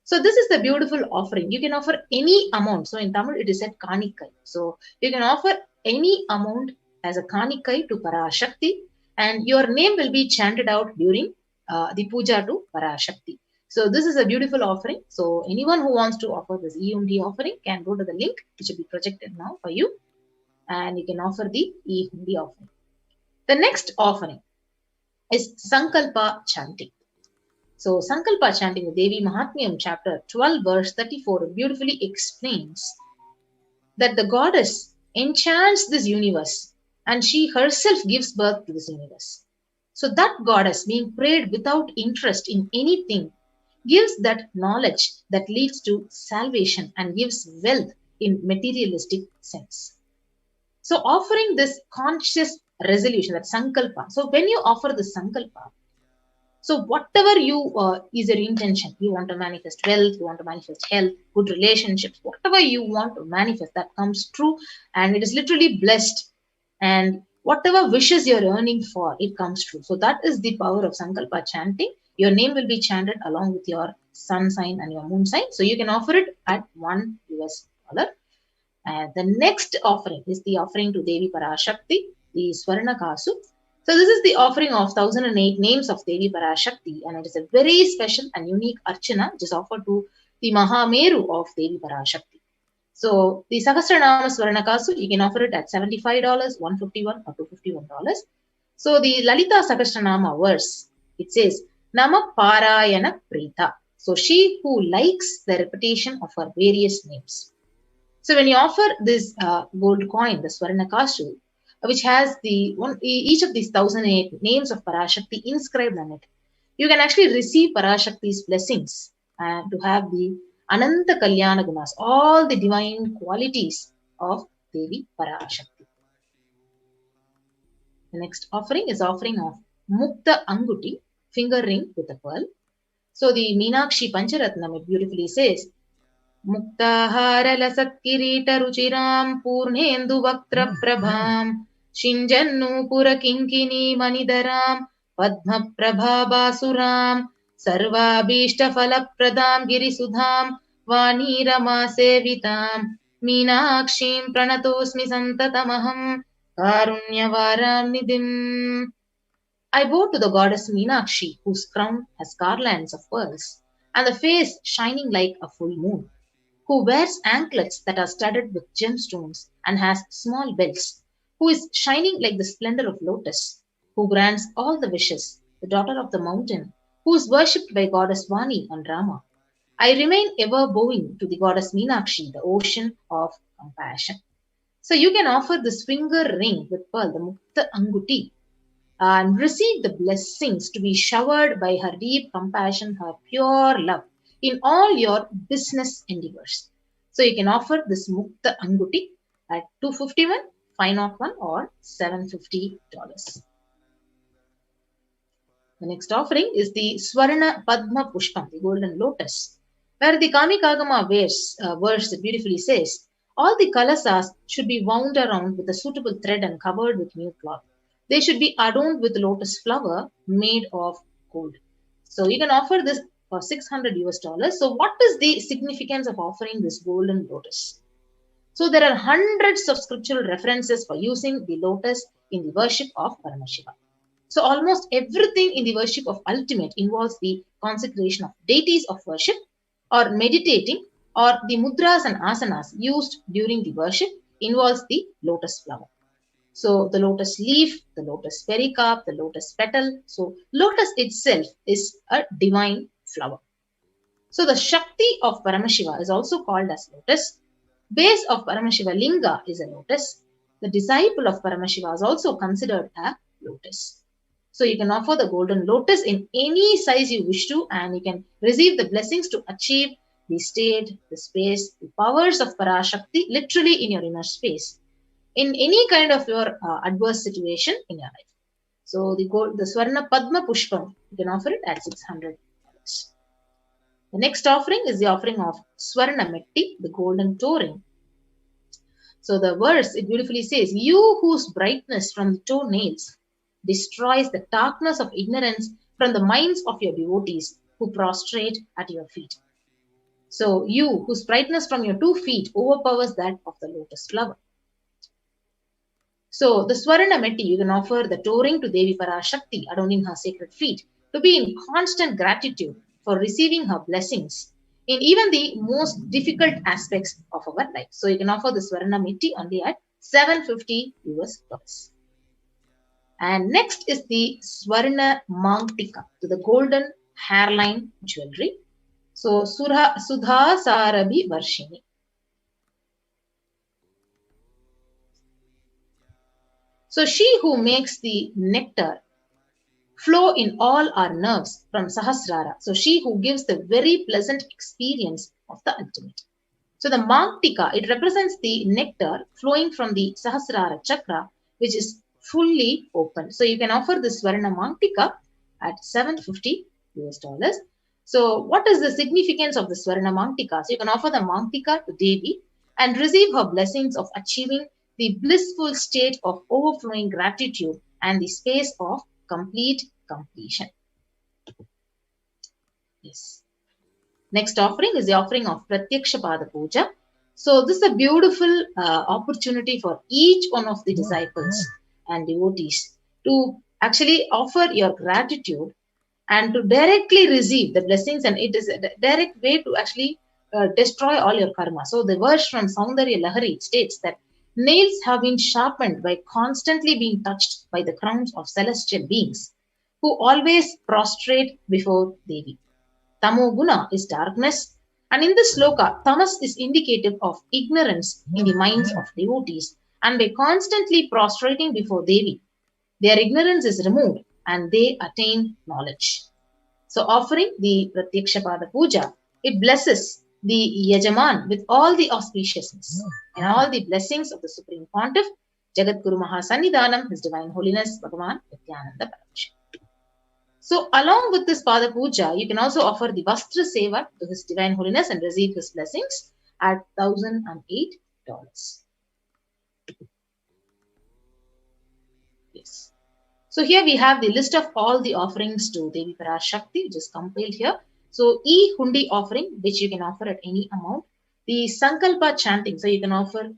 So this is the beautiful offering. You can offer any amount. So in Tamil, it is said Kanikai. So you can offer any amount as a Kanikai to Parashakti, and your name will be chanted out during the puja to Parashakti. So this is a beautiful offering. So anyone who wants to offer this e-hundi offering can go to the link which will be projected now for you, and you can offer the e-hundi offering. The next offering is Sankalpa chanting. So Sankalpa chanting, the Devi Mahatmyam chapter 12 verse 34 beautifully explains that the goddess enchants this universe and she herself gives birth to this universe. So that goddess being prayed without interest in anything gives that knowledge that leads to salvation and gives wealth in materialistic sense. So offering this conscious resolution, that Sankalpa. So when you offer the Sankalpa, so whatever is your intention, you want to manifest wealth, you want to manifest health, good relationships, whatever you want to manifest, that comes true, and it is literally blessed. And whatever wishes you're earning for, it comes true. So that is the power of Sankalpa chanting. Your name will be chanted along with your sun sign and your moon sign. So you can offer it at $1. And the next offering is the offering to Devi Parashakti, the Swarna Kasu. So this is the offering of 1008 names of Devi Parashakti, and it is a very special and unique archana which is offered to the Mahameru of Devi Parashakti. So the Sahasranama Swarnakasu, you can offer it at $75, $151 or $251. So the Lalita Sahasranama verse, it says, Nama Parayana Prita. So she who likes the repetition of her various names. So when you offer this gold coin, the Swarnakasu, which has each of these 1008 names of Parashakti inscribed on it, you can actually receive Parashakti's blessings and to have the Ananta Kalyana Gunas, all the divine qualities of Devi Parashakti. The next offering is offering of Mukta Anguti, finger ring with a pearl. So the Meenakshi Pancharatnam, it beautifully says, Muktahara lasat kirita ruchiram purnendu vaktra prabham Shinjannu pura kinkini manidaram padma prabhabasuram sarvabhishta falapradam girisudham vanirama sevitam Meenakshim pranatosmi santatamaham karunyavaram nidhim. I bow to the goddess Meenakshi, whose crown has garlands of pearls and the face shining like a full moon, who wears anklets that are studded with gemstones and has small bells, who is shining like the splendor of lotus, who grants all the wishes, the daughter of the mountain, who is worshipped by goddess Vani and Rama. I remain ever bowing to the goddess Meenakshi, the ocean of compassion. So you can offer this finger ring with pearl, the Mukta Anguti, and receive the blessings to be showered by her deep compassion, her pure love in all your business endeavors. So you can offer this Mukta Anguti at $251, $501 or $750. The next offering is the Swarna Padma Pushpam, the golden lotus, where the Kamikagama verse beautifully says, all the kalasas should be wound around with a suitable thread and covered with new cloth. They should be adorned with lotus flower made of gold. So you can offer this for $600. So what is the significance of offering this golden lotus? So there are hundreds of scriptural references for using the lotus in the worship of Paramashiva. So almost everything in the worship of ultimate involves the consecration of deities of worship or meditating, or the mudras and asanas used during the worship involves the lotus flower. So the lotus leaf, the lotus pericarp, the lotus petal. So lotus itself is a divine flower. So the Shakti of Paramashiva is also called as lotus. Base of Paramashiva Linga is a lotus. The disciple of Paramashiva is also considered a lotus. So you can offer the golden lotus in any size you wish to, and you can receive the blessings to achieve the state, the space, the powers of Parashakti literally in your inner space, in any kind of your adverse situation in your life. So the Swarna Padma Pushpam, you can offer it at $600. The next offering is the offering of Swarna Metti, the golden touring. So the verse, it beautifully says, "You whose brightness from the toenails destroys the darkness of ignorance from the minds of your devotees who prostrate at your feet." So you whose brightness from your 2 feet overpowers that of the lotus flower. So the Swarna Metti, you can offer the touring to Devi Parashakti adorning her sacred feet to be in constant gratitude for receiving her blessings in even the most difficult aspects of our life. So you can offer the Swarna Metti only at $750. And next is the Swarna Mangtika, to the golden hairline jewelry. So Sudha Sarabi Varshini. So she who makes the nectar flow in all our nerves from Sahasrara. So she who gives the very pleasant experience of the ultimate. So the Mangtika, it represents the nectar flowing from the Sahasrara chakra, which is fully open. So you can offer the Swarna Mangtika at $750. So what is the significance of the Swarna Mangtika? So you can offer the Mangtika to Devi and receive her blessings of achieving the blissful state of overflowing gratitude and the space of complete completion. Yes. Next offering is the offering of Pratyaksha Pada Puja. So this is a beautiful opportunity for each one of the disciples and devotees to actually offer your gratitude and to directly receive the blessings, and it is a direct way to actually destroy all your karma. So the verse from Saundarya Lahari states that nails have been sharpened by constantly being touched by the crowns of celestial beings who always prostrate before Devi. Tamo Guna is darkness, and in this sloka, tamas is indicative of ignorance in the minds of devotees, and by constantly prostrating before Devi, their ignorance is removed and they attain knowledge. So offering the Pratyaksha Pada Puja, it blesses the Yajaman with all the auspiciousness and all the blessings of the Supreme Pontiff, Jagadguru Mahasannidhanam, His Divine Holiness, Bhagavan Nithyananda Paramashivam. So along with this Pada Puja, you can also offer the Vastra Seva to His Divine Holiness and receive His blessings at $1,008. Yes. So here we have the list of all the offerings to Devi Parashakti, which is compiled here. So E-Hundi offering, which you can offer at any amount. The Sankalpa chanting, so you can offer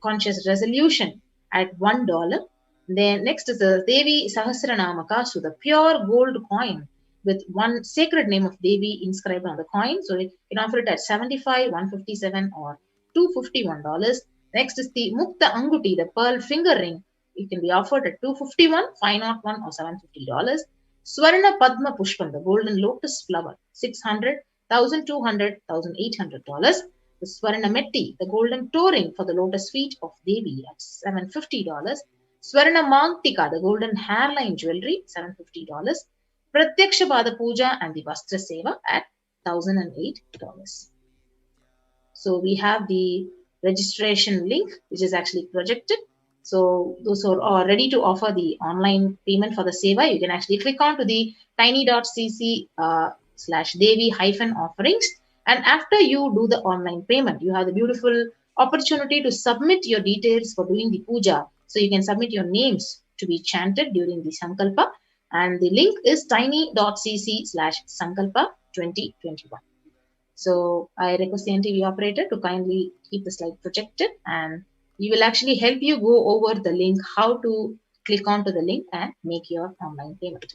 conscious resolution at $1. Then next is the Devi Sahasranamaka, so the pure gold coin with one sacred name of Devi inscribed on the coin. So you can offer it at $75, $157, or $251. Next is the Mukta Anguti, the pearl finger ring. It can be offered at $251, $501, or $750. Swarna Padma Pushpam, the golden lotus flower, $600, $1,200, $1,800. The Swarna Metti, the golden touring for the lotus feet of Devi, at $750. Swarna Mangtika, the golden hairline jewelry, $750. Pratyaksha Pada Puja and the Vastra Seva at $1,008. So we have the registration link, which is actually projected. So those who are ready to offer the online payment for the Seva, you can actually click on to the tiny.cc/Devi-offerings. And after you do the online payment, you have the beautiful opportunity to submit your details for doing the puja. So you can submit your names to be chanted during the Sankalpa. And the link is tiny.cc/Sankalpa 2021. So I request the NTV operator to kindly keep the slide projected, and we will actually help you go over the link, how to click onto the link and make your online payment.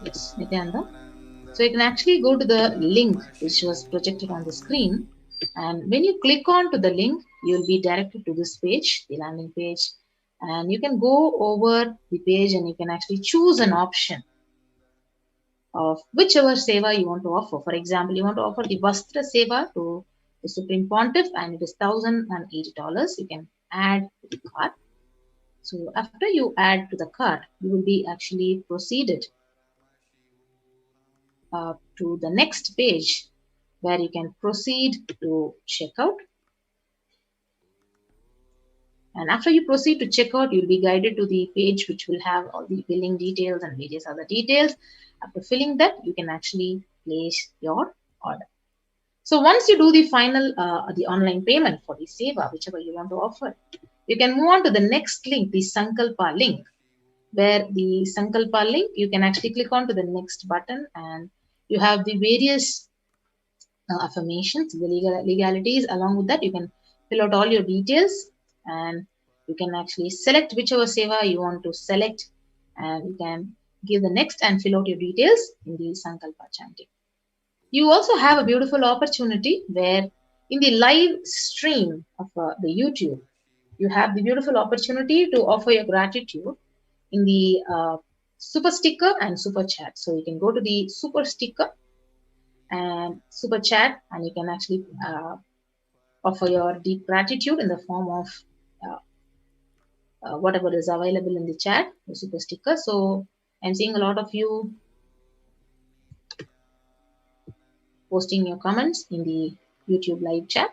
Yes, Nithyananda. So you can actually go to the link which was projected on the screen, and when you click on to the link, you will be directed to this page, the landing page, and you can go over the page and you can actually choose an option of whichever seva you want to offer. For example, you want to offer the Vastra seva to the Supreme Pontiff, and it is $1,080. You can add to the cart. So after you add to the cart, you will be actually proceeded to the next page where you can proceed to checkout. And after you proceed to checkout, you'll be guided to the page which will have all the billing details and various other details. After filling that, you can actually place your order. So once you do the final, the online payment for the seva, whichever you want to offer, you can move on to the next link, the Sankalpa link, where the Sankalpa link, you can actually click on to the next button and you have the various affirmations, the legalities. Along with that, you can fill out all your details and you can actually select whichever seva you want to select, and you can give the next and fill out your details in the Sankalpa chanting. You also have a beautiful opportunity where in the live stream of the YouTube, you have the beautiful opportunity to offer your gratitude in the super sticker and super chat. So you can go to the super sticker and super chat and you can actually offer your deep gratitude in the form of whatever is available in the chat, the super sticker. So I'm seeing a lot of you posting your comments in the YouTube live chat.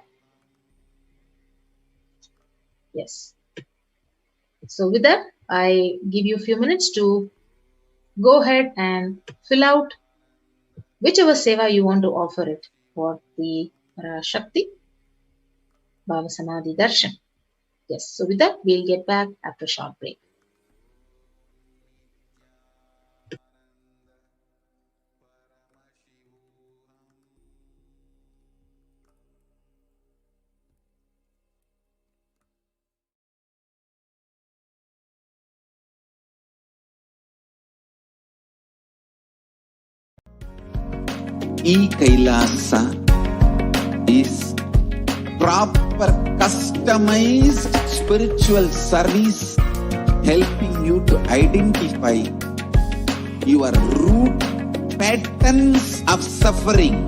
Yes. So with that, I give you a few minutes to go ahead and fill out whichever seva you want to offer it for the Parashakti Bhava Samadhi Darshan. Yes. So with that, we'll get back after a short break. Kailasa is proper customized spiritual service helping you to identify your root patterns of suffering.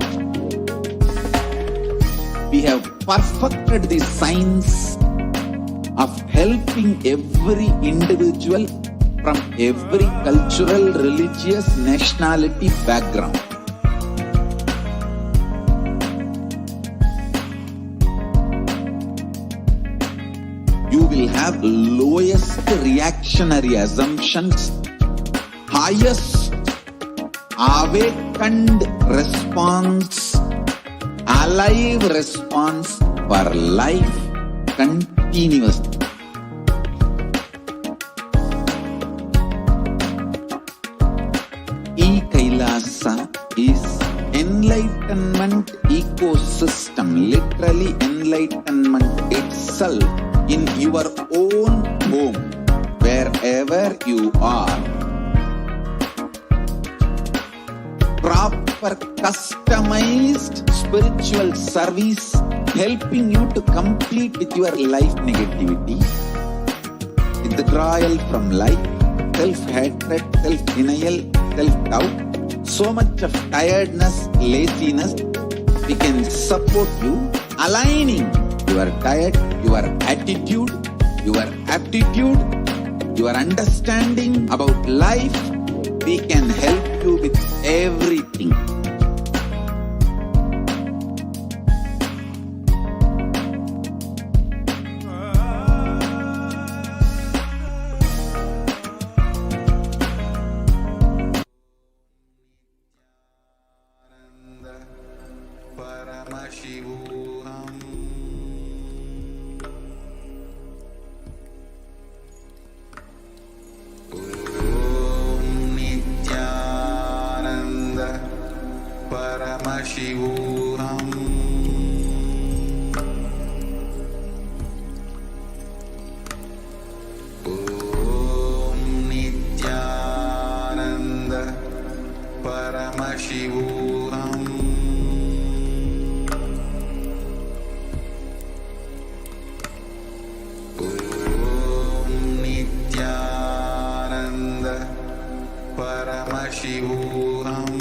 We have perfected the science of helping every individual from every cultural, religious, nationality background. You will have lowest reactionary assumptions, highest awakened response, alive response for life continuously. Kailasa is enlightenment ecosystem, literally enlightenment itself in your own home, wherever you are. Proper customized spiritual service helping you to complete with your life negativity, withdrawal from life, self-hatred, self-denial, self-doubt, so much of tiredness, laziness. We can support you aligning your diet, your attitude, your aptitude, your understanding about life. We can help you with everything. Paramashivoham. Om Nithyananda Paramashivoham. Om Nithyananda Paramashivoham. Om Nithyananda Paramashivoham.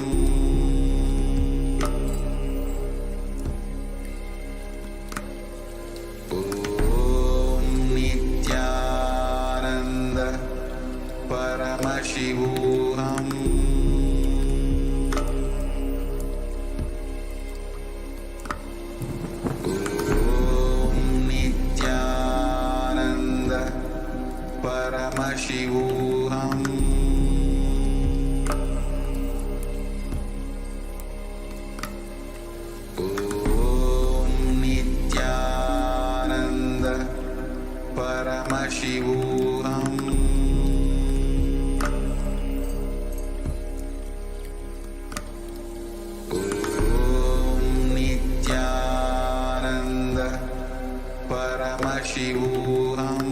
Om Nithyananda Paramashivoham. Paramashivoham. Om Nithyananda Paramashivoham. Om Nithyananda Paramashivoham.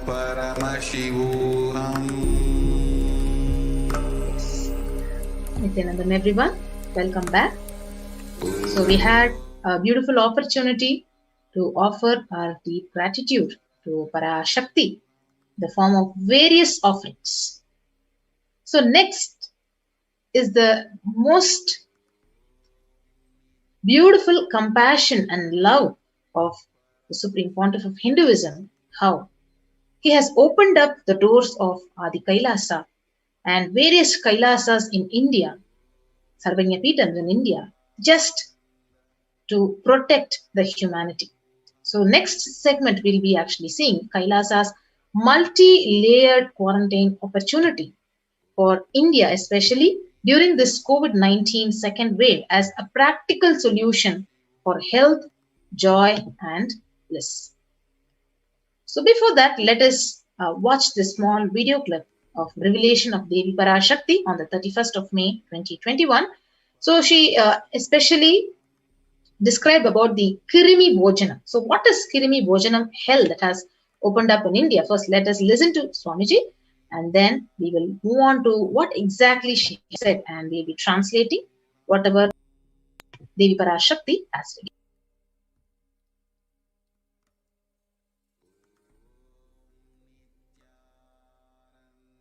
Paramashivoham. Nithyanandam, everyone, welcome back. So we had a beautiful opportunity to offer our deep gratitude to Parashakti, the form of various offerings. So next is the most beautiful compassion and love of the Supreme Pontiff of Hinduism, how he has opened up the doors of Adi Kailasa and various Kailasas in India, Sarvanya Peetams in India, just to protect the humanity. So next segment we'll be actually seeing Kailasa's multi-layered quarantine opportunity for India, especially during this COVID-19 second wave, as a practical solution for health, joy, and bliss. So before that, let us watch this small video clip of revelation of Devi Parashakti on the 31st of May 2021. So she especially described about the Kirimi Bhojanam. So what is Kirimi Bhojanam hell that has opened up in India? First, let us listen to Swamiji, and then we will move on to what exactly she said, and we'll be translating whatever Devi Parashakti has said.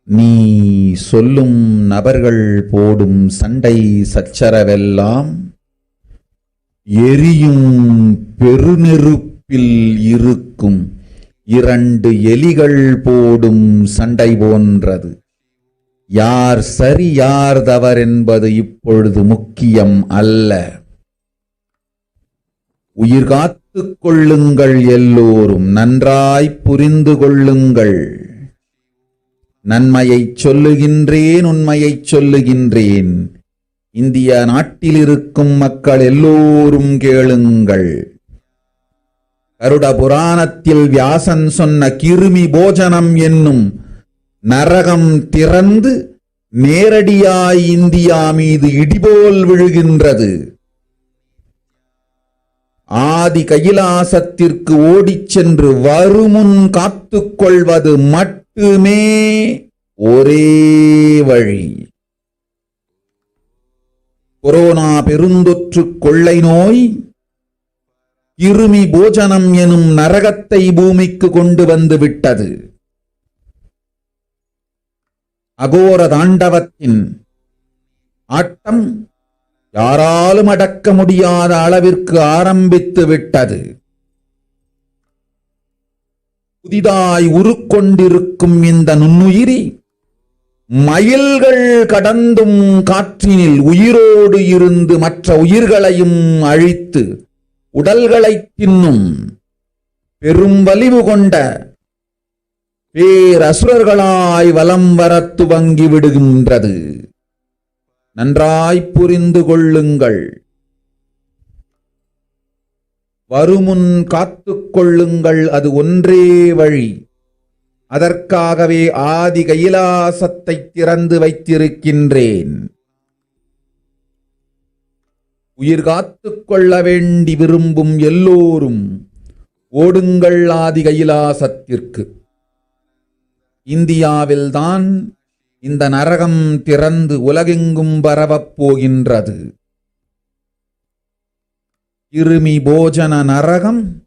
நீ சொல்லும் நபர்கள் போடும் சண்டை சச்சரவெல்லாம் எரியும் பெருநெருப்பில் இருக்கும் இரண்டு எலிகள் போடும் சண்டை போன்றது. யார் சரி யார் தவறென்பது இப்பொழுது முக்கியம் அல்ல. உயிர் காத்துக் கொள்ளுங்கள், எல்லோரும் நன்றாய் புரிந்து கொள்ளுங்கள். நன்மையைச் சொல்லுகின்றேன், உண்மையைச் சொல்லுகின்றேன். இந்திய நாட்டில் இருக்கும் மக்கள் எல்லோரும் கேளுங்கள். கருட புராணத்தில் வியாசன் சொன்ன கிருமி போஜனம் என்னும் நரகம் திறந்து நேரடியாய் இந்தியா மீது இடிபோல் விழுகின்றது. ஆதி கைலாசத்திற்கு ஓடிச் சென்று வருமுன் காத்துக் கொள்வது மட்டுமே ஒரே வழி. கொரோனா பெருந்தொற்று கொள்ளை நோய் கிருமி போஜனம் எனும் நரகத்தை பூமிக்கு கொண்டு வந்து விட்டது. அகோர தாண்டவத்தின் ஆட்டம் யாராலும் அடக்க முடியாத அளவிற்கு ஆரம்பித்து விட்டது. புதிதாய் உருக்கொண்டிருக்கும் இந்த நுண்ணுயிரி மைல்கள் கடந்தும் காற்றினில் உயிரோடு இருந்து மற்ற உயிர்களையும் அழித்து உடல்களை தின்னும் பெரும் வலிவு கொண்ட பேரசுரர்களாய் வலம் வரத் துவங்கி விடுகின்றது. நன்றாய் புரிந்து கொள்ளுங்கள். வருமுன் காத்துக் கொள்ளுங்கள், அது ஒன்றே வழி. அதற்காகவே ஆதி கைலாசத்தை திறந்து வைத்திருக்கின்றேன். உயிர் காத்துக் கொள்ள வேண்டி விரும்பும் எல்லோரும் ஓடுங்கள் ஆதி கைலாசத்திற்கு. இந்தியாவில்தான் இந்த நரகம் திறந்து உலகெங்கும் பரவப் போகின்றது. கிருமி போஜன நரகம்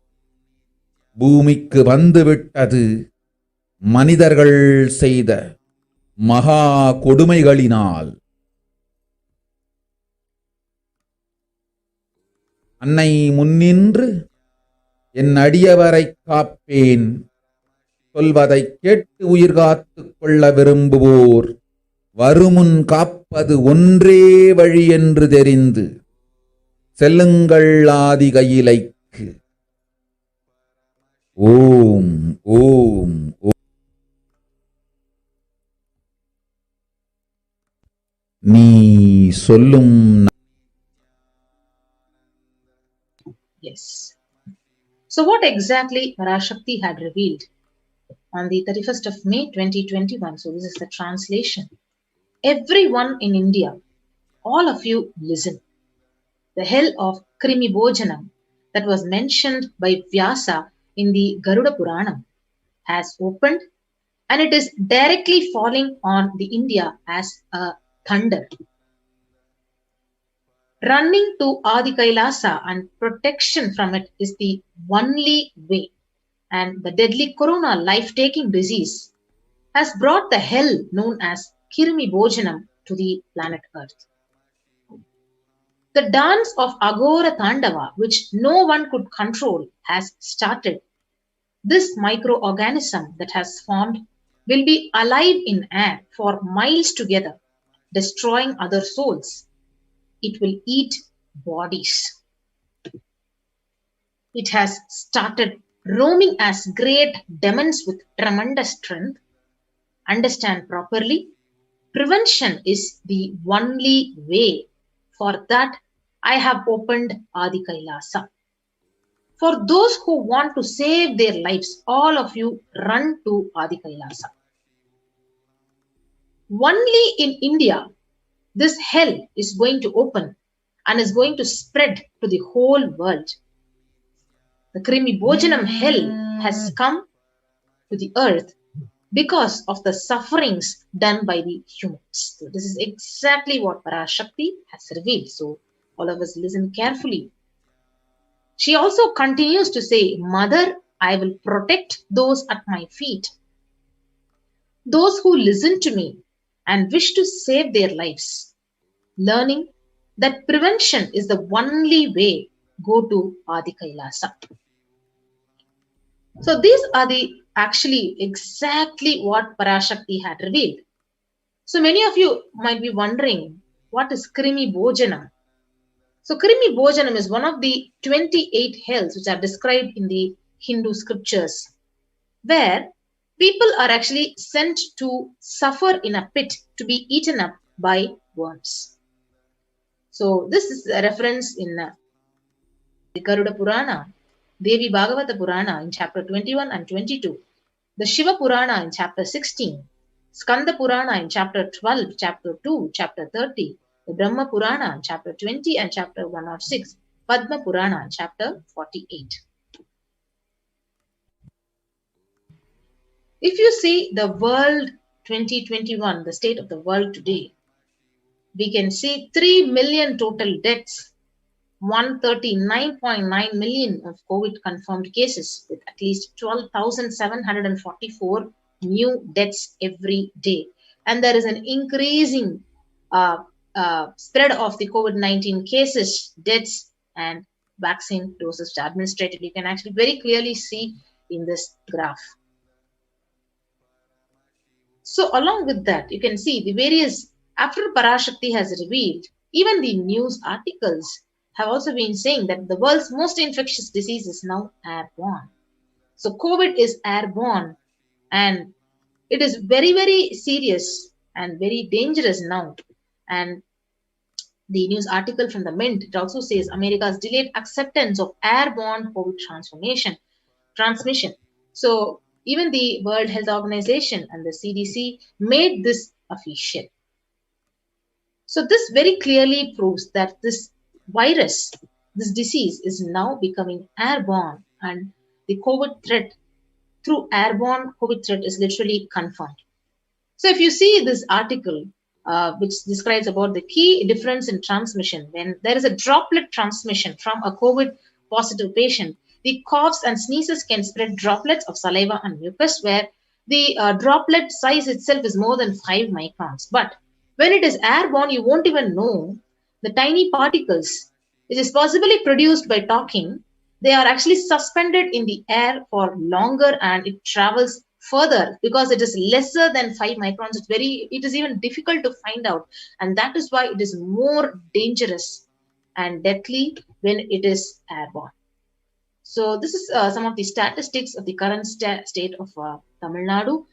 பூமிக்கு வந்துவிட்டது. மனிதர்கள் செய்த மகா கொடுமைகளினால். அன்னை முன்னின்று என் அடியவரைக் காப்பேன் சொல்வதைக் கேட்டு உயிர் காத்துக் கொள்ள விரும்புவோர் வருமுன் காப்பது ஒன்றே வழி என்று தெரிந்து செல்லுங்கள் ஆதி கையிலைக்கு. ஓம் ஓம் ஓம். நீ சொல்லும். Yes. So what exactly Parashakti had revealed on the 31st of May 2021? So this is the translation. Everyone in India, all of you listen. The hell of Krimi Bhojanam that was mentioned by Vyasa in the Garuda Puranam has opened, and it is directly falling on the India as a thunder. Running to Adi Kailasa and protection from it is the only way, and the deadly corona life-taking disease has brought the hell known as Kirmi Bhojanam to the planet Earth. The dance of Agora Tandava, which no one could control, has started. This microorganism that has formed will be alive in air for miles together, destroying other souls. It will eat bodies. It has started roaming as great demons with tremendous strength. Understand properly, prevention is the only way. For that, I have opened Adi Kailasa. For those who want to save their lives, all of you run to Adi Kailasa. Only in India, this hell is going to open and is going to spread to the whole world. The Krimi Bhojanam hell has come to the earth because of the sufferings done by the humans. So this is exactly what Parashakti has revealed. So all of us listen carefully. She also continues to say, Mother, I will protect those at my feet. Those who listen to me and wish to save their lives. Learning that prevention is the only way, go to Adi Kailasa. So these are the actually exactly what Parashakti had revealed. So many of you might be wondering, what is Krimi Bhojanam? So Krimi Bhojanam is one of the 28 hells which are described in the Hindu scriptures, where people are actually sent to suffer in a pit to be eaten up by worms. So this is a reference in the Garuda Purana, Devi Bhagavata Purana in chapter 21 and 22, the Shiva Purana in chapter 16, Skanda Purana in chapter 12, chapter 2, chapter 30, the Brahma Purana in chapter 20 and chapter 106, Padma Purana in chapter 48. If you see the world 2021, the state of the world today, we can see 3 million total deaths, 139.9 million of COVID confirmed cases, with at least 12,744 new deaths every day. And there is an increasing spread of the COVID-19 cases, deaths, and vaccine doses administered. You can actually very clearly see in this graph. So along with that, you can see the various, after Parashakti has revealed, even the news articles have also been saying that the world's most infectious disease is now airborne. So COVID is airborne, and it is very, very serious and very dangerous now. And the news article from the Mint, it also says America's delayed acceptance of airborne COVID transmission. So even the World Health Organization and the CDC made this official. So this very clearly proves that this virus, this disease is now becoming airborne, and the COVID threat through airborne COVID threat is literally confirmed. So if you see this article, which describes about the key difference in transmission, when there is a droplet transmission from a COVID positive patient, the coughs and sneezes can spread droplets of saliva and mucus, where the droplet size itself is more than 5 microns. But when it is airborne, you won't even know the tiny particles, which is possibly produced by talking. They are actually suspended in the air for longer, and it travels further because it is lesser than 5 microns. It is even difficult to find out, and that is why it is more dangerous and deadly when it is airborne. So this is some of the statistics of the current state of Tamil Nadu,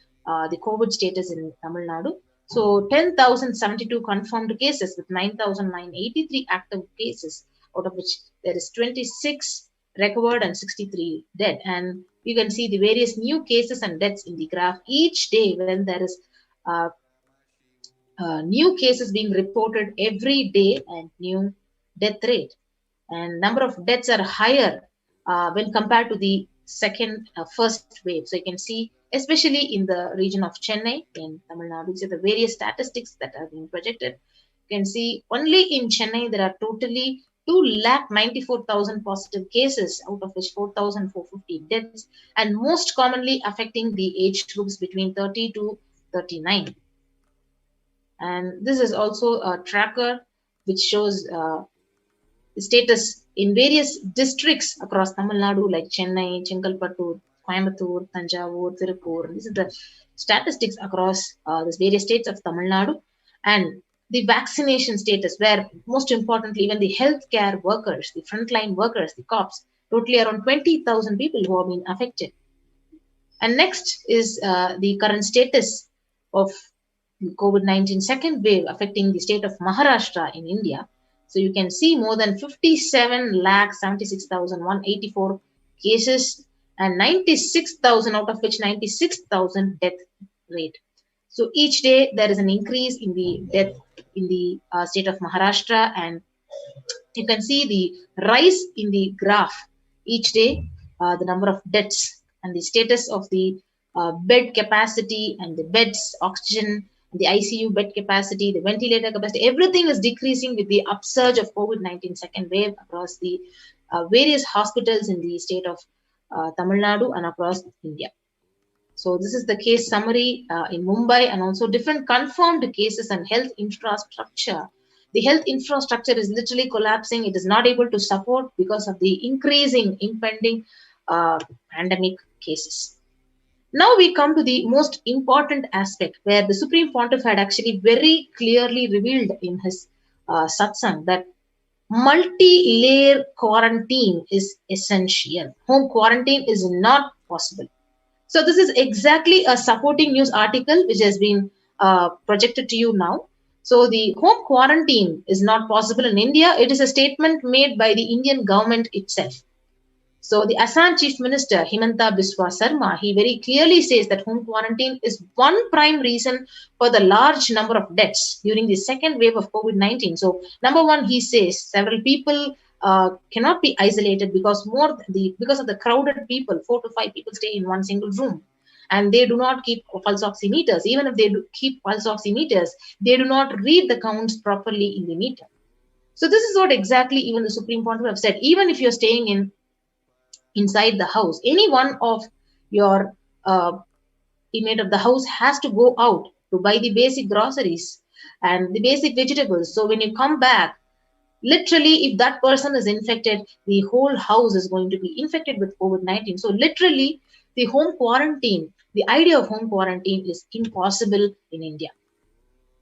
the COVID status in Tamil Nadu. So 10,072 confirmed cases with 9,983 active cases, out of which there is 26 recovered and 63 dead. And you can see the various new cases and deaths in the graph each day when there is new cases being reported every day and new death rate. And number of deaths are higher when compared to the first wave. So you can see, especially in the region of Chennai in Tamil Nadu, these are the various statistics that are being projected. You can see only in Chennai there are totally 2,94,000 positive cases, out of which 4,450 deaths, and most commonly affecting the age groups between 30 to 39. And this is also a tracker which shows the status in various districts across Tamil Nadu, like Chennai, Chengalpattu, Coimbatore, Tanjavur, Tirupur. This is the statistics across these various states of Tamil Nadu. And the vaccination status, where most importantly, even the healthcare workers, the frontline workers, the cops, totally around 20,000 people who have been affected. And next is the current status of the COVID-19 second wave affecting the state of Maharashtra in India. So you can see more than 57,76,184 cases and 96,000, out of which 96,000 death rate. So each day there is an increase in the death in the state of Maharashtra, and you can see the rise in the graph each day, the number of deaths and the status of the bed capacity and the beds, oxygen, the ICU bed capacity, the ventilator capacity, everything is decreasing with the upsurge of COVID-19 second wave across the various hospitals in the state of Tamil Nadu and across India. So this is the case summary in Mumbai, and also different confirmed cases and health infrastructure. The health infrastructure is literally collapsing. It is not able to support because of the increasing impending pandemic cases. Now we come to the most important aspect, where the Supreme Pontiff had actually very clearly revealed in his satsang that multi-layer quarantine is essential. Home quarantine is not possible. So this is exactly a supporting news article which has been projected to you now. So the home quarantine is not possible in India. It is a statement made by the Indian government itself. So the Assam Chief Minister Himanta Biswa Sarma, he very clearly says that home quarantine is one prime reason for the large number of deaths during the second wave of COVID-19. So number one, he says several people cannot be isolated because of the crowded people. 4 to 5 people stay in one single room, and they do not keep pulse oximeters. Even if they do keep pulse oximeters, they do not read the counts properly in the meter. So this is what exactly even the Supreme Pontiff have said. Even if you're staying inside the house, any one of your inmate of the house has to go out to buy the basic groceries and the basic vegetables. So when you come back, literally, if that person is infected, the whole house is going to be infected with COVID-19. So literally, the home quarantine, the idea of home quarantine is impossible in India.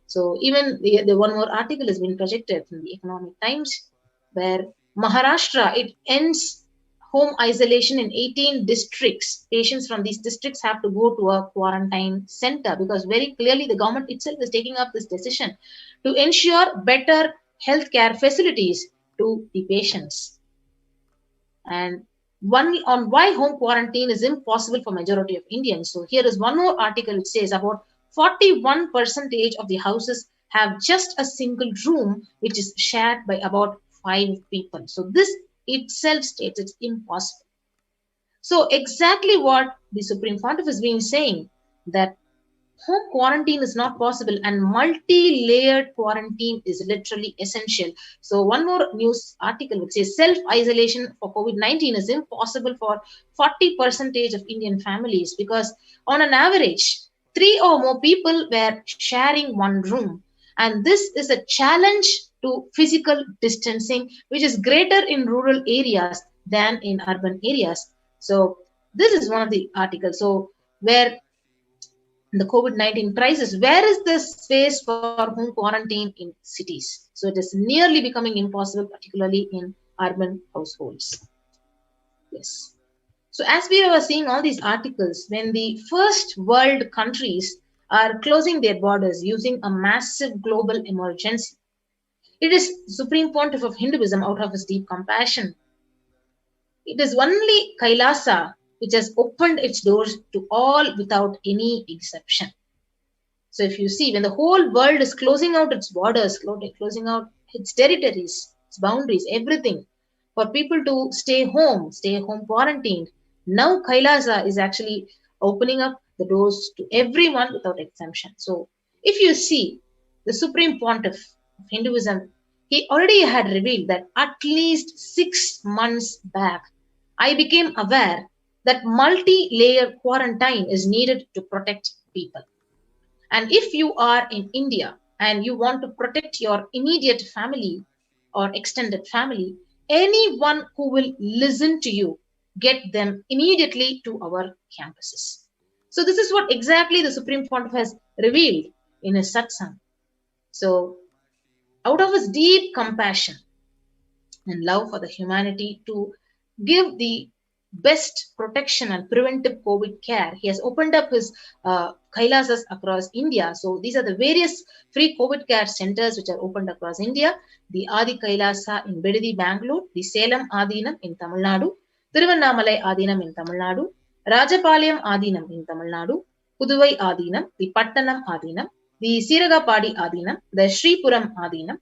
So even the one more article has been projected in the Economic Times, where Maharashtra, it ends home isolation in 18 districts. Patients from these districts have to go to a quarantine center, because very clearly the government itself is taking up this decision to ensure better healthcare facilities to the patients. And one on why home quarantine is impossible for majority of Indians. So here is one more article which says about 41% of the houses have just a single room, which is shared by about 5 people. So this itself states it's impossible. So exactly what the Supreme Pontiff has been saying, that home quarantine is not possible and multi-layered quarantine is literally essential. So one more news article which says self-isolation for COVID-19 is impossible for 40% of Indian families, because on an average 3 or more people were sharing one room, and this is a challenge to physical distancing which is greater in rural areas than in urban areas. So this is one of the articles. So where the COVID-19 crisis, where is the space for home quarantine in cities? So it is nearly becoming impossible, particularly in urban households. Yes. So as we were seeing all these articles, when the first world countries are closing their borders using a massive global emergency, it is Supreme Pontiff of Hinduism, out of his deep compassion, it is only Kailasa which has opened its doors to all without any exception. So if you see, when the whole world is closing out its borders, closing out its territories, its boundaries, everything, for people to stay home quarantined, now Kailasa is actually opening up the doors to everyone without exemption. So if you see, the Supreme Pontiff of Hinduism, he already had revealed that at least 6 months back, I became aware that multi-layer quarantine is needed to protect people. And if you are in India and you want to protect your immediate family or extended family, anyone who will listen to you, get them immediately to our campuses. So this is what exactly the Supreme Pontiff has revealed in his satsang. So out of his deep compassion and love for the humanity to give the best protection and preventive COVID care, he has opened up his Kailasas across India. So these are the various free COVID care centers which are opened across India. The Adi Kailasa in Bedidi, Bangalore, the Salem Adinam in Tamil Nadu, Thiruvannamalai Adinam in Tamil Nadu, Rajapalayam Adinam in Tamil Nadu, Puduvai Adinam, the Pattanam Adinam, the Siragapadi Adinam, the Sripuram Adinam,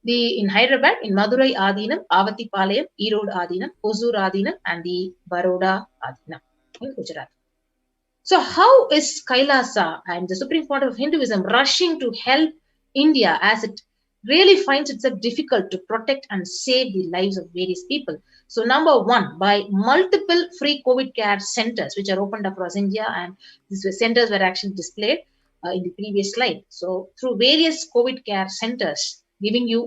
in Hyderabad, in Madurai Adinam, Avatipalayam, Erode Adinam, Hosur Adinam, and the Baroda Adinam in Gujarat. So how is Kailasa and the Supreme Pontiff of Hinduism rushing to help India as it really finds itself difficult to protect and save the lives of various people? So number one, by multiple free COVID care centers which are opened across India, and these centers were actually displayed in the previous slide. So through various COVID care centers, giving you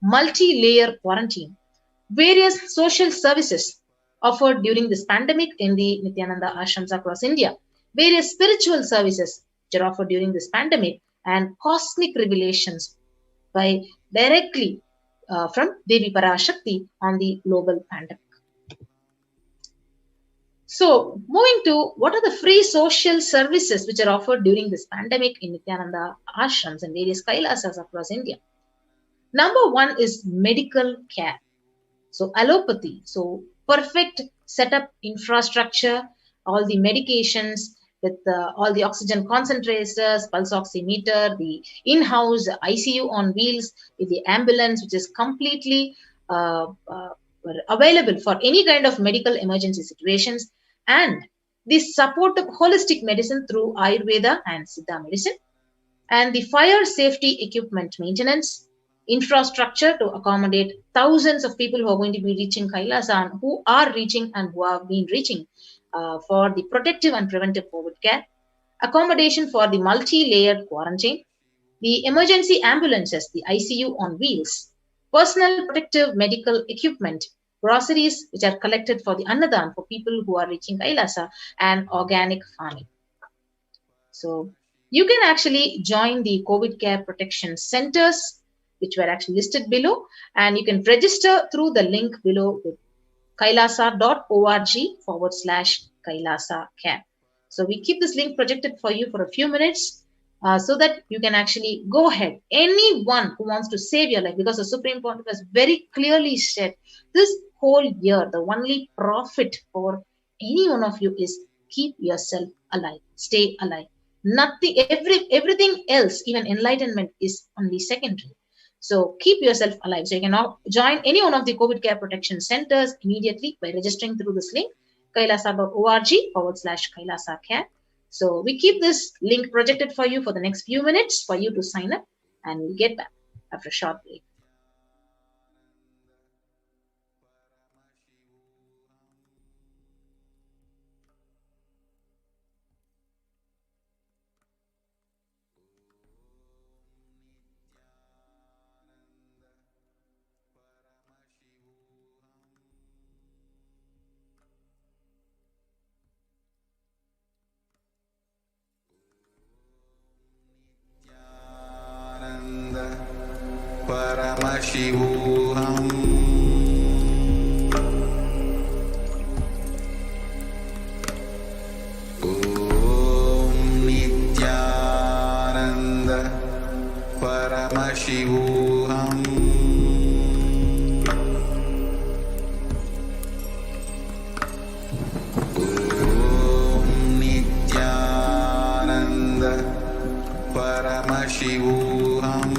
multi-layer quarantine, various social services offered during this pandemic in the Nithyananda ashrams across India, various spiritual services which are offered during this pandemic, and cosmic revelations by directly from Devi Parashakti on the global pandemic. So moving to what are the free social services which are offered during this pandemic in Nithyananda ashrams and various Kailasas across India. Number one is medical care. So allopathy, so perfect setup infrastructure, all the medications with all the oxygen concentrators, pulse oximeter, the in-house ICU on wheels, with the ambulance which is completely available for any kind of medical emergency situations, and the support of holistic medicine through Ayurveda and Siddha medicine, and the fire safety equipment maintenance, infrastructure to accommodate thousands of people who are going to be reaching Kailasa and who are reaching and who have been reaching for the protective and preventive COVID care, accommodation for the multi-layered quarantine, the emergency ambulances, the ICU on wheels, personal protective medical equipment, groceries which are collected for the Annadan for people who are reaching Kailasa, and organic farming. So you can actually join the COVID care protection centers which were actually listed below, and you can register through the link below with kailasa.org/Kailasa care. So we keep this link projected for you for a few minutes so that you can actually go ahead. Anyone who wants to save your life, because the Supreme Pontiff has very clearly said this whole year, the only profit for any one of you is keep yourself alive, stay alive. Nothing, everything else, even enlightenment, is only secondary. So keep yourself alive. So you can now join any one of the COVID care protection centers immediately by registering through this link, kailasa.org/Kailasa Care. So we keep this link projected for you for the next few minutes for you to sign up, and we'll get back after a short break. Paramashivoham. Om Nithyananda Paramashivoham. Om Nithyananda Paramashivoham.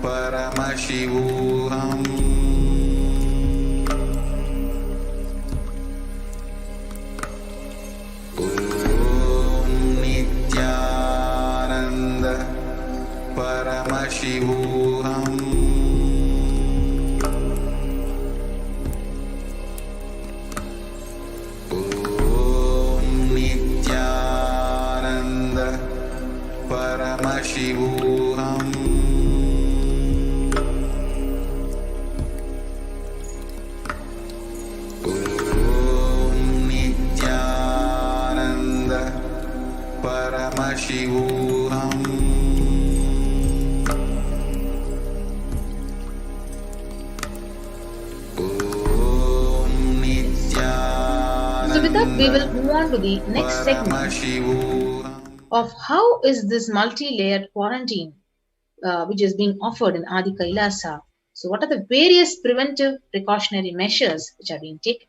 Paramashivoham. Om Nithyananda Paramashivoham. Om Nithyananda Paramashivoham. Paramashivoham. Om Nithyananda. So with that, we will move on to the next segment of how is this multi-layered quarantine which is being offered in Adi Kailasa. So what are the various preventive precautionary measures which are being taken?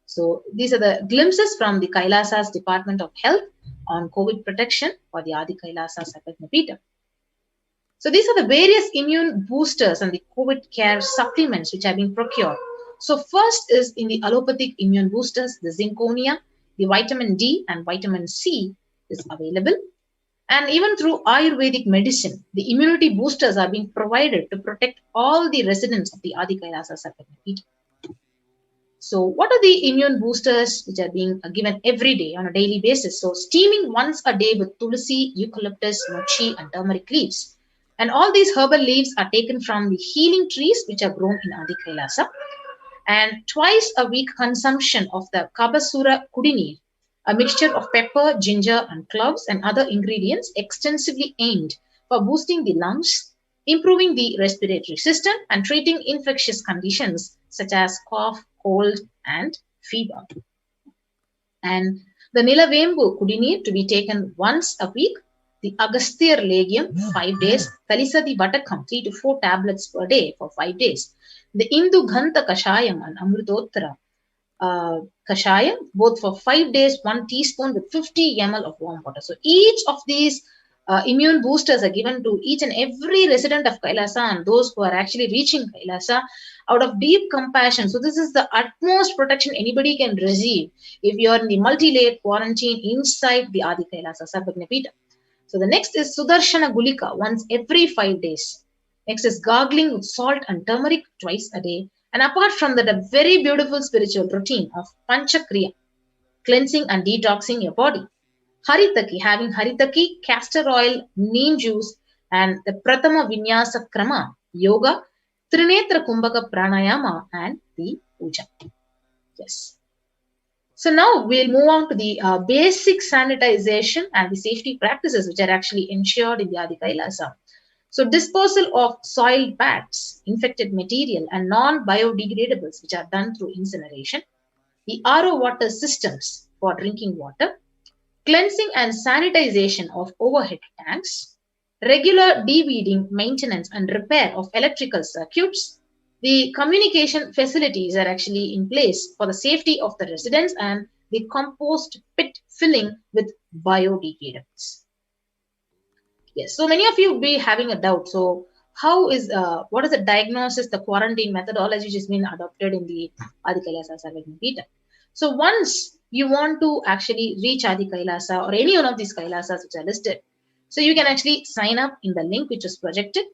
So these are the glimpses from the Kailasa's Department of Health on COVID protection for the Adi Kailasa Sarvajñapīఠam. So these are the various immune boosters and the COVID care supplements which are being procured. So first is in the allopathic immune boosters, the zinconia, the vitamin D and vitamin C is available. And even through Ayurvedic medicine, the immunity boosters are being provided to protect all the residents of the Adi Kailasa Sarvajñapīఠam. So what are the immune boosters which are being given every day on a daily basis? So steaming once a day with tulsi, eucalyptus, mochi and turmeric leaves. And all these herbal leaves are taken from the healing trees which are grown in Adi Kailasa. And twice a week consumption of the Kabasura Kudini, a mixture of pepper, ginger and cloves and other ingredients extensively aimed for boosting the lungs, improving the respiratory system and treating infectious conditions such as cough, cold and fever. And the Nilavembu Kudini to be taken once a week, the Agasthyar Legium 5 days, Kalisadi Vatakam 3 to 4 tablets per day for 5 days, the Indu Ghanta Kashayam and Amrutottara Kashayam both for 5 days, 1 teaspoon with 50 ml of warm water. So each of these immune boosters are given to each and every resident of Kailasa and those who are actually reaching Kailasa out of deep compassion. So this is the utmost protection anybody can receive if you are in the multi-layered quarantine inside the Adi Kailasa Sarvajñapīఠam. So the next is Sudarshana Gulika once every 5 days. Next is gargling with salt and turmeric twice a day. And apart from that, a very beautiful spiritual routine of Panchakriya, cleansing and detoxing your body. Haritaki, having Haritaki, castor oil, neem juice, and the Prathama Vinyasa Krama, yoga, Trinetra Kumbhaka Pranayama, and the puja. Yes. So now we'll move on to the basic sanitization and the safety practices which are actually ensured in the Adi Kailasa. So disposal of soiled bags, infected material, and non-biodegradables which are done through incineration. The RO water systems for drinking water. Cleansing and sanitization of overhead tanks, regular de-weeding, maintenance and repair of electrical circuits, The communication facilities are actually in place for the safety of the residents and the compost pit filling with biodegradables. Yes, so many of you will be having a doubt. So, what is the diagnosis, the quarantine methodology which has been adopted in the Adi Kailasa Sarvagna Peetham? So, once you want to actually reach Adi Kailasa or any one of these Kailasas which are listed, so you can actually sign up in the link which is projected,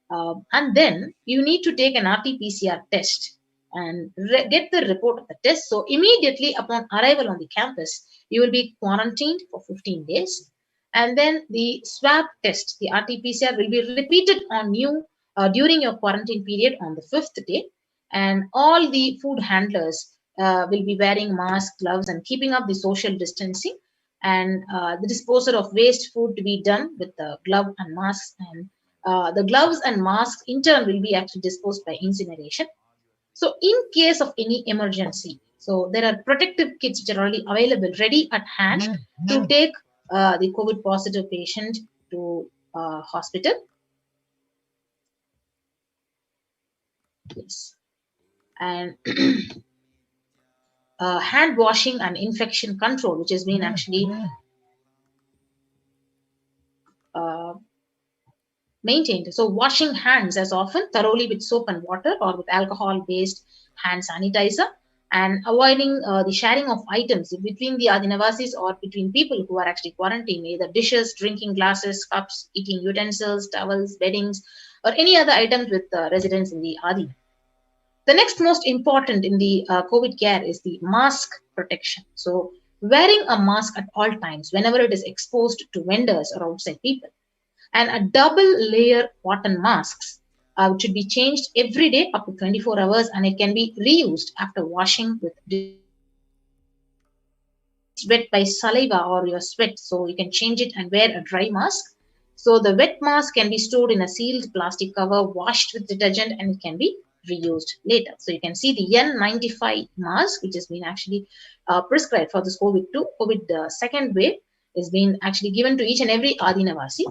and then you need to take an RT-PCR test and get the report of the test. So, immediately upon arrival on the campus, you will be quarantined for 15 days. And then the swab test, the RT-PCR, will be repeated on you during your quarantine period on the 5th day. And all the food handlers will be wearing masks, gloves, and keeping up the social distancing. And the disposal of waste food to be done with the glove and masks. And the gloves and masks in turn will be actually disposed by incineration. So in case of any emergency, so there are protective kits which are already available, ready at hand to take the COVID positive patient to hospital. Yes. And hand washing and infection control, which has been actually maintained. So washing hands as often thoroughly with soap and water or with alcohol-based hand sanitizer, and avoiding the sharing of items between the Adinavasis or between people who are actually quarantined, either dishes, drinking glasses, cups, eating utensils, towels, beddings, or any other items with residents in the Adi. The next most important in the COVID care is the mask protection. So wearing a mask at all times whenever it is exposed to vendors or outside people. And a double layer cotton masks which should be changed every day up to 24 hours, and it can be reused after washing with wet by saliva or your sweat, so you can change it and wear a dry mask. So the wet mask can be stored in a sealed plastic cover, washed with detergent, and it can be reused later. So you can see the N95 mask, which has been actually prescribed for this COVID second wave, is being actually given to each and every Adinavasi.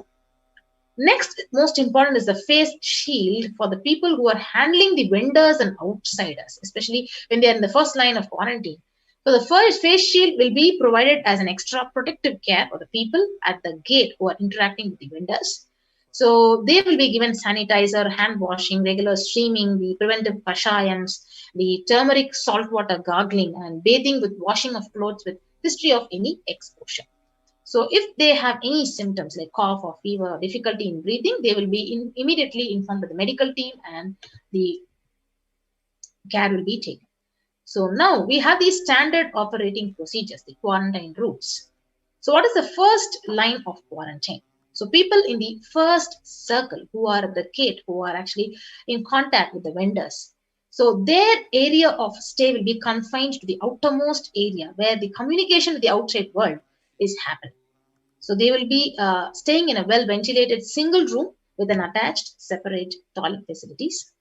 Next, most important is the face shield for the people who are handling the vendors and outsiders, especially when they are in the first line of quarantine. So the first face shield will be provided as an extra protective care for the people at the gate who are interacting with the vendors. So they will be given sanitizer, hand washing, regular steaming, the preventive kashayams, the turmeric saltwater gargling, and bathing with washing of clothes with history of any exposure. So if they have any symptoms like cough or fever or difficulty in breathing, they will be immediately informed by the medical team and the care will be taken. So now we have these standard operating procedures, the quarantine rules. So what is the first line of quarantine? So people in the first circle who are at the gate, who are actually in contact with the vendors, so their area of stay will be confined to the outermost area where the communication with the outside world is happening. So they will be staying in a well-ventilated single room with an attached separate toilet facilities.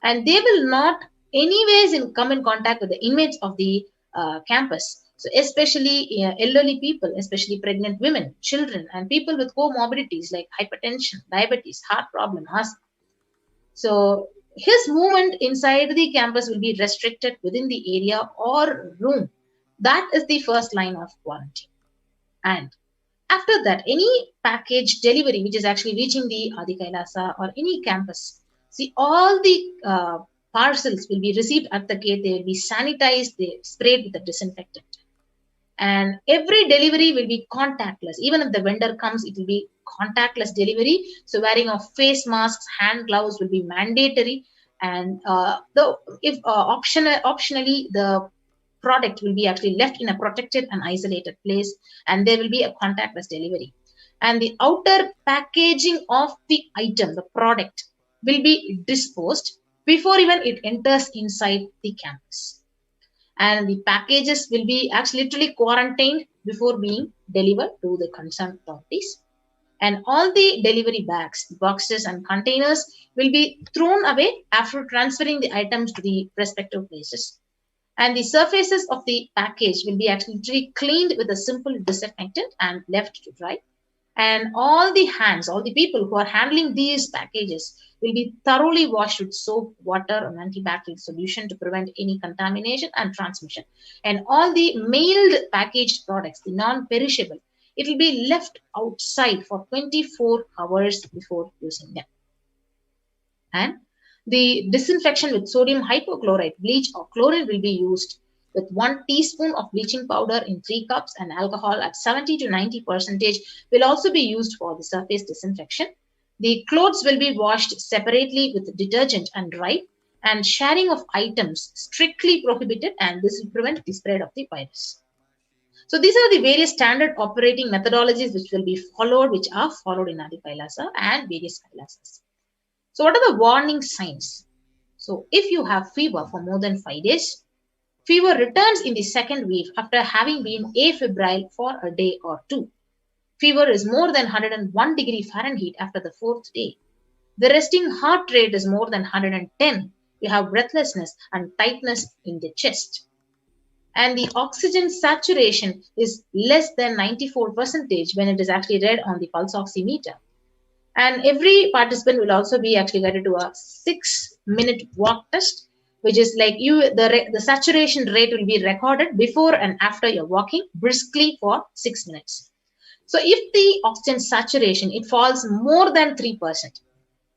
And they will not anyways come in contact with the inmates of the campus. So especially elderly people, especially pregnant women, children, and people with comorbidities like hypertension, diabetes, heart problem, asthma. So his movement inside the campus will be restricted within the area or room. That is the first line of quarantine. And after that, any package delivery which is actually reaching the Adi Kailasa or any campus, see all the parcels will be received at the gate. They will be sanitized, they sprayed with the disinfectant. And every delivery will be contactless. Even if the vendor comes, it will be contactless delivery. So wearing of face masks, hand gloves will be mandatory. And optionally, the product will be actually left in a protected and isolated place, and there will be a contactless delivery. And the outer packaging of the item, the product, will be disposed before even it enters inside the campus. And the packages will be actually literally quarantined before being delivered to the concerned authorities. And all the delivery bags, boxes, and containers will be thrown away after transferring the items to the respective places. And the surfaces of the package will be actually cleaned with a simple disinfectant and left to dry. And all the hands, all the people who are handling these packages will be thoroughly washed with soap, water, and antibacterial solution to prevent any contamination and transmission. And all the mailed packaged products, the non-perishable, it will be left outside for 24 hours before using them. And the disinfection with sodium hypochlorite, bleach, or chlorine will be used with 1 teaspoon of bleaching powder in 3 cups, and alcohol at 70 to 90% will also be used for the surface disinfection. The clothes will be washed separately with detergent and dried, and sharing of items strictly prohibited, and this will prevent the spread of the virus. So these are the various standard operating methodologies which will be followed, which are followed in Adi Kailasa and various Kailasas. So what are the warning signs? So if you have fever for more than 5 days, fever returns in the second wave after having been afebrile for a day or 2. Fever is more than 101 degree Fahrenheit after the 4th day. The resting heart rate is more than 110. You have breathlessness and tightness in the chest. And the oxygen saturation is less than 94% when it is actually read on the pulse oximeter. And every participant will also be actually guided to a 6-minute walk test, which is like the saturation rate will be recorded before and after you're walking briskly for 6 minutes. So if the oxygen saturation, it falls more than 3%,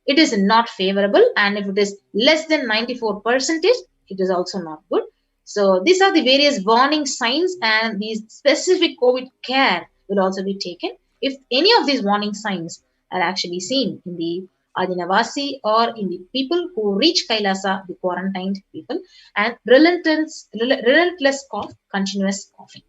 it is not favorable. And if it is less than 94%, it is also not good. So these are the various warning signs, and these specific COVID care will also be taken if any of these warning signs are actually seen in the Adinavasi or in the people who reach Kailasa, the quarantined people, and relentless cough, continuous coughing.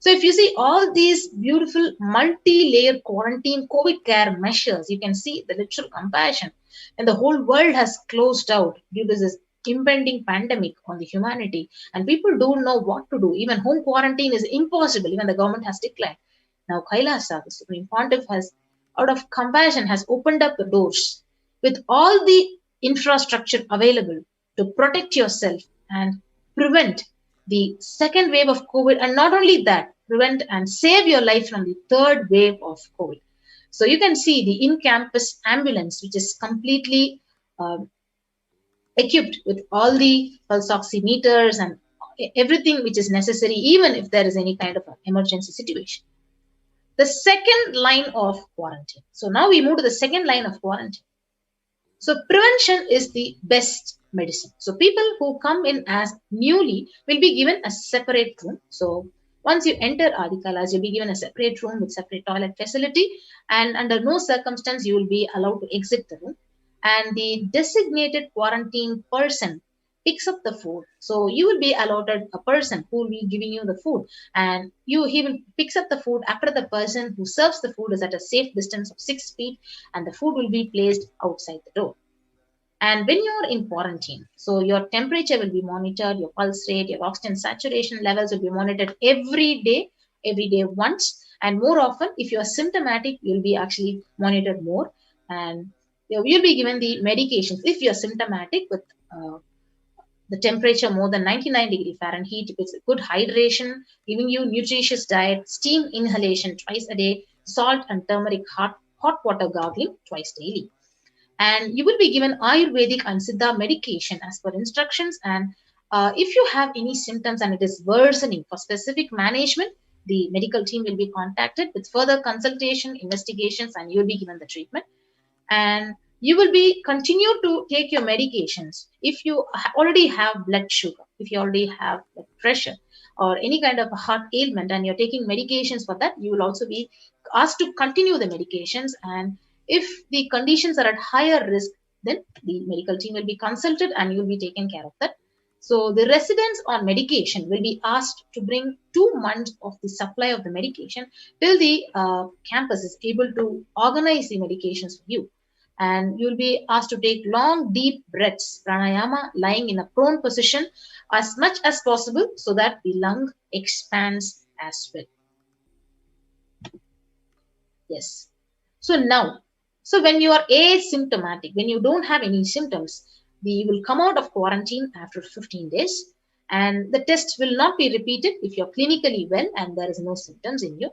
So if you see all these beautiful multi-layer quarantine COVID care measures, you can see the literal compassion, and the whole world has closed out due to this impending pandemic on the humanity, and people don't know what to do. Even home quarantine is impossible, even the government has declared. Now Kailasa, the Supreme Pontiff, has, out of compassion, has opened up the doors with all the infrastructure available to protect yourself and prevent the second wave of COVID, and not only that, prevent and save your life from the third wave of COVID. So you can see the in-campus ambulance, which is completely equipped with all the pulse oximeters and everything which is necessary, even if there is any kind of an emergency situation. The second line of quarantine. So now we move to the second line of quarantine. So prevention is the best medicine. So people who come in as newly will be given a separate room. So once you enter Adi Kailas, you'll be given a separate room with separate toilet facility, and under no circumstance you will be allowed to exit the room. And the designated quarantine person picks up the food. So you will be allotted a person who will be giving you the food, and he will picks up the food after the person who serves the food is at a safe distance of 6 feet, and the food will be placed outside the door. And when you're in quarantine, so your temperature will be monitored, your pulse rate, your oxygen saturation levels will be monitored every day once, and more often if you are symptomatic, you'll be actually monitored more, and you'll be given the medications if you're symptomatic with the temperature more than 99 degree Fahrenheit, with good hydration, giving you nutritious diet, steam inhalation twice a day, salt and turmeric hot water gargling twice daily. And you will be given Ayurvedic and Siddha medication as per instructions. And if you have any symptoms and it is worsening, for specific management, the medical team will be contacted with further consultation, investigations, and you will be given the treatment. And you will be continue to take your medications if you already have blood sugar, if you already have blood pressure or any kind of a heart ailment and you're taking medications for that, you will also be asked to continue the medications. And if the conditions are at higher risk, then the medical team will be consulted and you will be taken care of that. So the residents on medication will be asked to bring 2 months of the supply of the medication till the campus is able to organize the medications for you. And you'll be asked to take long, deep breaths, pranayama, lying in a prone position as much as possible so that the lung expands as well. Yes. So now, when you are asymptomatic, when you don't have any symptoms, you will come out of quarantine after 15 days. And the test will not be repeated if you're clinically well and there is no symptoms in you.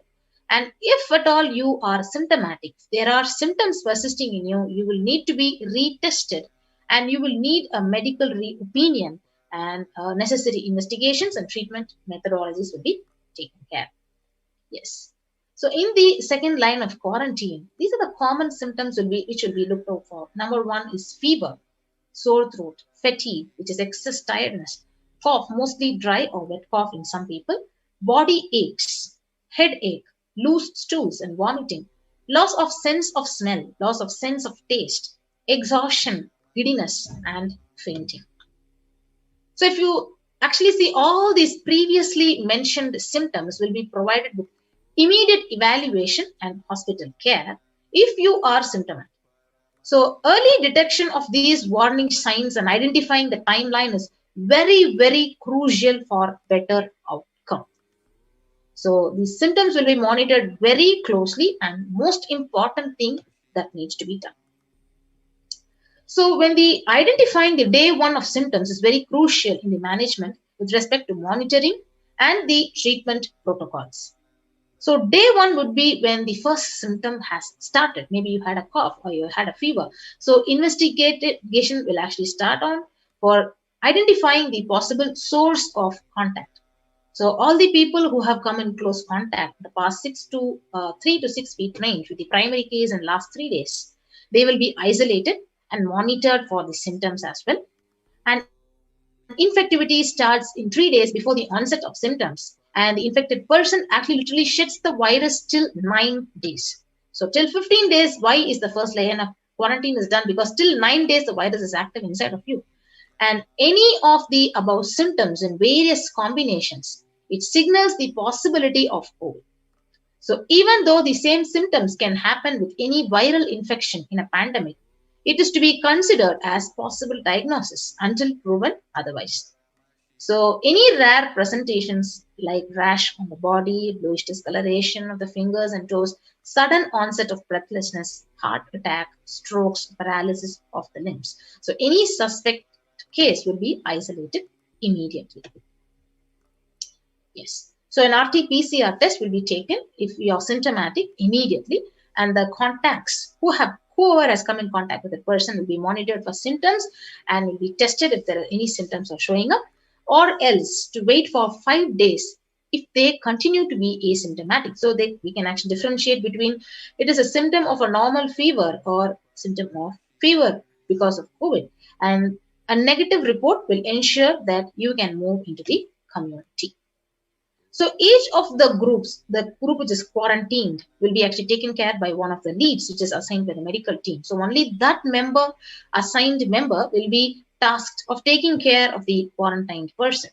And if at all you are symptomatic, there are symptoms persisting in you, you will need to be retested and you will need a medical opinion, and necessary investigations and treatment methodologies will be taken care. Yes. So in the second line of quarantine, these are the common symptoms which will be looked out for. Number one is fever, sore throat, fatigue, which is excess tiredness, cough, mostly dry or wet cough in some people, body aches, headache, loose stools and vomiting, loss of sense of smell, loss of sense of taste, exhaustion, giddiness, and fainting. So if you actually see, all these previously mentioned symptoms will be provided with immediate evaluation and hospital care if you are symptomatic. So early detection of these warning signs and identifying the timeline is very, very crucial for better outcome. So these symptoms will be monitored very closely, and most important thing that needs to be done. So when the identifying the day one of symptoms is very crucial in the management with respect to monitoring and the treatment protocols. So day one would be when the first symptom has started. Maybe you had a cough or you had a fever. So investigation will actually start on for identifying the possible source of contact. So all the people who have come in close contact the past 3 to 6 feet range with the primary case in last 3 days, they will be isolated and monitored for the symptoms as well. And infectivity starts in 3 days before the onset of symptoms. And the infected person actually literally sheds the virus till 9 days. So till 15 days, why is the first layer of quarantine is done? Because till 9 days, the virus is active inside of you. And any of the above symptoms in various combinations, it signals the possibility of COVID. So even though the same symptoms can happen with any viral infection in a pandemic, it is to be considered as possible diagnosis until proven otherwise. So any rare presentations like rash on the body, bluish discoloration of the fingers and toes, sudden onset of breathlessness, heart attack, strokes, paralysis of the limbs. So any suspect case will be isolated immediately. Yes. So an RT-PCR test will be taken if you are symptomatic immediately, and the contacts whoever has come in contact with the person will be monitored for symptoms and will be tested if there are any symptoms are showing up, or else to wait for 5 days if they continue to be asymptomatic. So we can actually differentiate between it is a symptom of a normal fever or symptom of fever because of COVID. And a negative report will ensure that you can move into the community. So each of the groups, the group which is quarantined, will be actually taken care by one of the leads, which is assigned by the medical team. So only that assigned member will be tasked of taking care of the quarantined person.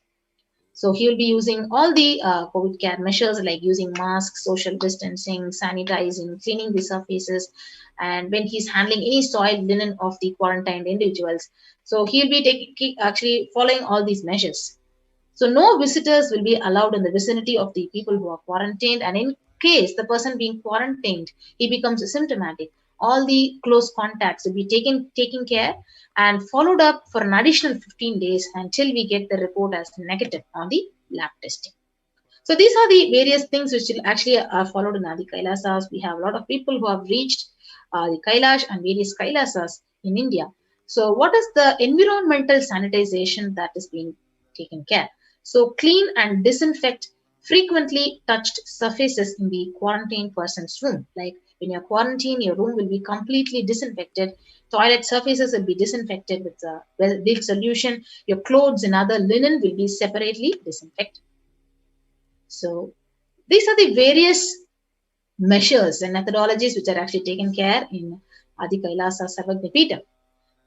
So he will be using all the COVID care measures like using masks, social distancing, sanitizing, cleaning the surfaces, and when he's handling any soiled linen of the quarantined individuals. So he'll be actually following all these measures. So no visitors will be allowed in the vicinity of the people who are quarantined, and in case the person being quarantined, he becomes symptomatic, all the close contacts will be taken care and followed up for an additional 15 days until we get the report as negative on the lab testing. So these are the various things which will actually are followed in Adi Kailasas. We have a lot of people who have reached the Kailash and various Kailasas in India. So what is the environmental sanitization that is being taken care? So clean and disinfect frequently touched surfaces in the quarantined person's room. Like when you're quarantined, your room will be completely disinfected. Toilet surfaces will be disinfected with a well-built solution. Your clothes and other linen will be separately disinfected. So these are the various measures and methodologies which are actually taken care in Adi Kailasa Sarvagna.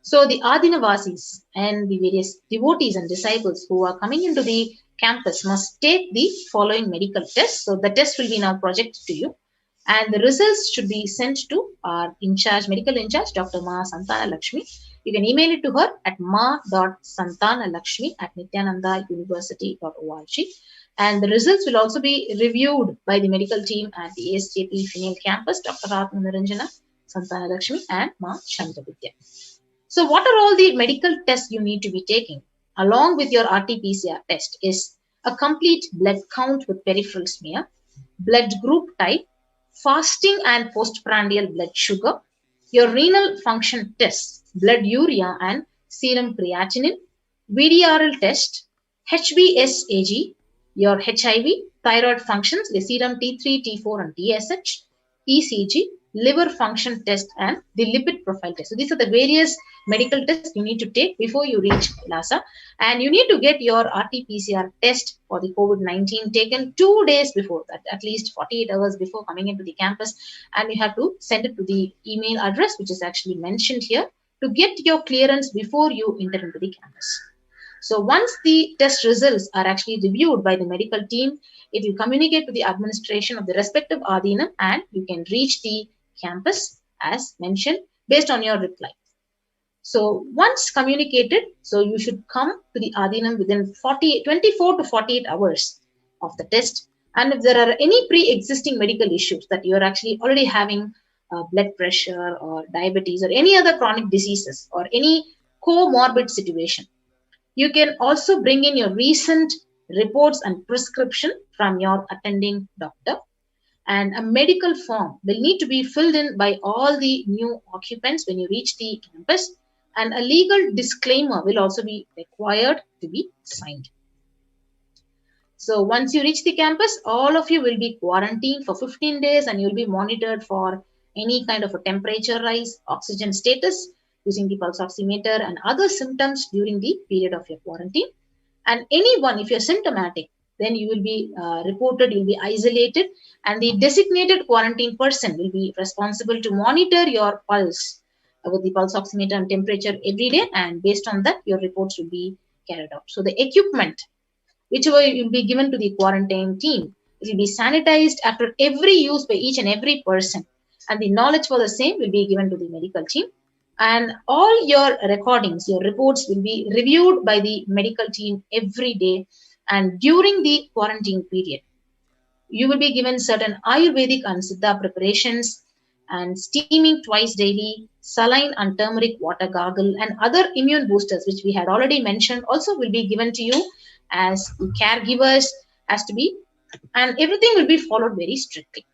So the Adinavasis and the various devotees and disciples who are coming into the campus must take the following medical tests. So the test will be now projected to you, and the results should be sent to our medical in charge, Dr. Ma Santana Lakshmi. You can email it to her at ma.santanalakshmi@nithyanandauniversity.org. And the results will also be reviewed by the medical team at the ASJP Female Campus, Dr. Ratna Niranjana, Santana Lakshmi, and Ma Chandravidya. So what are all the medical tests you need to be taking along with your RT-PCR test is a complete blood count with peripheral smear, blood group type, fasting and postprandial blood sugar, your renal function tests, blood urea and serum creatinine, VDRL test, HBsAg, your HIV, thyroid functions, the serum T3, T4 and TSH, ECG, liver function test and the lipid profile test. So these are the various medical tests you need to take before you reach Kailasa, and you need to get your RT-PCR test for the COVID-19 taken 2 days before that, at least 48 hours before coming into the campus, and you have to send it to the email address which is actually mentioned here to get your clearance before you enter into the campus. So once the test results are actually reviewed by the medical team, it will communicate to the administration of the respective Adhinam and you can reach the campus as mentioned based on your reply. So once communicated, so you should come to the Adhinam within 24 to 48 hours of the test. And if there are any pre-existing medical issues that you are actually already having blood pressure or diabetes or any other chronic diseases or any comorbid situation, you can also bring in your recent reports and prescription from your attending doctor. And a medical form will need to be filled in by all the new occupants when you reach the campus. And a legal disclaimer will also be required to be signed. So once you reach the campus, all of you will be quarantined for 15 days and you'll be monitored for any kind of a temperature rise, oxygen status, using the pulse oximeter and other symptoms during the period of your quarantine. And anyone, if you're symptomatic, then you will be reported, you'll be isolated, and the designated quarantine person will be responsible to monitor your pulse with the pulse oximeter and temperature every day, and based on that, your reports will be carried out. So the equipment, whichever will be given to the quarantine team, it will be sanitized after every use by each and every person, and the knowledge for the same will be given to the medical team. And all your recordings, your reports will be reviewed by the medical team every day. And during the quarantine period, you will be given certain Ayurvedic and Siddha preparations and steaming twice daily, saline and turmeric water gargle, and other immune boosters, which we had already mentioned, also will be given to you as caregivers, as to be, and everything will be followed very strictly.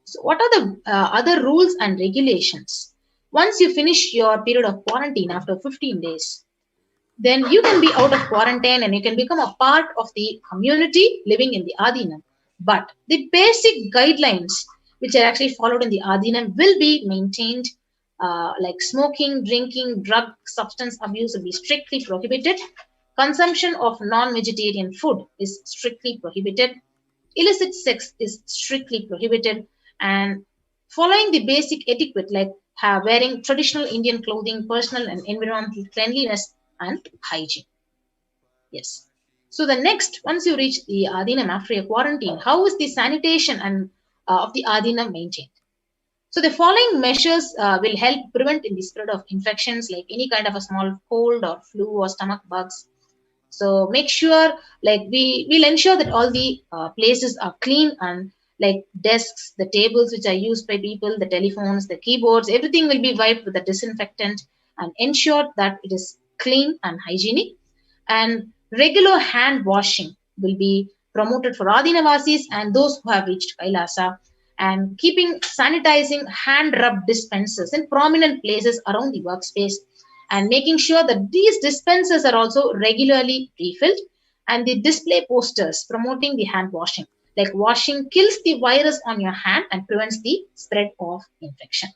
So what are the other rules and regulations? Once you finish your period of quarantine after 15 days, then you can be out of quarantine and you can become a part of the community living in the Adhinam. But the basic guidelines which are actually followed in the Adhinam will be maintained, like smoking, drinking, drug, substance abuse will be strictly prohibited. Consumption of non-vegetarian food is strictly prohibited. Illicit sex is strictly prohibited. And following the basic etiquette like wearing traditional Indian clothing, personal and environmental cleanliness and hygiene. Yes. So the next, once you reach the Adhinam after your quarantine, how is the sanitation and of the Adhinam maintained? So the following measures will help prevent in the spread of infections like any kind of a small cold or flu or stomach bugs. So make sure, like we'll ensure that all the places are clean, and like desks, the tables which are used by people, the telephones, the keyboards, everything will be wiped with a disinfectant and ensure that it is clean and hygienic. And regular hand washing will be promoted for Adhinavasis and those who have reached Kailasa, and keeping sanitizing hand rub dispensers in prominent places around the workspace, and making sure that these dispensers are also regularly refilled, and the display posters promoting the hand washing. Like washing kills the virus on your hand and prevents the spread of infection.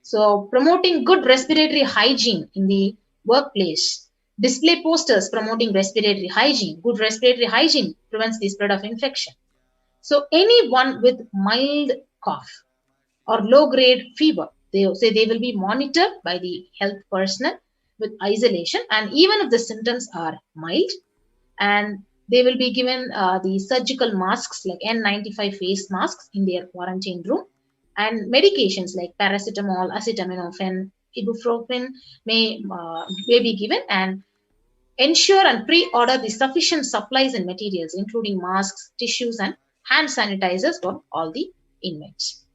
So promoting good respiratory hygiene in the workplace. Display posters promoting respiratory hygiene. Good respiratory hygiene prevents the spread of infection. So anyone with mild cough or low-grade fever, they say they will be monitored by the health personnel with isolation, and even if the symptoms are mild, and they will be given the surgical masks like N95 face masks in their quarantine room, and medications like paracetamol, acetaminophen, ibuprofen may be given, and ensure and pre-order the sufficient supplies and materials including masks, tissues and hand sanitizers for all the inmates.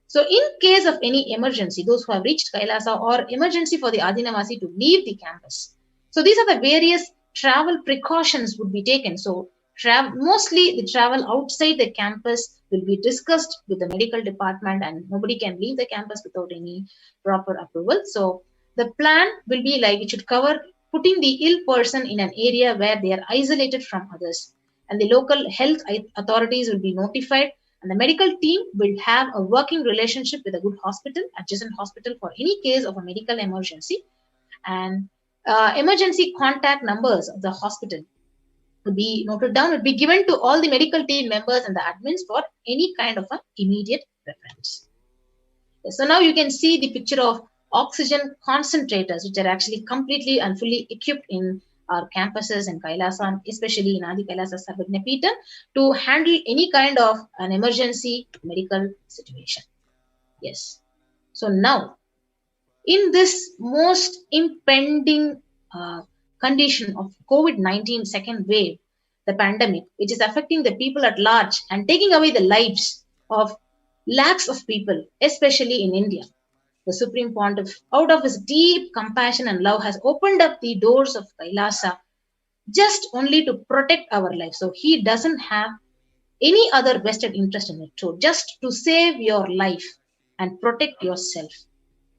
So in case of any emergency, those who have reached Kailasa or emergency for the Adhinavasi to leave the campus. So these are the various travel precautions would be taken. So mostly the travel outside the campus will be discussed with the medical department, and nobody can leave the campus without any proper approval. So the plan will be like it should cover putting the ill person in an area where they are isolated from others, and the local health authorities will be notified, and the medical team will have a working relationship with a good hospital, adjacent hospital, for any case of a medical emergency. And emergency contact numbers of the hospital will be noted down, will be given to all the medical team members and the admins for any kind of an immediate reference. So now you can see the picture of oxygen concentrators, which are actually completely and fully equipped in our campuses in Kailasa, and especially in Adi Kailasa Sarvagnapeetham, to handle any kind of an emergency medical situation. Yes. So now, in this most impending condition of COVID-19 second wave, the pandemic, which is affecting the people at large and taking away the lives of lakhs of people, especially in India, the Supreme Pontiff, out of his deep compassion and love, has opened up the doors of Kailasa just only to protect our lives. So he doesn't have any other vested interest in it. So just to save your life and protect yourself,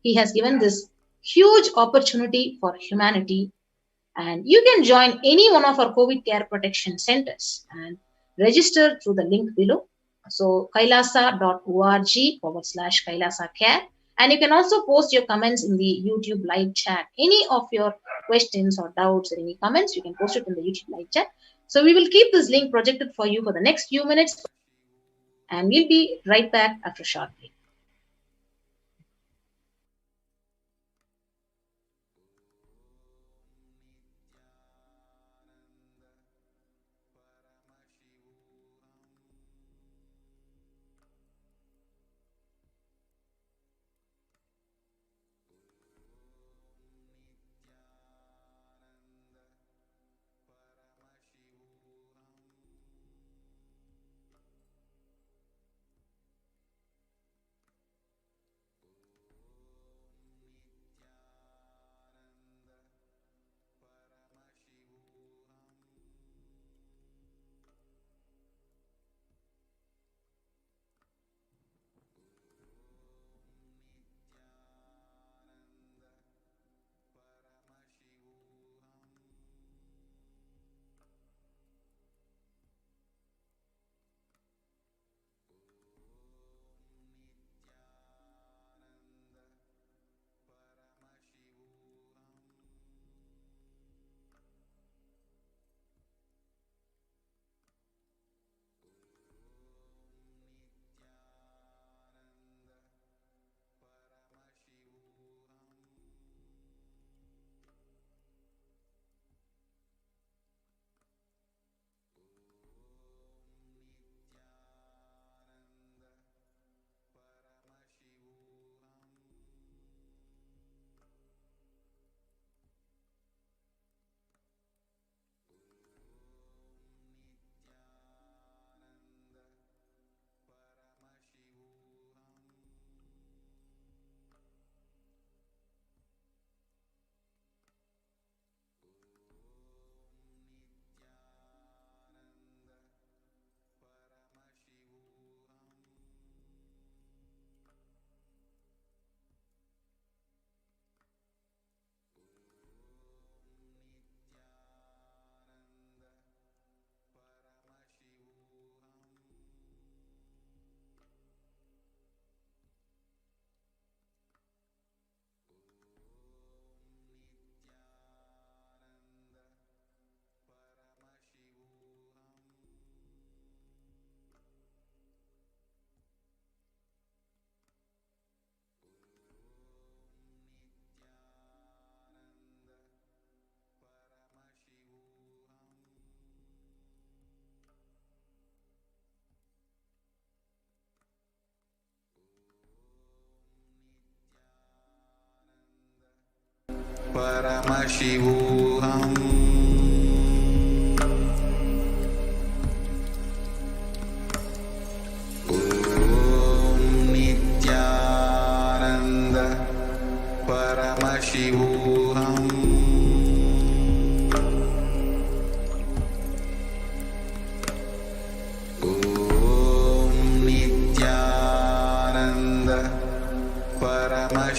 he has given this huge opportunity for humanity. And you can join any one of our COVID care protection centers and register through the link below. So kailasa.org/Kailasa care. And you can also post your comments in the YouTube live chat. Any of your questions or doubts or any comments, you can post it in the YouTube live chat. So we will keep this link projected for you for the next few minutes. And we'll be right back after a short break. Paramashivoham. Om Nithyananda Paramashivoham. Om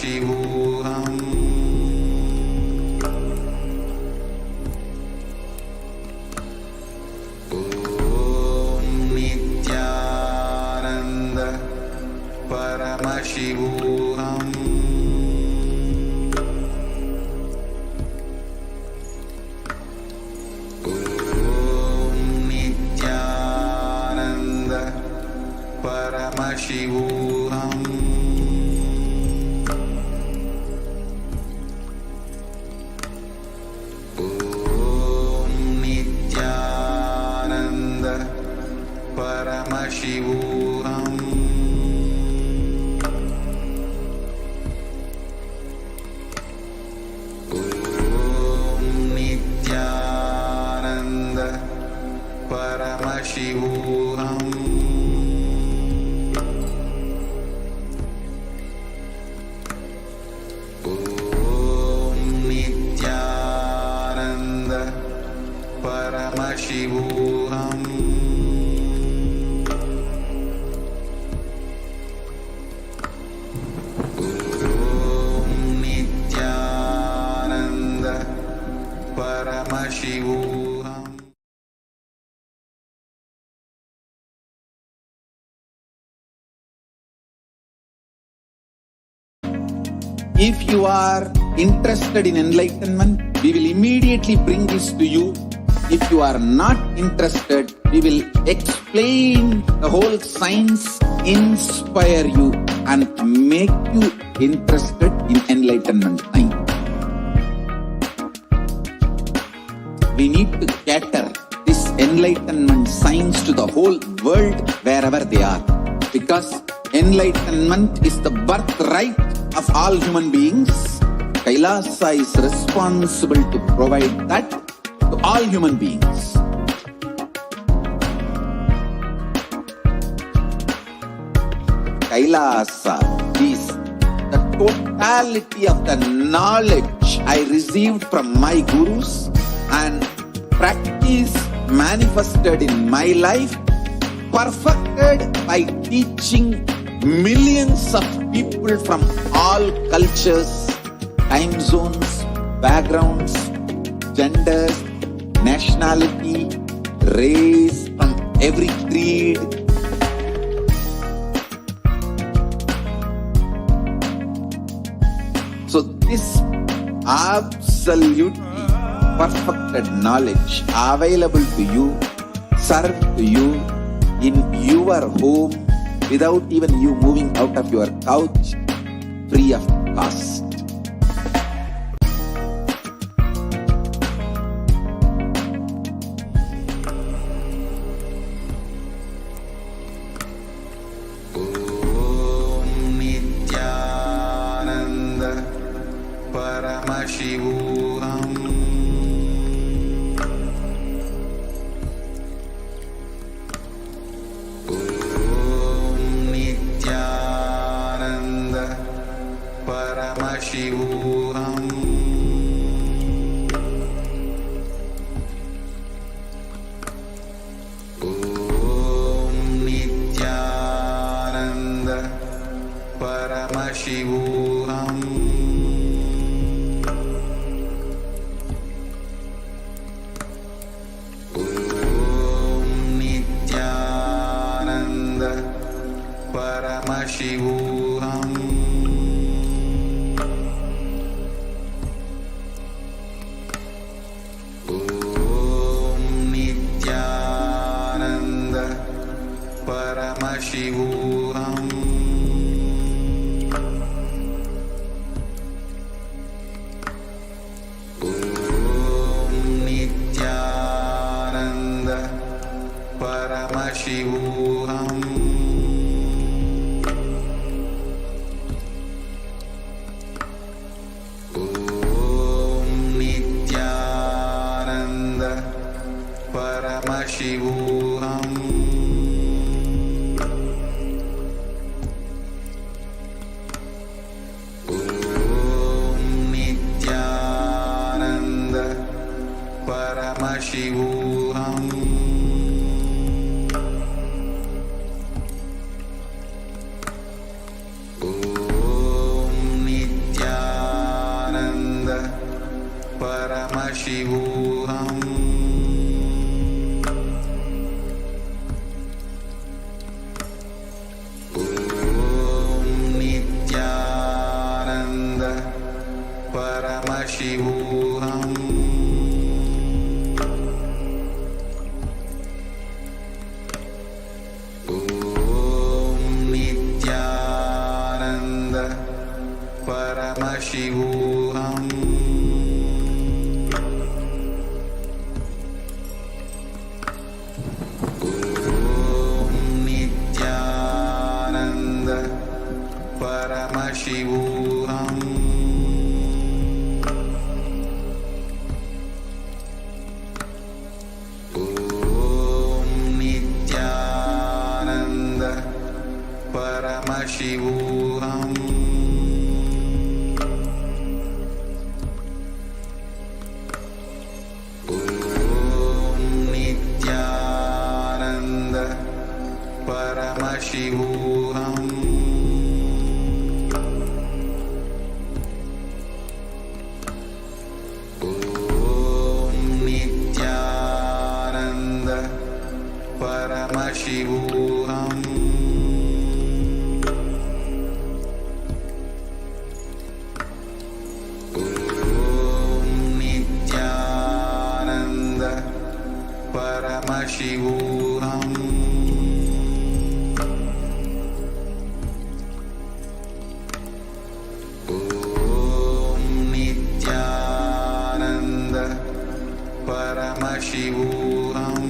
Paramashivoham. Om Nithyananda Paramashivoham. Paramashivoham. Om Nithyananda Paramashivoham. Om Nithyananda Paramashivoham. Paramashivoham. Om Nithyananda Paramashivoham. If you are interested in enlightenment, we will immediately bring this to you. If you are not interested, we will explain the whole science, inspire you and make you interested in enlightenment science. We need to cater this enlightenment science to the whole world wherever they are. Because enlightenment is the birthright of all human beings. Kailasa is responsible to provide that to all human beings. Kailasa is the totality of the knowledge I received from my gurus and practice manifested in my life, perfected by teaching millions of people from all cultures, time zones, backgrounds, genders, nationality, race, from every creed. So this absolutely perfected knowledge available to you, served to you in your home without even you moving out of your couch, free of cost. Paramashivoham. Om Nithyananda Paramashivoham. Om Nithyananda Paramashivoham. Paramashivoham. Om Nithyananda Paramashivoham. Om Nithyananda Paramashivoham. Paramashivoham. Om Nithyananda Paramashivoham. Om Nithyananda Paramashivoham. Om Nithyananda Paramashivoham. Om Nithyananda Paramashivoham. Om Nithyananda Paramashivoham. Om Nithyananda Paramashivoham.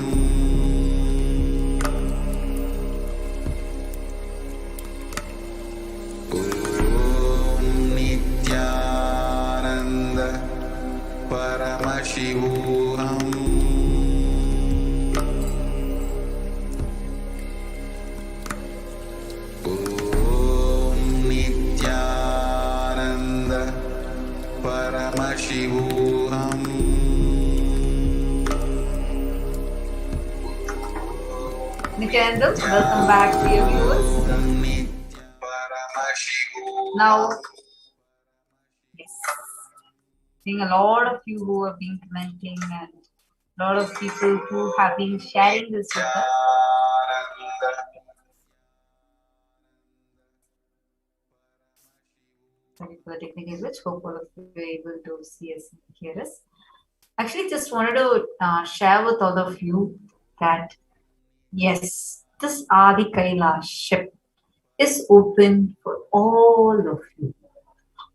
Om Nithyananda Paramashivoham. Om Nithyananda Paramashivoham. Nithyananda, welcome back to your viewers. Now, yes, seeing a lot of you who have been commenting and a lot of people who have been sharing this with us. Sorry for the technical glitch. Hope all of you are able to see us and hear us. Actually, just wanted to share with all of you that yes, this Adi Kailasa ship is open for all of you.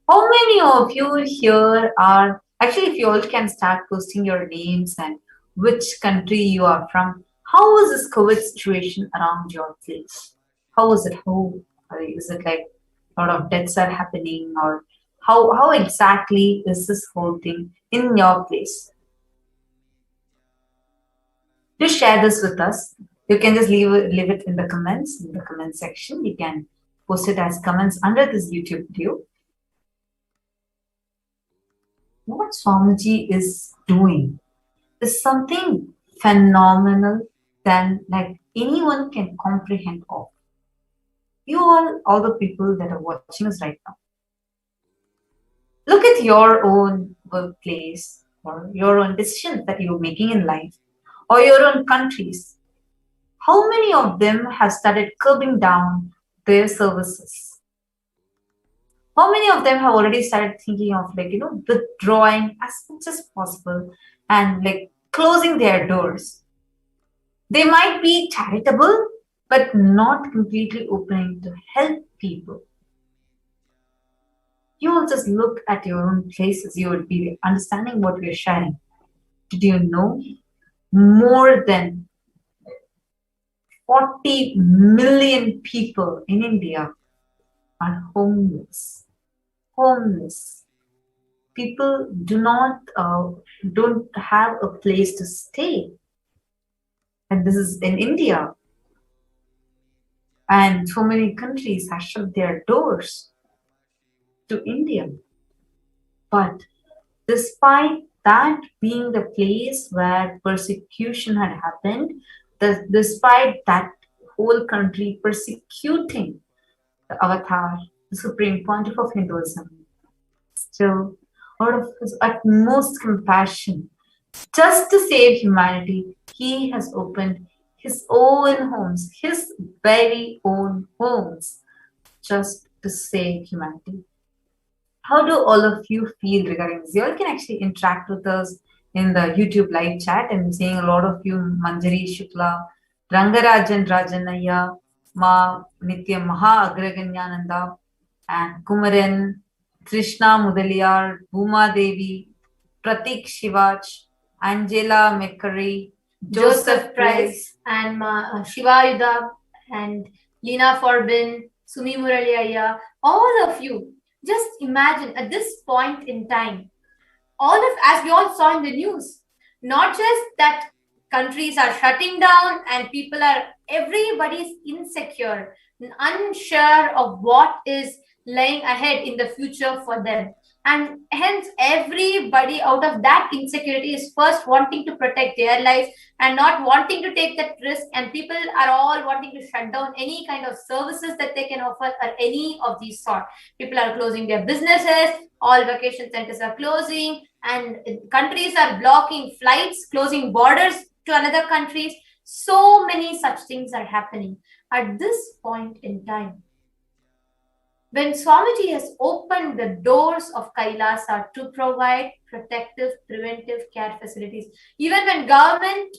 How many of you here are actually, if you all can start posting your names and which country you are from, how is this COVID situation around your place? How is it? How is it like a lot of deaths are happening, or how exactly is this whole thing in your place? Do share this with us. You can just leave it in the comment section. You can post it as comments under this YouTube video. What Swamiji is doing is something phenomenal than like anyone can comprehend of. You all the people that are watching us right now, look at your own workplace or your own decisions that you're making in life or your own countries. How many of them have started curbing down their services? How many of them have already started thinking of withdrawing as much as possible and like closing their doors? They might be charitable, but not completely opening to help people. You will just look at your own places. You would be understanding what we're sharing. Did you know more than 40 million people in India are homeless? Homeless. People don't have a place to stay. And this is in India. And so many countries have shut their doors to India. But despite that being the place where persecution had happened, despite that whole country persecuting the avatar, the supreme pontiff of Hinduism, still, out of his utmost compassion, just to save humanity, he has opened his own homes, his very own homes, just to save humanity. How do all of you feel regarding this? You all can actually interact with us in the YouTube live chat. I'm seeing a lot of you, Manjari Shukla, Rangarajan Rajanaya, Ma Nitya Maha Agraganyananda, and Kumaran, Krishna Mudaliar, Bhuma Devi, Pratik Shivach, Angela McCurry, Joseph Price, and Shivayuda, and Lina Forbin, Sumi Muraliaya, all of you. Just imagine at this point in time, as we all saw in the news, not just that countries are shutting down and everybody's insecure, unsure of what is lying ahead in the future for them. And hence, everybody out of that insecurity is first wanting to protect their lives and not wanting to take that risk. And people are all wanting to shut down any kind of services that they can offer or any of these sort. People are closing their businesses, all vacation centers are closing, and countries are blocking flights, closing borders to another countries. So many such things are happening at this point in time. When Swamiji has opened the doors of Kailasa to provide protective, preventive care facilities, even when government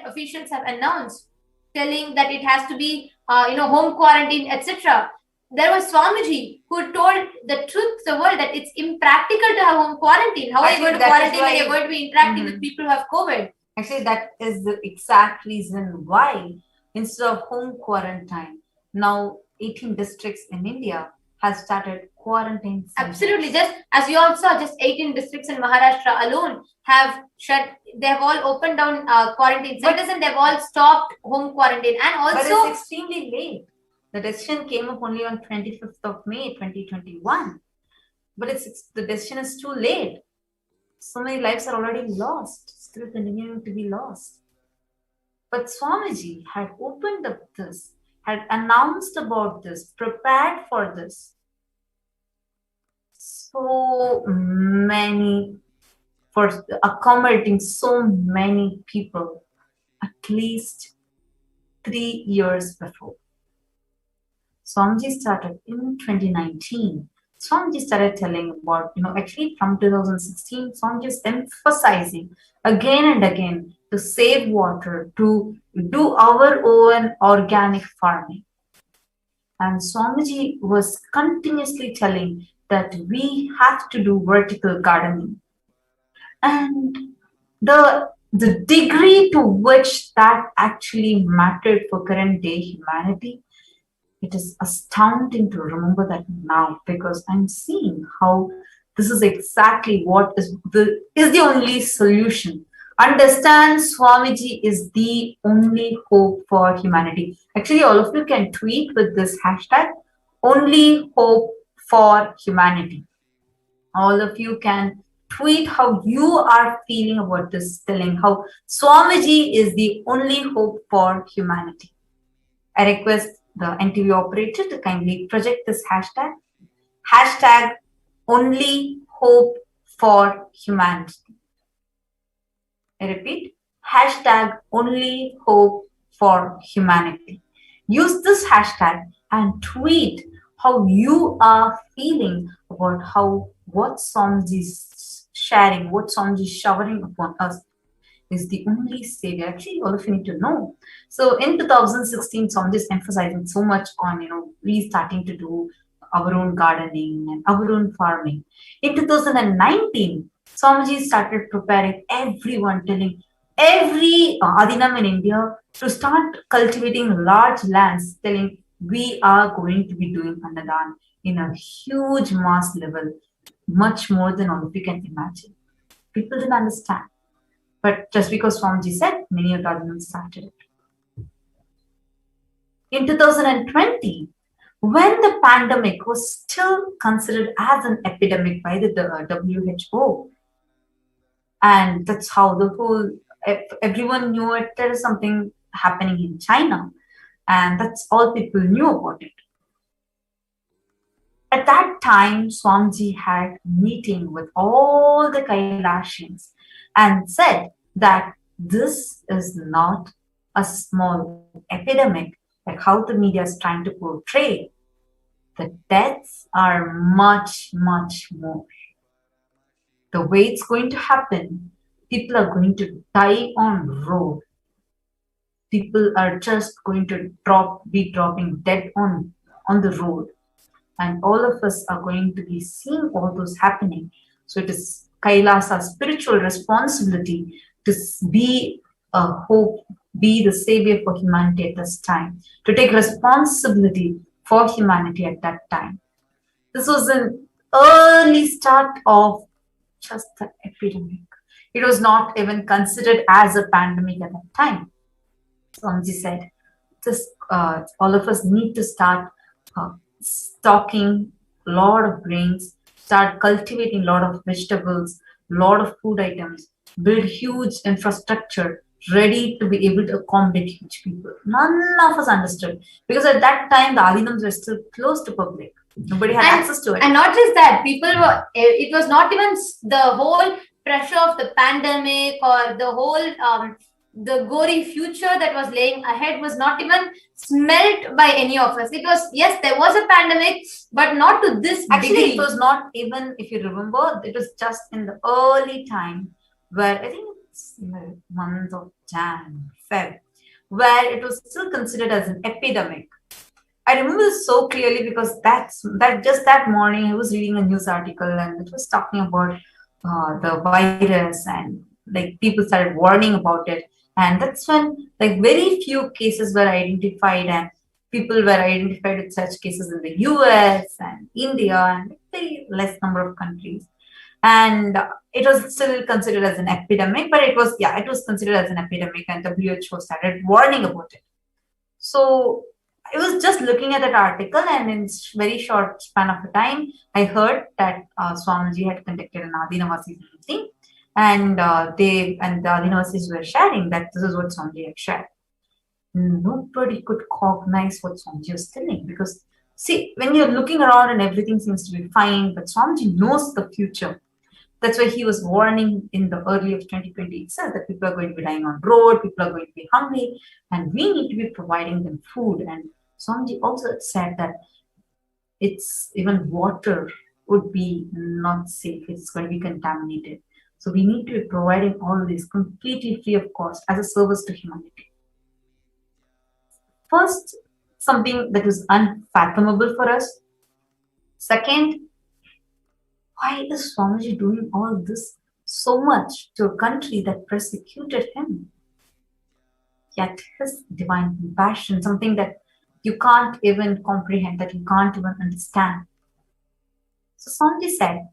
officials have announced, telling that it has to be, home quarantine, etc. There was Swamiji who told the truth to the world that it's impractical to have home quarantine. How are you going to quarantine when you're going to be interacting with people who have COVID? Actually, that is the exact reason why, instead of home quarantine, now 18 districts in India have started quarantine centers. Absolutely. Just as you all saw, just 18 districts in Maharashtra alone have shut. They have all opened down quarantine centers and they've all stopped home quarantine. And also, but it's extremely late. The decision came up only on 25th of May 2021. But the decision is too late. So many lives are already lost, still continuing to be lost. But Swamiji had opened up this, had announced about this, prepared for this. So many, for accommodating so many people, at least 3 years before. Swamiji started in 2019. Swamiji started telling about, actually from 2016, Swamiji is emphasizing again and again to save water, to do our own organic farming. And Swamiji was continuously telling that we have to do vertical gardening. And the degree to which that actually mattered for current day humanity, it is astounding to remember that now, because I'm seeing how this is exactly what is the only solution. Understand, Swamiji is the only hope for humanity. Actually, all of you can tweet with this hashtag, only hope for humanity. All of you can tweet how you are feeling about this, telling how Swamiji is the only hope for humanity. I request the NTV operator to kindly project this hashtag. Hashtag only hope for humanity. I repeat, hashtag only hope for humanity. Use this hashtag and tweet how you are feeling about what Swamiji is sharing, what Swamiji is showering upon us is the only savior. Actually, all of you need to know. So in 2016, Swamiji is emphasizing so much on, we starting to do our own gardening and our own farming. In 2019, Swamiji started preparing everyone, telling every Adinam in India to start cultivating large lands, telling we are going to be doing Annadan in a huge mass level, much more than all of you can imagine. People didn't understand. But just because Swamiji said, many of the Adinams started it. In 2020, when the pandemic was still considered as an epidemic by the WHO, and that's how everyone knew it, there is something happening in China, and that's all people knew about it. At that time, Swamiji had a meeting with all the Kailasians and said that this is not a small epidemic, like how the media is trying to portray. The deaths are much, much more. The way it's going to happen, people are going to die on road. People are just going to be dropping dead on the road. And all of us are going to be seeing all those happening. So it is Kailasa's spiritual responsibility to be a hope, be the savior for humanity at this time, to take responsibility for humanity at that time. This was an early start of just the epidemic. It was not even considered as a pandemic at that time. Swamiji said, just all of us need to start stocking a lot of grains, start cultivating a lot of vegetables, lot of food items, build huge infrastructure ready to be able to accommodate huge people. None of us understood, because at that time the Adinams were still closed to public. Nobody had access to it. And not just that, people were, it was not even the whole pressure of the pandemic or the whole the gory future that was laying ahead was not even smelt by any of us. It was, yes, there was a pandemic, but not to this Actually, degree. it was not even, if you remember, it was just in the early time where I think it's in the month of Jan, Feb, where it was still considered as an epidemic. I remember this so clearly because just that morning I was reading a news article and it was talking about the virus, and like people started warning about it, and that's when like very few cases were identified, and people were identified with such cases in the US and India and very less number of countries. And it was still considered as an epidemic, but it was considered as an epidemic, and WHO started warning about it. So I was just looking at that article, and in very short span of time, I heard that Swamiji had conducted an Adinavasis meeting, and the Adinavasis were sharing that this is what Swamiji had shared. Nobody could cognize what Swamiji was telling, because see, when you're looking around and everything seems to be fine, but Swamiji knows the future. That's why he was warning in the early of 2020 itself that people are going to be dying on road, people are going to be hungry, and we need to be providing them food. And Swamiji also said that it's even water would be not safe, it's going to be contaminated. So we need to be providing all this completely free of cost as a service to humanity. First, something that is unfathomable for us. Second, why is Swamiji doing all this so much to a country that persecuted him? Yet his divine compassion, something that you can't even comprehend, that you can't even understand. So Swamiji said,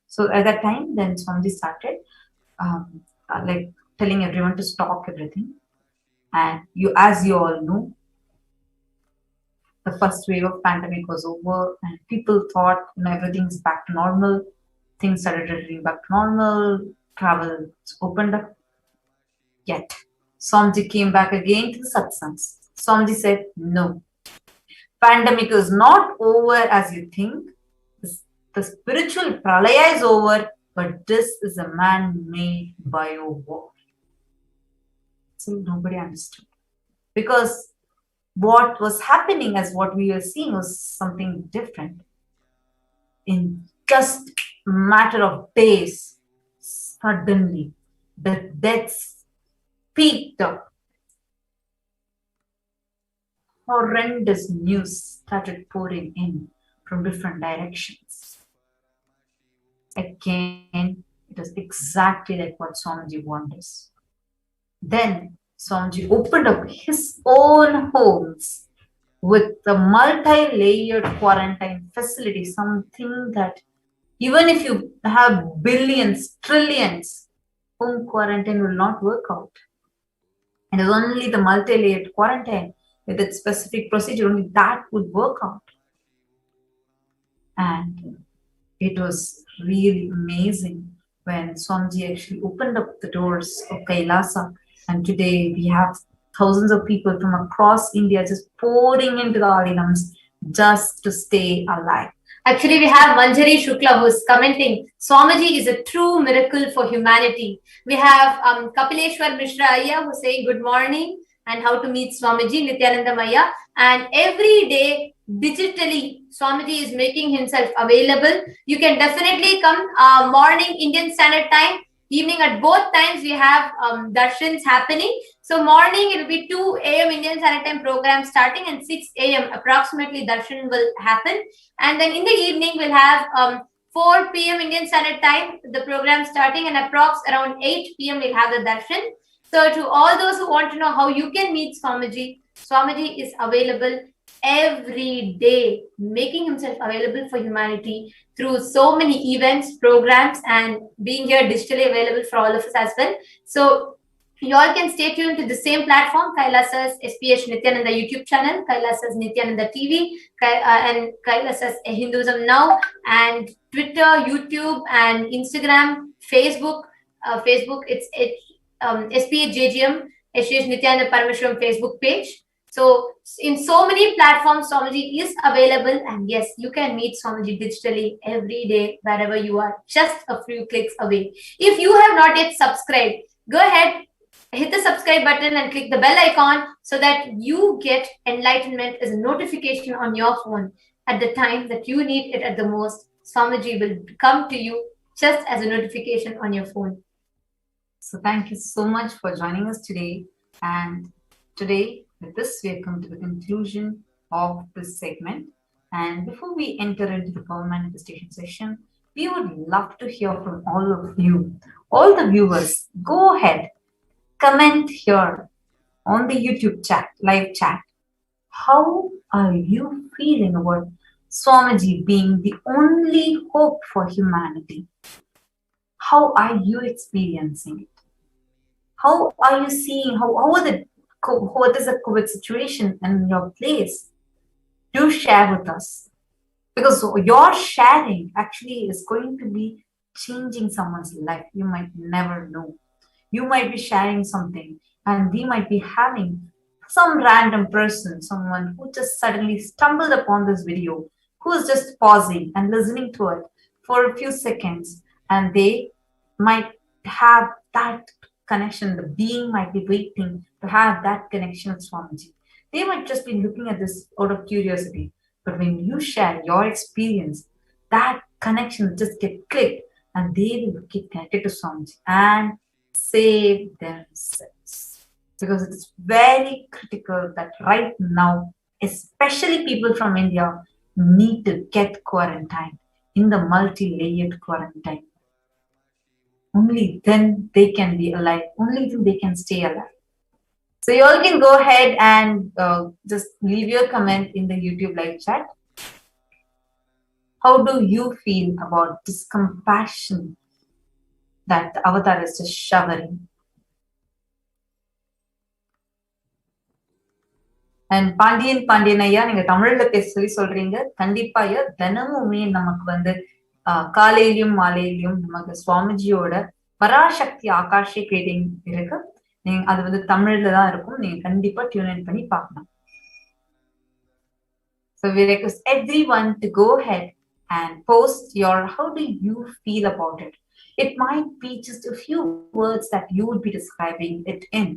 so at that time, then Swamiji started like telling everyone to stock everything. And as you all know, the first wave of pandemic was over, and people thought everything's back to normal. Things started returning back to normal. Travel opened up. Yet, Swamiji came back again to the satsangs. Swamiji said, no, pandemic is not over as you think. The spiritual pralaya is over, but this is a man-made bio-war. So nobody understood. Because what was happening as what we were seeing was something different. In just a matter of days, suddenly, the deaths peaked up. Horrendous news started pouring in from different directions. Again, it was exactly like what Swamiji warned us. Then Swamiji opened up his own homes with the multi-layered quarantine facility, something that even if you have billions, trillions, home quarantine will not work out. And it was only the multi-layered quarantine with its specific procedure, only that would work out. And it was really amazing when Swamiji actually opened up the doors of Kailasa. And today we have thousands of people from across India just pouring into the Adinams just to stay alive. Actually, we have Manjari Shukla who's commenting, Swamiji is a true miracle for humanity. We have Kapileshwar Mishra Ayya who's saying good morning and how to meet Swamiji, Nithyananda Maya. And every day, digitally, Swamiji is making himself available. You can definitely come morning Indian Standard Time, evening at both times we have darshans happening. So morning it will be 2 a.m. Indian Standard Time program starting, and 6 a.m. approximately darshan will happen. And then in the evening we'll have 4 p.m. Indian Standard Time, the program starting, and approx around 8 p.m. we'll have the darshan. So to all those who want to know how you can meet Swamiji, Swamiji is available every day, making himself available for humanity through so many events, programs, and being here digitally available for all of us as well. So You all can stay tuned to the same platform, Kailasa's HDH Nithyananda YouTube channel, Kailasa's Nithyananda TV, and Kailasa's Hinduism Now, and Twitter, YouTube, and Instagram, Facebook. Facebook, it's SPHJGM, HDH Nithyananda Paramashivam Facebook page. So in so many platforms, Swamiji is available, and yes, you can meet Swamiji digitally every day, wherever you are, just a few clicks away. If you have not yet subscribed, go ahead, hit the subscribe button and click the bell icon so that you get enlightenment as a notification on your phone at the time that you need it at the most. Swamiji will come to you just as a notification on your phone. So thank you so much for joining us today. And today, with this, we have come to the conclusion of this segment. And before we enter into the power manifestation session, we would love to hear from all of you, all the viewers. Go ahead, comment here on the YouTube chat, live chat. How are you feeling about Swamiji being the only hope for humanity? How are you experiencing it? How are you seeing, what is the COVID situation in your place? Do share with us. Because your sharing actually is going to be changing someone's life. You might never know. You might be sharing something and we might be having some random person, someone who just suddenly stumbled upon this video, who is just pausing and listening to it for a few seconds, and they might have that connection. The being might be waiting to have that connection with Swamiji. They might just be looking at this out of curiosity. But when you share your experience, that connection will just get clicked and they will get connected to Swamiji and save themselves. Because it's very critical that right now, especially people from India, need to get quarantined in the multi-layered quarantine. Only then they can be alive. Only then they can stay alive. So you all can go ahead and just leave your comment in the YouTube live chat. How do you feel about this compassion that the avatar is just showering? And Pandiyan ஐயா, நீங்க தமிழ்ல பேச சொல்லி சொல்றீங்க. கண்டிப்பா ஐயா, தினமுமே நமக்கு வந்து காலையிலும் மாலையிலும் நமக்கு சுவாமிஜியோட பராசக்தி ஆகாஷிக் ரீடிங் இருக்கு. நீங்க அது வந்து தமிழ்ல தான் இருக்கும். நீங்க கண்டிப்பா டியூன் இன் பண்ணி பார்க்கணும். So we request everyone to go ahead and post your how do you feel about it. It might be just a few words that you would be describing it in,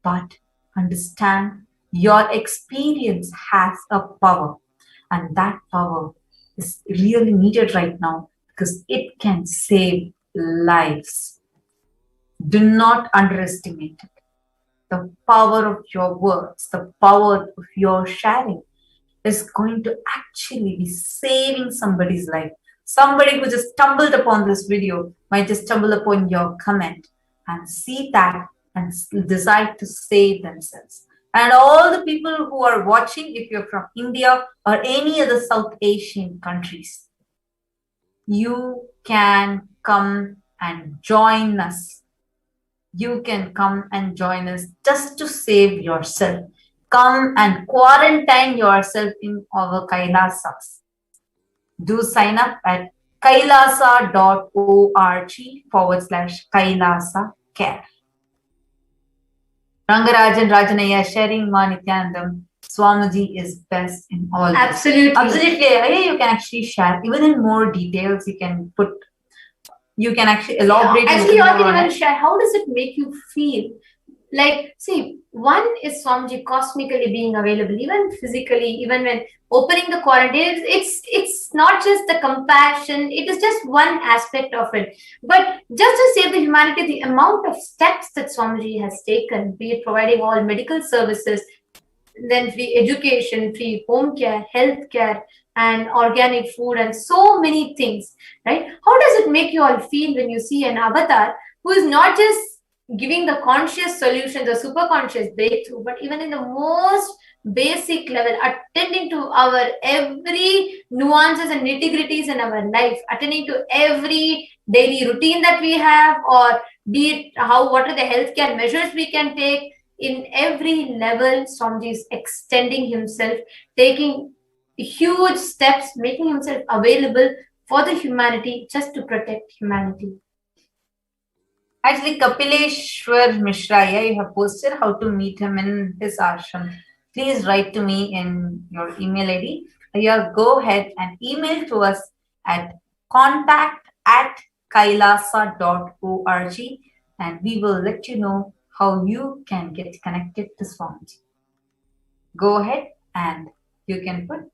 but understand your experience has a power, and that power is really needed right now because it can save lives. Do not underestimate it. The power of your words, the power of your sharing is going to actually be saving somebody's life. Somebody who just stumbled upon this video might just stumble upon your comment and see that and decide to save themselves. And all the people who are watching, if you're from India or any other South Asian countries, you can come and join us. You can come and join us just to save yourself. Come and quarantine yourself in our Kailasas. Do sign up at kailasa.org/Kailasa care. Rangarajan Rajanaya sharing Ma Nithyanandam. Swamiji is best in all. Absolutely. Absolutely. You can actually share even in more details. You can actually elaborate. Actually, you all can even share. How does it make you feel? Like, see, one is Swamiji cosmically being available, even physically, even when opening the quarantine. It's not just the compassion, it is just one aspect of it. But just to save the humanity, the amount of steps that Swamiji has taken, be it providing all medical services, then free education, free home care, health care, and organic food, and so many things, right? How does it make you all feel when you see an avatar who is not just giving the conscious solution, the super conscious breakthrough, but even in the most basic level, attending to our every nuances and nitty-gritties in our life, attending to every daily routine that we have, or be it what are the healthcare measures we can take. In every level, Swamiji is extending himself, taking huge steps, making himself available for the humanity, just to protect humanity. Actually, Kapileshwar Mishra, you have posted how to meet him in his ashram. Please write to me in your email ID. Go ahead and email to us at contact@kailasa.org, and we will let you know how you can get connected to Swamiji. Go ahead and you can put.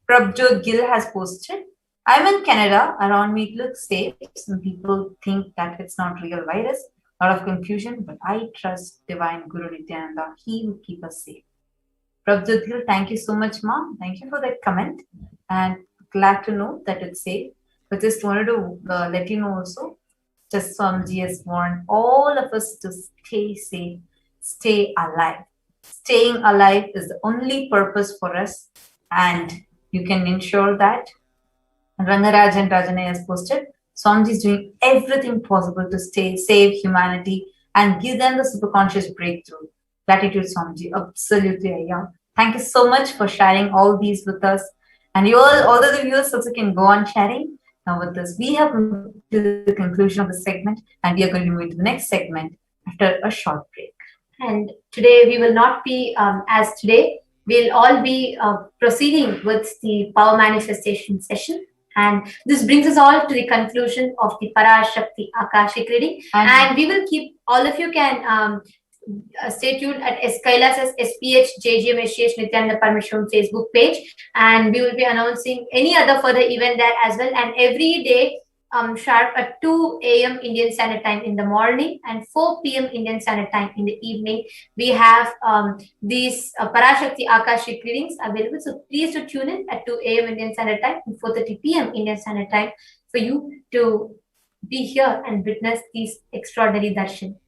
Prabjot Gill has posted, I'm in Canada. Around me it looks safe. Some people think that it's not real virus. A lot of confusion, but I trust Divine Guru Nithyananda. He will keep us safe. Prabjot Gill, thank you so much, Mom. Thank you for that comment. And glad to know that it's safe. But just wanted to let you know also, just Swamiji has warned all of us to stay safe, stay alive. Staying alive is the only purpose for us, and you can ensure that. Rangaraj and Rajane has posted, Swamiji is doing everything possible to save humanity and give them the superconscious breakthrough. Gratitude, Swamiji. Absolutely, Ayya. Thank you so much for sharing all these with us. And you all the viewers also can go on sharing. Now with this, we have come to the conclusion of the segment, and we are going to move into the next segment after a short break. And today we will not be, as today, we'll all be proceeding with the power manifestation session. And this brings us all to the conclusion of the Parashakti Akashic reading. And we will keep, all of you can stay tuned at Kailasa's SPH JGM HDH Nithyananda Paramashivam Facebook page. And we will be announcing any other further event there as well. And every day, sharp at 2 a.m. Indian Standard Time in the morning and 4 p.m. Indian Standard Time in the evening, we have these Parashakti Akashic readings available. So please do tune in at 2 a.m. Indian Standard Time and 4:30 p.m. Indian Standard Time for you to be here and witness these extraordinary darshan.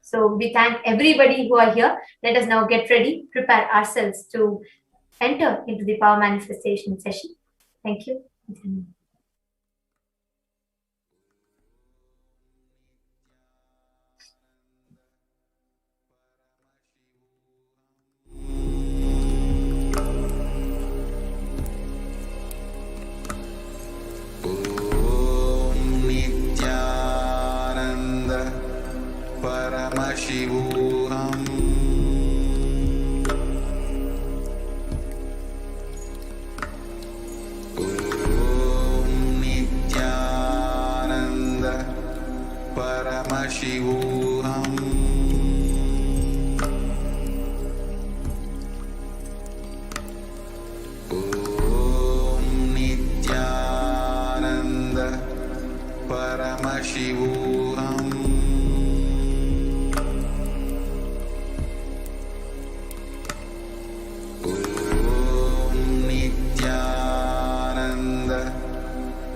So we thank everybody who are here. Let us now get ready, prepare ourselves to enter into the power manifestation session. Thank you. Paramashivoham. Om Nithyananda Paramashivoham. Om Nithyananda Paramashivoham.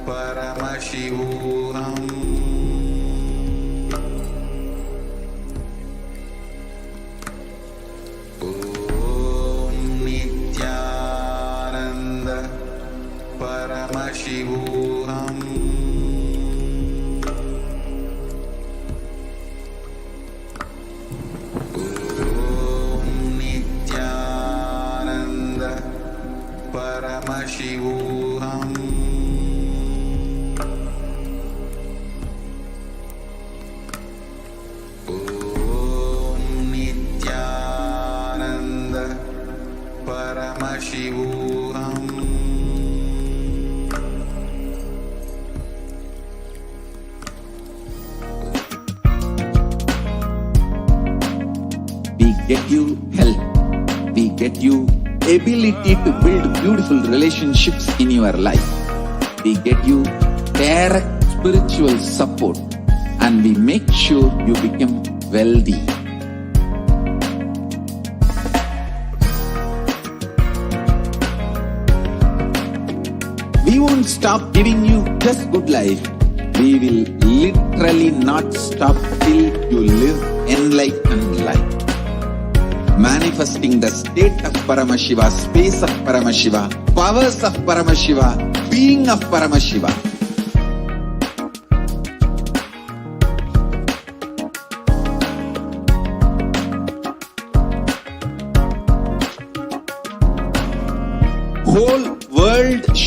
Paramashivoham. Om Nithyananda Paramashivoham. Om Nithyananda Paramashivoham. Paramashivoham. We get you health. We get you ability to build beautiful relationships in your life. We get you direct spiritual support, and we make sure you become wealthy. We won't stop giving you just good life. We will literally not stop till you live enlightened life. Manifesting the state of Paramashiva, space of Paramashiva, powers of Paramashiva, being of Paramashiva.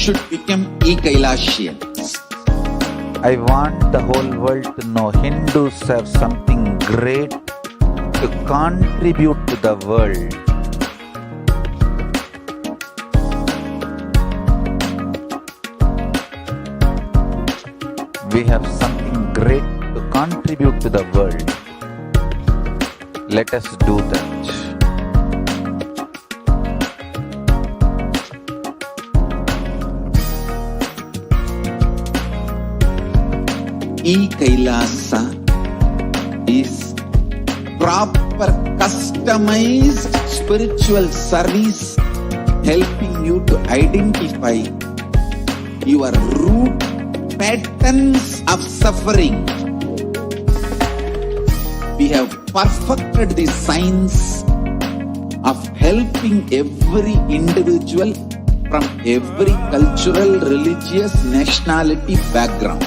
should become e-Kailasians. I want the whole world to know Hindus have something great to contribute to the world. We have something great to contribute to the world. Let us do that. E-Kailasa is proper customized spiritual service helping you to identify your root patterns of suffering. We have perfected the science of helping every individual from every cultural, religious, nationality background.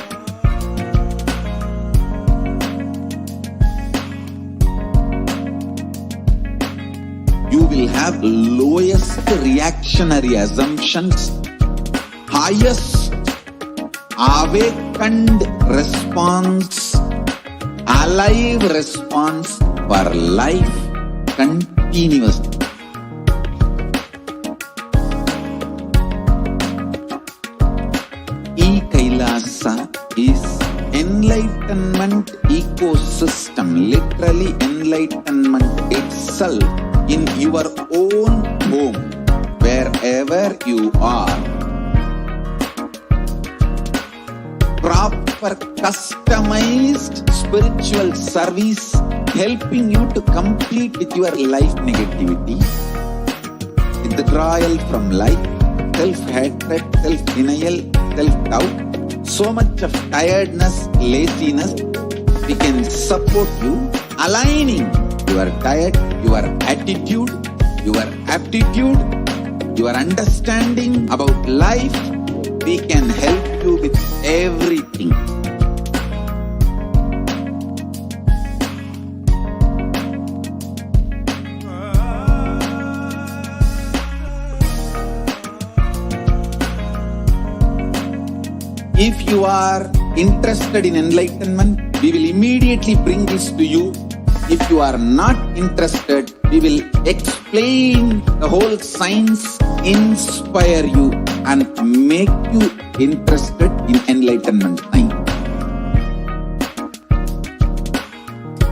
You will have lowest reactionary assumptions, highest awakened response, alive response for life continuously. E-Kailasa is enlightenment ecosystem, literally enlightenment itself in your own home, wherever you are. Proper customized spiritual service helping you to complete with your life negativity, withdrawal from life, self-hatred, self-denial, self-doubt, so much of tiredness, laziness. We can support you, aligning your diet, your attitude, your aptitude, your understanding about life. We can help you with everything. If you are interested in enlightenment, we will immediately bring this to you. If you are not interested, we will explain the whole science, inspire you and make you interested in enlightenment science.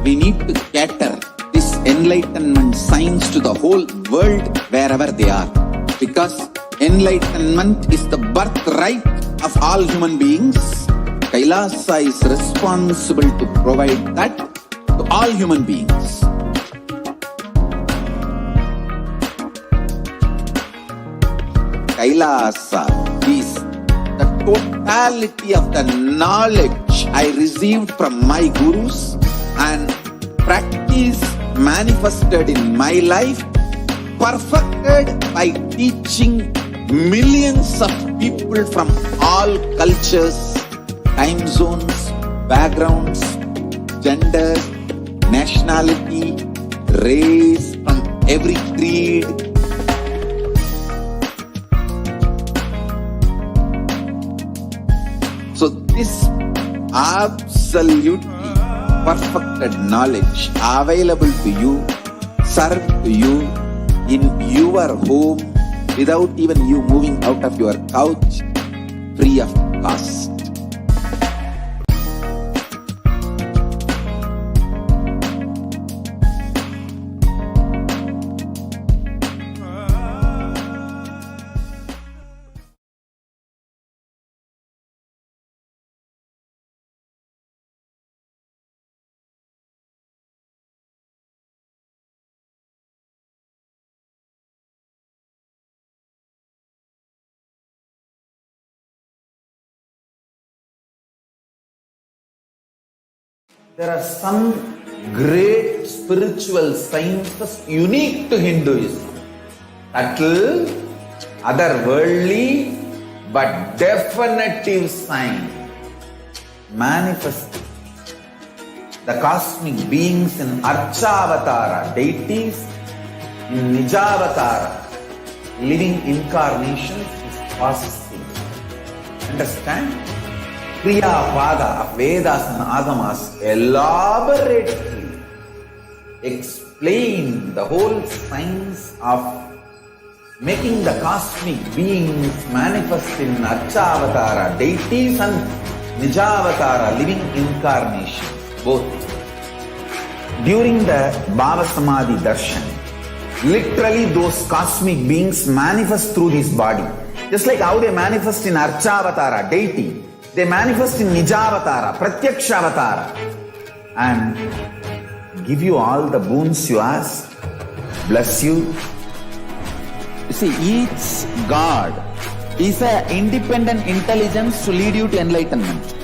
We need to cater this enlightenment science to the whole world wherever they are, because enlightenment is the birthright of all human beings. Kailasa is responsible to provide that to all human beings. Kailasa is the totality of the knowledge I received from my gurus and practice manifested in my life, perfected by teaching millions of people from all cultures, time zones, backgrounds, genders, nationality, race, from every creed. So this absolutely perfected knowledge available to you, served to you in your home without even you moving out of your couch, free of cost. There are some great spiritual sciences unique to Hinduism. Subtle, otherworldly, but definitive sign. Manifesting the cosmic beings in Archavatara, deities in Nijavatara, living incarnations is possible. understand, Kriya Pada of Vedas and Agamas elaborately explain the whole science of making the cosmic beings manifest in Archavatara deities and Nijavatara living incarnations, both. During the Bhava Samadhi Darshan, literally those cosmic beings manifest through this body. Just like how they manifest in Archavatara deity, they manifest in Nijavatara, Pratyakshavatara, and give you all the boons you ask, bless you. You see, each God is an independent intelligence to lead you to enlightenment.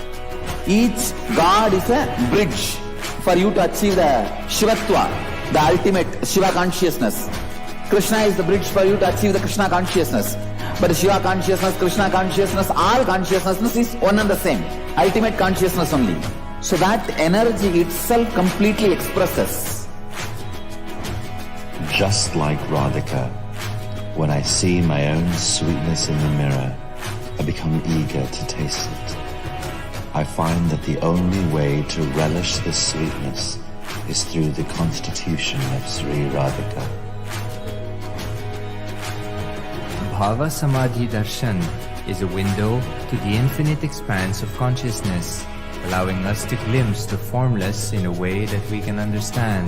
Each God is a bridge for you to achieve the Shivatva, the ultimate Shiva consciousness. Krishna is the bridge for you to achieve the Krishna consciousness. But the Shiva consciousness, Krishna consciousness, all consciousness is one and the same. Ultimate consciousness only. So that energy itself completely expresses. Just like Radhika, when I see my own sweetness in the mirror, I become eager to taste it. I find that the only way to relish this sweetness is through the constitution of Sri Radhika. Bhava Samadhi Darshan is a window to the infinite expanse of consciousness, allowing us to glimpse the formless in a way that we can understand.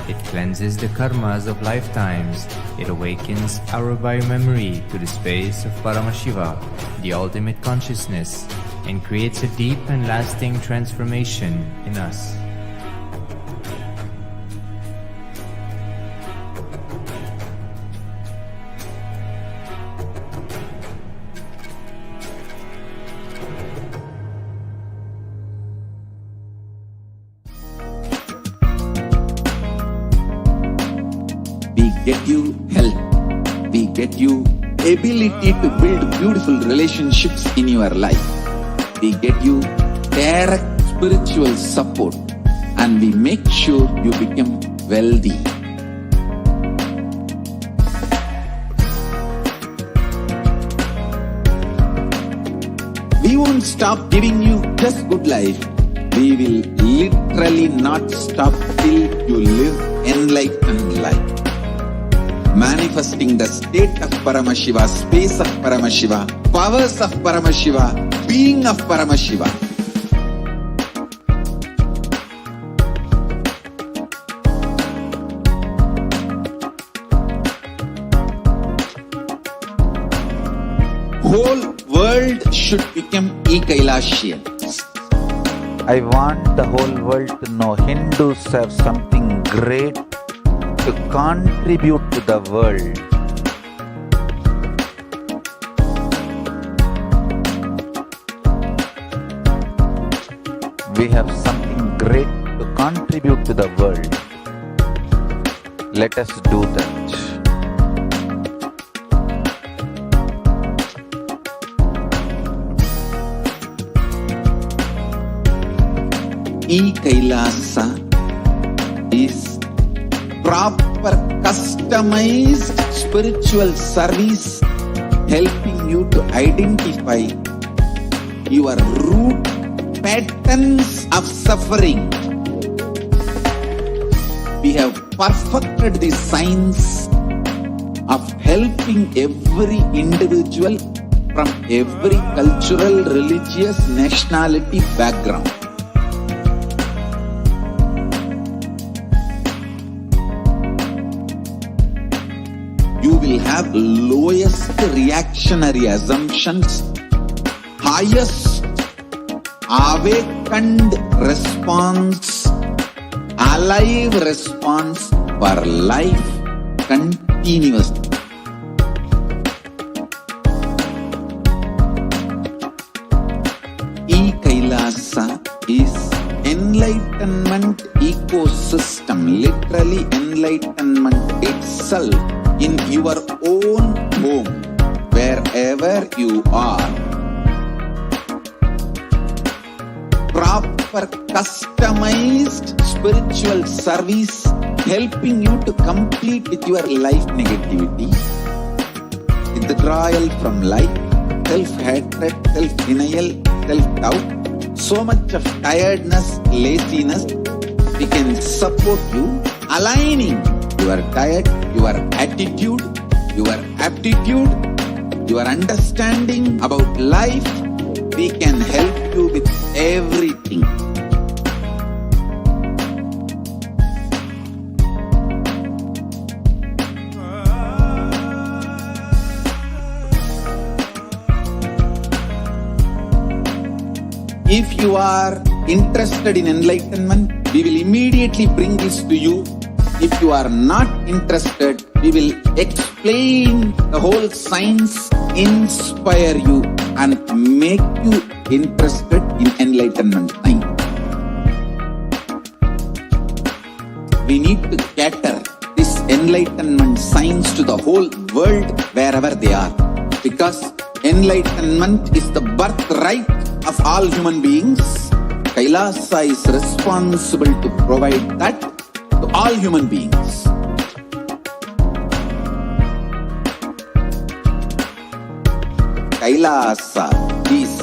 It cleanses the karmas of lifetimes. It awakens our biomemory to the space of Paramashiva, the ultimate consciousness, and creates a deep and lasting transformation in us. We get you health. We get you ability to build beautiful relationships in your life. We get you direct spiritual support, and we make sure you become wealthy. We won't stop giving you just good life. We will literally not stop till you live enlightened life. Manifesting the state of Paramashiva, space of Paramashiva, powers of Paramashiva, being of Paramashiva. Whole world should become Kailasian. I want the whole world to know Hindus have something great to contribute to the world. We have something great to contribute to the world. Let us do that. Kailasa is proper customized spiritual service helping you to identify your root patterns of suffering. We have perfected the science of helping every individual from every cultural, religious, nationality background. You will have lowest reactionary assumptions, highest awakened response, alive response for life continuously. Kailasa is enlightenment ecosystem, literally enlightenment itself in your own home, wherever you are. Proper customized spiritual service helping you to complete with your life negativity, withdrawal from life, self-hatred, self-denial, self-doubt, so much of tiredness, laziness. We can support you, aligning your diet, your attitude, your aptitude, your understanding about life. We can help you with everything. If you are interested in enlightenment, we will immediately bring this to you. If you are not interested, we will explain the whole science, inspire you and make you interested in enlightenment science. We need to cater this enlightenment science to the whole world wherever they are, because enlightenment is the birthright of all human beings. Kailasa is responsible to provide that to all human beings. Kailasa is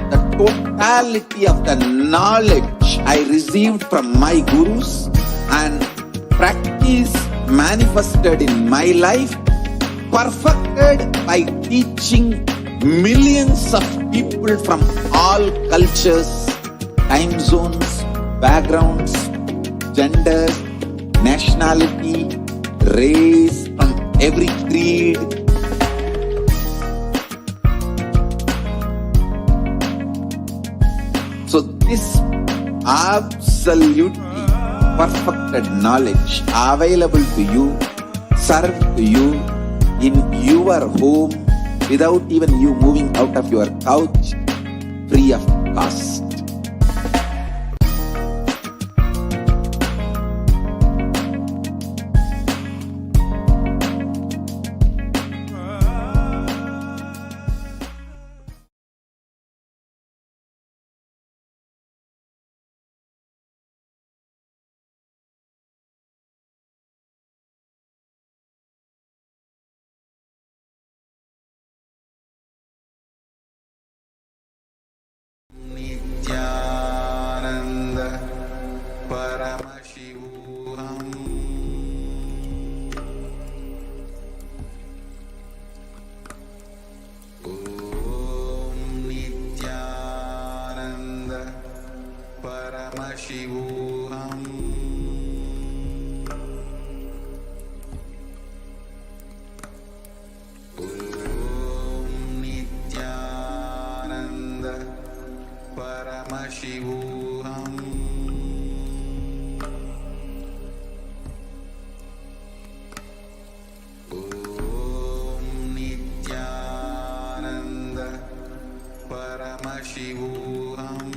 the totality of the knowledge I received from my gurus and practice manifested in my life, perfected by teaching millions of people from all cultures, time zones, backgrounds, genders, nationality, race, from every creed. So this absolutely perfected knowledge available to you, served to you in your home, without even you moving out of your couch, free of cost. Nithyananda Paramashivoham. Om Nithyananda Paramashivoham. Om Nithyananda Paramashivoham. Om Nithyananda Paramashivoham.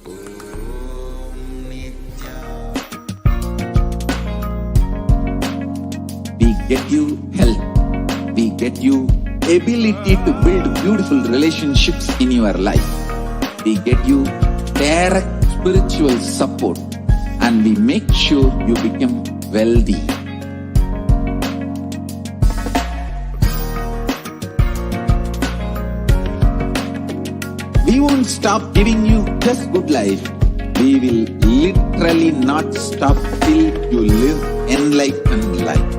Om Nithyananda. We get you health. We get you ability to build beautiful relationships in your life. We get you direct spiritual support, and we make sure you become wealthy. We won't stop giving you just good life. We will literally not stop till you live enlightened life.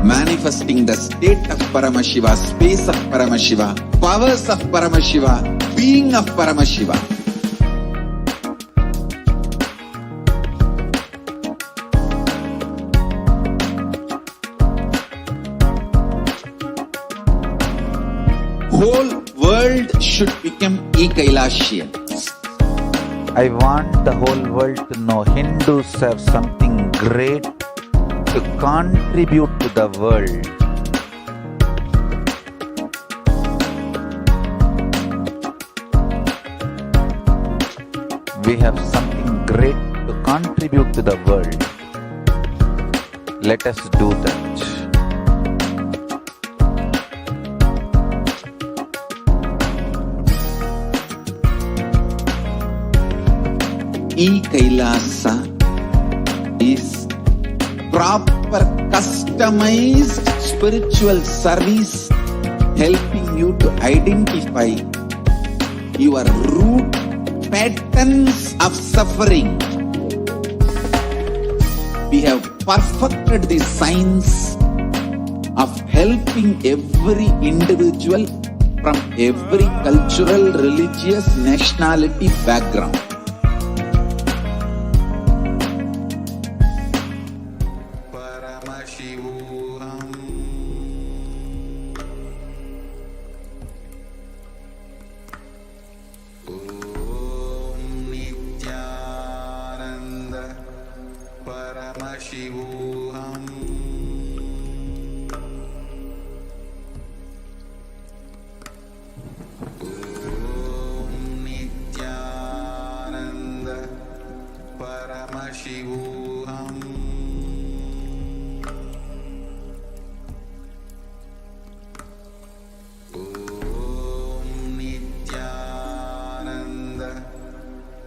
Manifesting the state of Paramashiva, space of Paramashiva, powers of Paramashiva, being of Paramashiva. Whole world should become Kailasians. I want the whole world to know Hindus have something great to contribute to the world. We have something great to contribute to the world. Let us do that. Kailasa is proper proper customized spiritual service helping you to identify your root patterns of suffering. We have perfected the science of helping every individual from every cultural, religious, nationality background. Paramashivoham. Om Nithyananda Paramashivoham. Om Nithyananda Paramashivoham. Om Nithyananda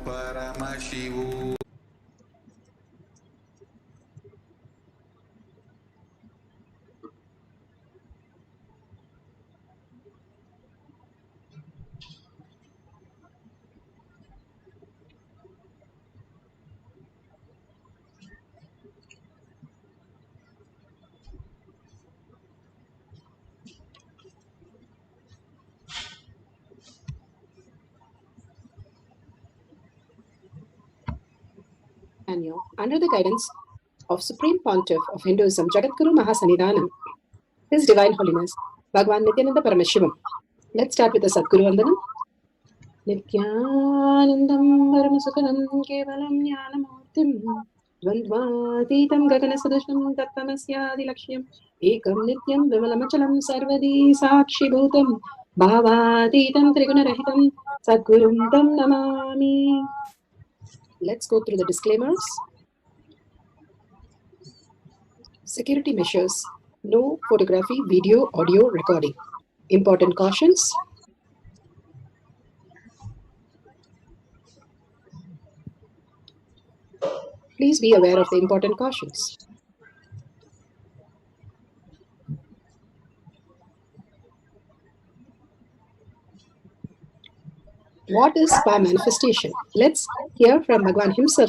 Paramashivoham. Annual, under the guidance of Supreme Pontiff of Hinduism, Jagadguru Mahasannidhanam, His Divine Holiness, Bhagwan Nithyananda Paramashivam. Let's start with the Sadguru Vandanam. Nithyanandam Paramasukhanam Kevalam Jnanamurtim Dvandvatītam Gaganasadaśam Tattvamasya Lakshmam Ekam Nityam Vimalamachalam Sarvadi Sakshibhutam Bhavatītam Trigunarahitam Sadgurum Tam Namami. Let's go through the disclaimers. Security measures. No photography, video, audio recording. Important cautions. Please be aware of the important cautions. What is spa manifestation? Let's hear from Bhagwan himself